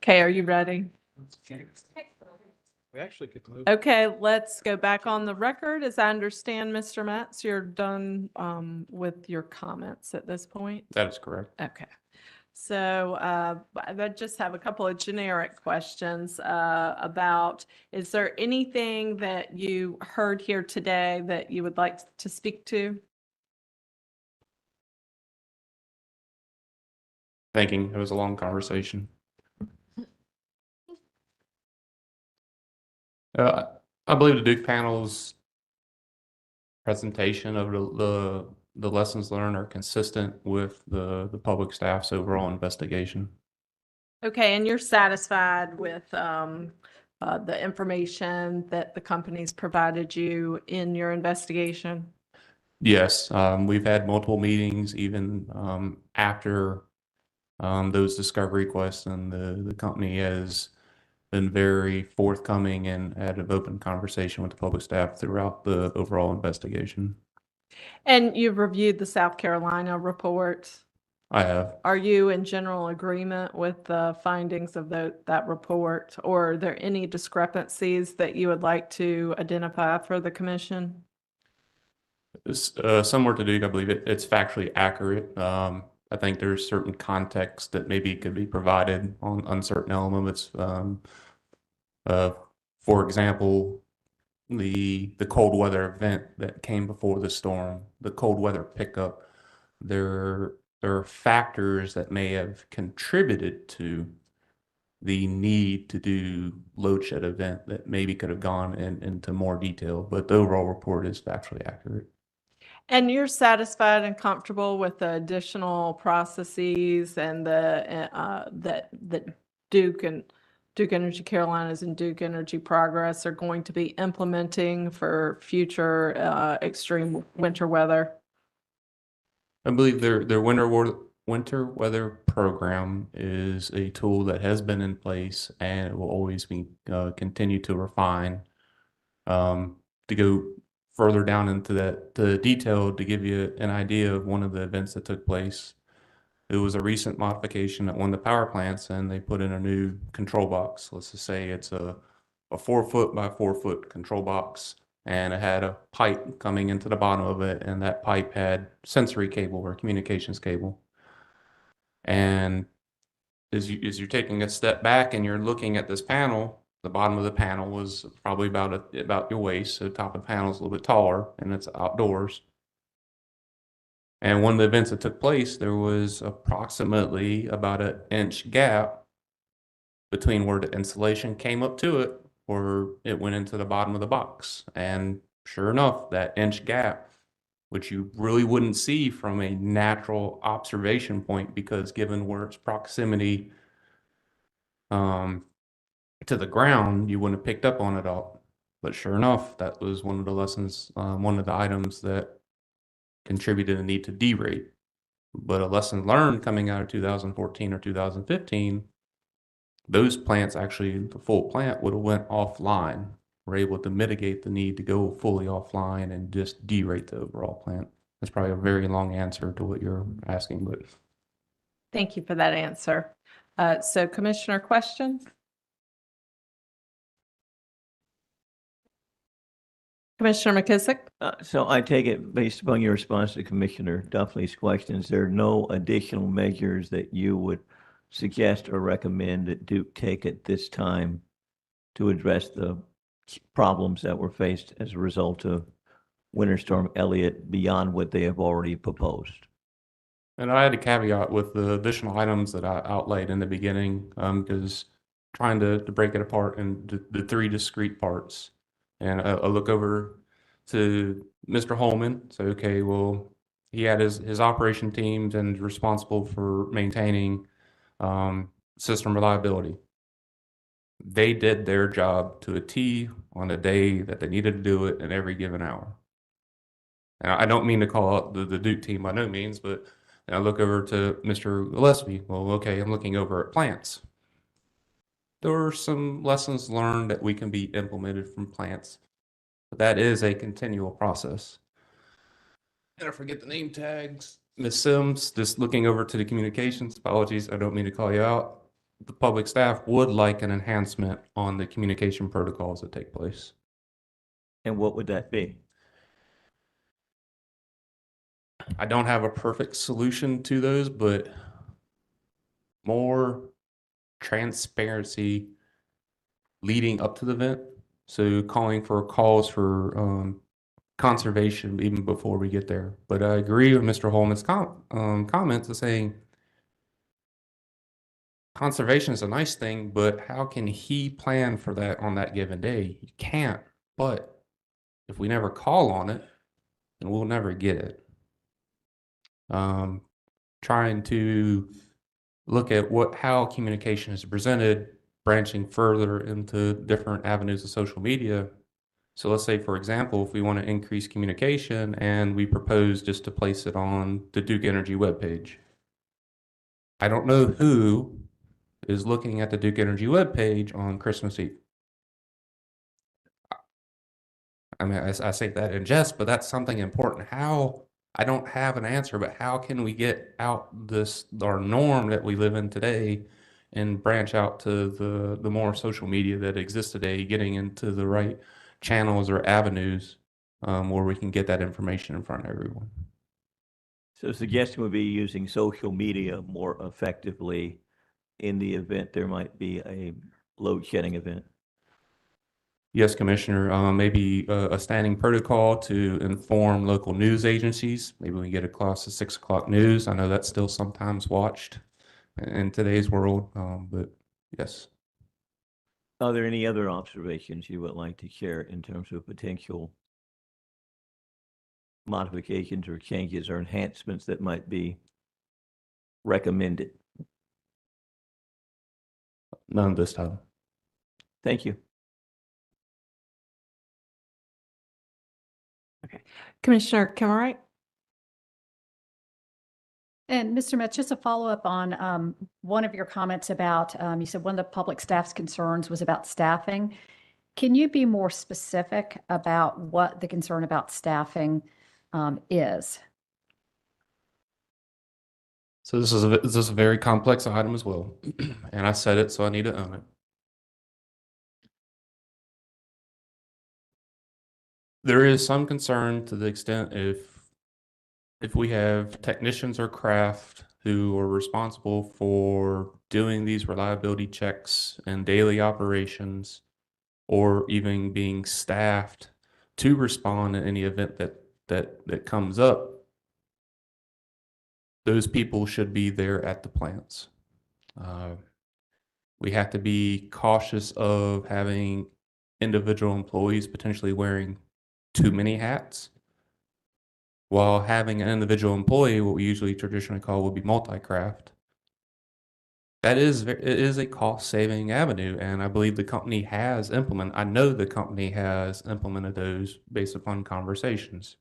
Okay, are you ready? We actually could move. Okay, let's go back on the record. As I understand, Mr. Metz, you're done with your comments at this point? That is correct. Okay. So I just have a couple of generic questions about, is there anything that you heard here today that you would like to speak to? Thinking it was a long conversation. I believe the Duke panel's presentation of the lessons learned are consistent with the public staff's overall investigation. Okay, and you're satisfied with the information that the company's provided you in your investigation? Yes, we've had multiple meetings even after those discovery requests, and the company has been very forthcoming and had an open conversation with the public staff throughout the overall investigation. And you've reviewed the South Carolina report. I have. Are you in general agreement with the findings of that report, or are there any discrepancies that you would like to identify for the commission? Similar to Duke, I believe it's factually accurate. I think there's certain context that maybe could be provided on certain elements. For example, the cold weather event that came before the storm, the cold weather pickup, there are factors that may have contributed to the need to do load shed event that maybe could have gone into more detail, but the overall report is factually accurate. And you're satisfied and comfortable with the additional processes and the that Duke and Duke Energy Carolinas and Duke Energy Progress are going to be implementing for future extreme winter weather? I believe their winter weather program is a tool that has been in place and it will always be continue to refine. To go further down into the detail, to give you an idea of one of the events that took place, it was a recent modification at one of the power plants, and they put in a new control box. Let's just say it's a 4-foot by 4-foot control box, and it had a pipe coming into the bottom of it, and that pipe had sensory cable or communications cable. And as you're taking a step back and you're looking at this panel, the bottom of the panel was probably about your waist, so the top of the panel is a little bit taller, and it's outdoors. And one of the events that took place, there was approximately about an inch gap between where the insulation came up to it, or it went into the bottom of the box. And sure enough, that inch gap, which you really wouldn't see from a natural observation point, because given where its proximity to the ground, you wouldn't have picked up on it all. But sure enough, that was one of the lessons, one of the items that contributed a need to derate. But a lesson learned coming out of 2014 or 2015, those plants actually, the full plant would have went offline. We're able to mitigate the need to go fully offline and just derate the overall plant. That's probably a very long answer to what you're asking, but. Thank you for that answer. So Commissioner, questions? Commissioner McKissick? So I take it, based upon your response to Commissioner Duffley's questions, there are no additional measures that you would suggest or recommend that Duke take at this time to address the problems that were faced as a result of Winter Storm Elliott beyond what they have already proposed? And I had a caveat with the additional items that I outlaid in the beginning, because trying to break it apart into the 3 discrete parts. And I look over to Mr. Holman. So, okay, well, he had his operation teams and responsible for maintaining system reliability. They did their job to a T on the day that they needed to do it in every given hour. And I don't mean to call out the Duke team by no means, but I look over to Mr. Gillespie. Well, okay, I'm looking over at plants. There are some lessons learned that we can be implemented from plants, but that is a continual process. And I forget the name tags. Ms. Sims, just looking over to the communications, apologies, I don't mean to call you out. The public staff would like an enhancement on the communication protocols that take place. And what would that be? I don't have a perfect solution to those, but more transparency leading up to the event. So calling for calls for conservation even before we get there. But I agree with Mr. Holman's comments of saying conservation is a nice thing, but how can he plan for that on that given day? He can't. But if we never call on it, then we'll never get it. Trying to look at how communication is presented, branching further into different avenues of social media. So let's say, for example, if we want to increase communication and we propose just to place it on the Duke Energy webpage. I don't know who is looking at the Duke Energy webpage on Christmas Eve. I mean, I say that in jest, but that's something important. How, I don't have an answer, but how can we get out this, our norm that we live in today and branch out to the more social media that exists today, getting into the right channels or avenues where we can get that information in front of everyone. So the suggestion would be using social media more effectively in the event there might be a load shedding event. Yes, Commissioner, maybe a standing protocol to inform local news agencies. Maybe we get across the 6 o'clock news. I know that's still sometimes watched in today's world, but yes. Are there any other observations you would like to share in terms of potential modifications or changes or enhancements that might be recommended? None this time. Thank you. Commissioner Kimmerite? And Mr. Metz, just a follow-up on one of your comments about, you said one of the public staff's concerns was about staffing. Can you be more specific about what the concern about staffing is? So this is a very complex item as well, and I said it, so I need to own it. There is some concern to the extent if we have technicians or craft who are responsible for doing these reliability checks and daily operations, or even being staffed to respond in any event that comes up, those people should be there at the plants. We have to be cautious of having individual employees potentially wearing too many hats, while having an individual employee, what we usually traditionally call would be multi-craft. It is a cost-saving avenue, and I believe the company has implemented, I know the company has implemented those based upon conversations.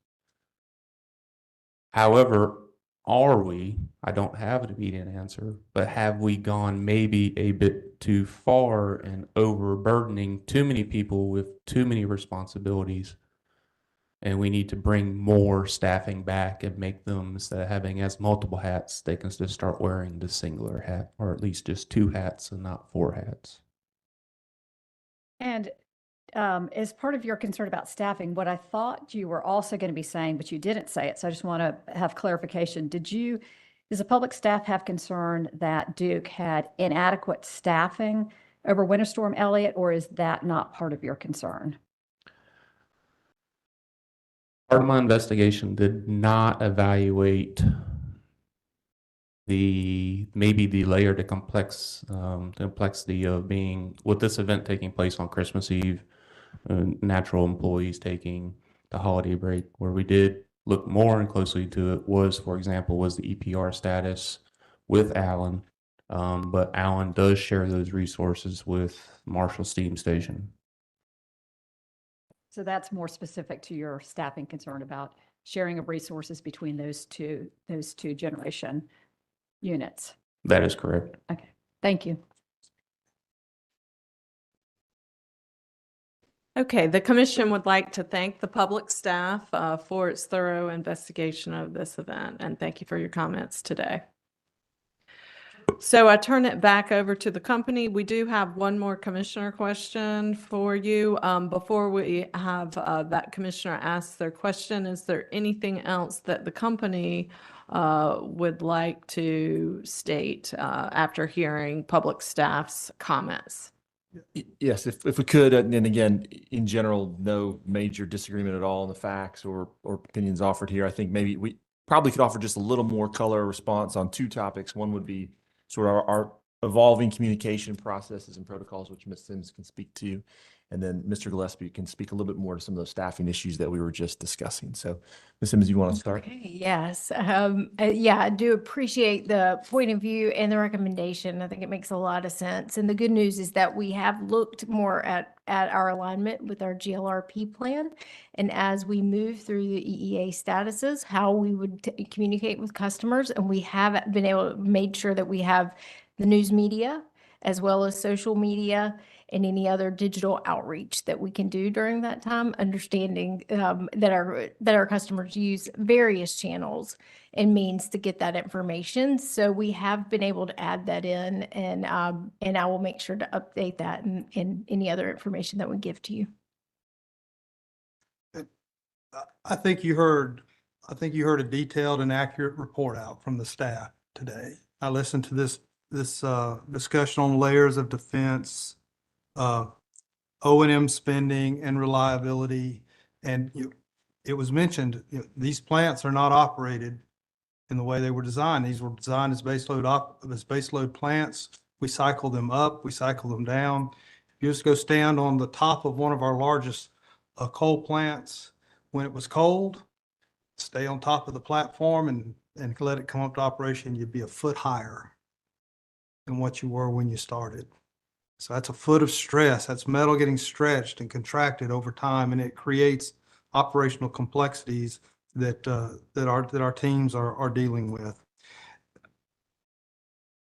However, I don't have an immediate answer, but have we gone maybe a bit too far and overburdening too many people with too many responsibilities? And we need to bring more staffing back and make them, instead of having as multiple hats, they can just start wearing the singular hat, or at least just 2 hats and not 4 hats. And as part of your concern about staffing, what I thought you were also going to be saying, but you didn't say it, so I just want to have clarification. Does the public staff have concern that Duke had inadequate staffing over Winter Storm Elliott, or is that not part of your concern? Part of my investigation did not evaluate maybe the layered complexity of being, with this event taking place on Christmas Eve, natural employees taking the holiday break. Where we did look more and closely to it was, for example, was the EPR status with Allen, but Allen does share those resources with Marshall Steam Station. So that's more specific to your staffing concern about sharing of resources between those two generation units. That is correct. Okay, thank you. Okay, the commission would like to thank the public staff for its thorough investigation of this event, and thank you for your comments today. So I turn it back over to the company. We do have one more commissioner question for you. Before we have that commissioner ask their question, is there anything else that the company would like to state after hearing public staff's comments? Yes, if we could, and again, in general, no major disagreement at all on the facts or opinions offered here. I think maybe we probably could offer just a little more color response on two topics. One would be sort of our evolving communication processes and protocols, which Ms. Sims can speak to. And then Mr. Gillespie can speak a little bit more to some of those staffing issues that we were just discussing. So Ms. Sims, you want to start? Okay, yes. Yeah, I do appreciate the point of view and the recommendation. I think it makes a lot of sense. And the good news is that we have looked more at our alignment with our GLRP plan. And as we move through the EEA statuses, how we would communicate with customers. And we have been able to make sure that we have the news media as well as social media and any other digital outreach that we can do during that time, understanding that our customers use various channels and means to get that information. So we have been able to add that in, and I will make sure to update that and any other information that we give to you. I think you heard a detailed and accurate report out from the staff today. I listened to this discussion on layers of defense, O&M spending and reliability. And it was mentioned, these plants are not operated in the way they were designed. These were designed as baseload plants. We cycle them up, we cycle them down. You just go stand on the top of one of our largest coal plants when it was cold, stay on top of the platform and let it come up to operation, you'd be a foot higher than what you were when you started. So that's a foot of stress. That's metal getting stretched and contracted over time, and it creates operational complexities that our teams are dealing with.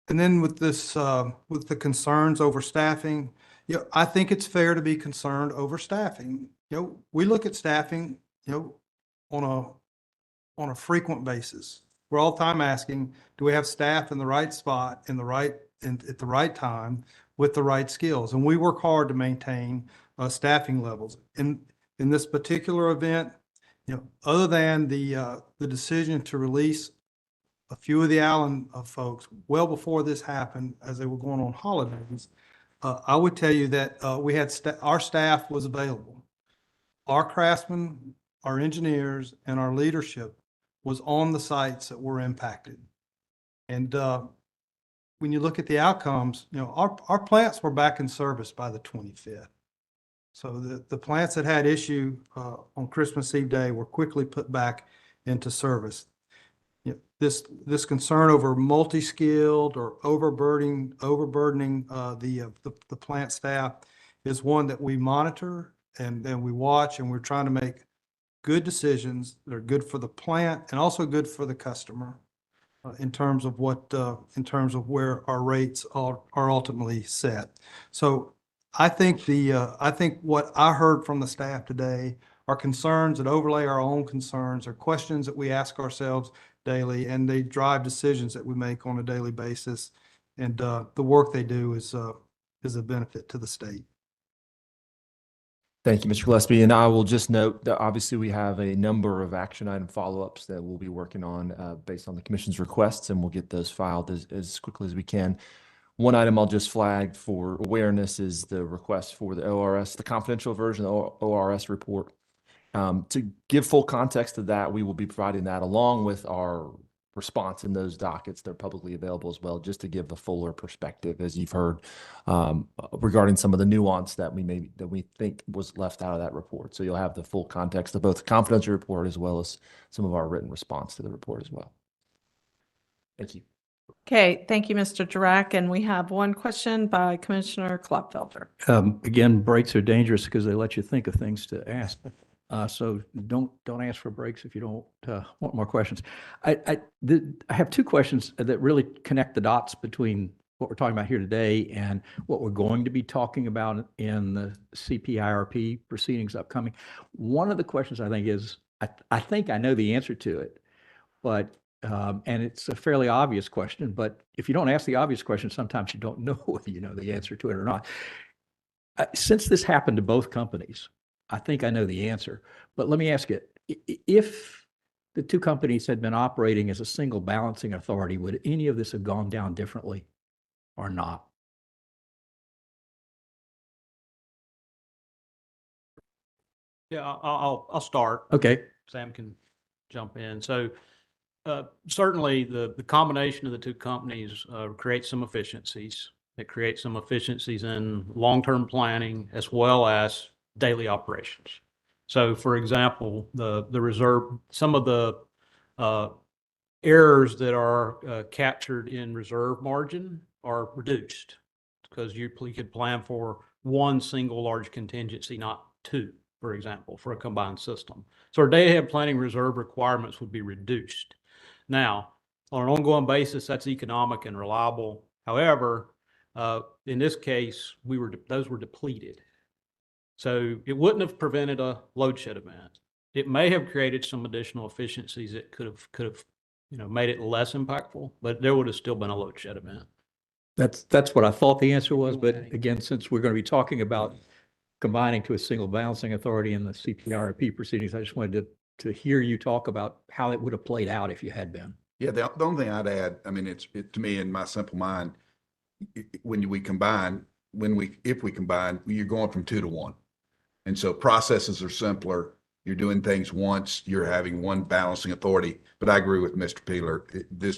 And then with this, with the concerns over staffing, I think it's fair to be concerned over staffing. We look at staffing, on a frequent basis. We're all the time asking, do we have staff in the right spot at the right time with the right skills? And we work hard to maintain staffing levels. In this particular event, other than the decision to release a few of the Allen folks well before this happened, as they were going on holidays, I would tell you that we had our staff was available. Our craftsmen, our engineers, and our leadership was on the sites that were impacted. And when you look at the outcomes, our plants were back in service by the 25th. So the plants that had issue on Christmas Eve Day were quickly put back into service. This concern over multi-skilled or overburdening the plant staff is one that we monitor and we watch, and we're trying to make good decisions that are good for the plant and also good for the customer in terms of where our rates are ultimately set. So I think what I heard from the staff today are concerns that overlay our own concerns, or questions that we ask ourselves daily, and they drive decisions that we make on a daily basis. And the work they do is a benefit to the state. Thank you, Mr. Gillespie. And I will just note that obviously we have a number of action item follow-ups that we'll be working on based on the commission's requests, and we'll get those filed as quickly as we can. One item I'll just flag for awareness is the request for the ORS, the confidential version of the ORS report. To give full context to that, we will be providing that along with our response in those dockets. They're publicly available as well, just to give a fuller perspective, as you've heard, regarding some of the nuance that we think was left out of that report. So you'll have the full context of both the confidential report as well as some of our written response to the report as well. Thank you. Okay, thank you, Mr. Dirac. And we have one question by Commissioner Klopfelter. Again, breaks are dangerous because they let you think of things to ask. So don't ask for breaks if you don't want more questions. I have two questions that really connect the dots between what we're talking about here today and what we're going to be talking about in the CPIRP proceedings upcoming, one of the questions I think is, I think I know the answer to it, but, and it's a fairly obvious question, but if you don't ask the obvious question, sometimes you don't know whether you know the answer to it or not. Since this happened to both companies, I think I know the answer, but let me ask it. If the two companies had been operating as a single balancing authority, would any of this have gone down differently or not? Yeah, I'll start. Okay. Sam can jump in. So certainly the combination of the two companies creates some efficiencies. It creates some efficiencies in long-term planning as well as daily operations. So for example, the reserve, some of the errors that are captured in reserve margin are reduced because you could plan for one single large contingency, not two, for example, for a combined system. So our day ahead planning reserve requirements would be reduced. Now, on an ongoing basis, that's economic and reliable. However, in this case, those were depleted. So it wouldn't have prevented a load shed event. It may have created some additional efficiencies that could have made it less impactful, but there would have still been a load shed event. That's what I thought the answer was, but again, since we're going to be talking about combining to a single balancing authority in the CPRP proceedings, I just wanted to hear you talk about how it would have played out if you had been. Yeah, the only thing I'd add, I mean, to me, in my simple mind, when we combine, if we combine, you're going from 2 to 1. And so processes are simpler. You're doing things once, you're having one balancing authority. But I agree with Mr. Peeler,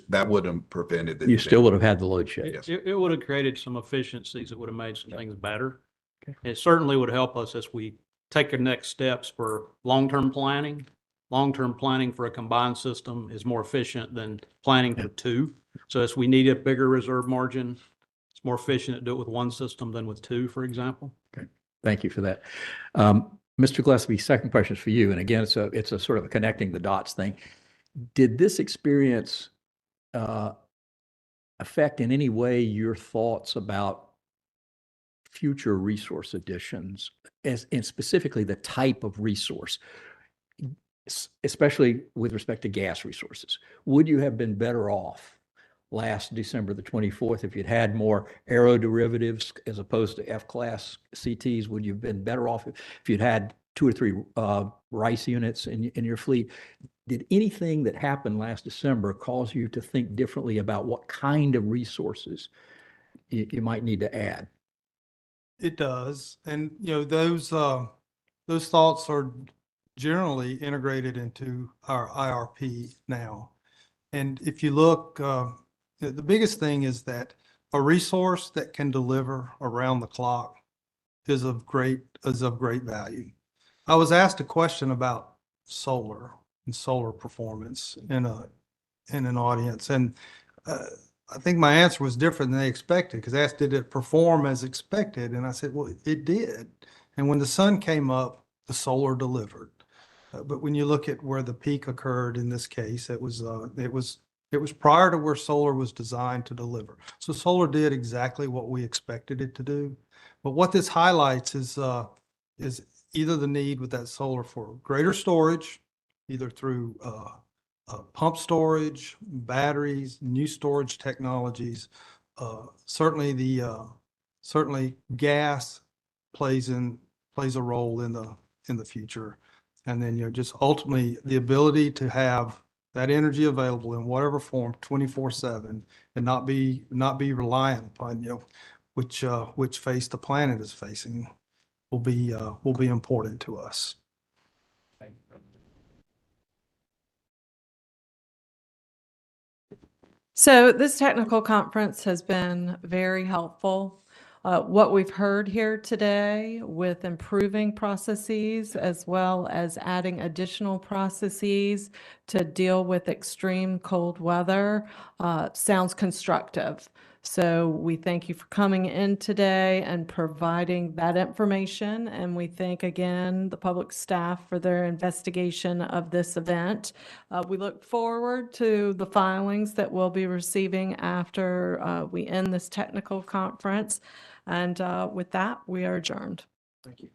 that would have prevented it. You still would have had the load shed. Yes. It would have created some efficiencies that would have made some things better. Okay. It certainly would help us as we take the next steps for long-term planning. Long-term planning for a combined system is more efficient than planning for two. So as we need a bigger reserve margin, it's more efficient to do it with one system than with two, for example. Okay. Thank you for that. Mr. Gillespie, second question is for you. And again, it's a sort of a connecting the dots thing. Did this experience affect in any way your thoughts about future resource additions, and specifically the type of resource, especially with respect to gas resources? Would you have been better off last December the 24th if you'd had more aeroderivatives as opposed to F-class CTs? Would you have been better off if you'd had 2 or 3 RICE units in your fleet? Did anything that happened last December cause you to think differently about what kind of resources you might need to add? It does. And, those thoughts are generally integrated into our IRP now. And if you look, the biggest thing is that a resource that can deliver around the clock is of great value. I was asked a question about solar and solar performance in an audience, and I think my answer was different than they expected, because they asked, did it perform as expected? And I said, well, it did. And when the sun came up, the solar delivered. But when you look at where the peak occurred in this case, it was prior to where solar was designed to deliver. So solar did exactly what we expected it to do. But what this highlights is either the need with that solar for greater storage, either through pump storage, batteries, new storage technologies. Certainly gas plays a role in the future. And then, just ultimately the ability to have that energy available in whatever form 24/7 and not be reliant upon, which phase the planet is facing will be important to us. So this technical conference has been very helpful. What we've heard here today with improving processes as well as adding additional processes to deal with extreme cold weather sounds constructive. So we thank you for coming in today and providing that information. And we thank again the public staff for their investigation of this event. We look forward to the filings that we'll be receiving after we end this technical conference. And with that, we are adjourned. Thank you.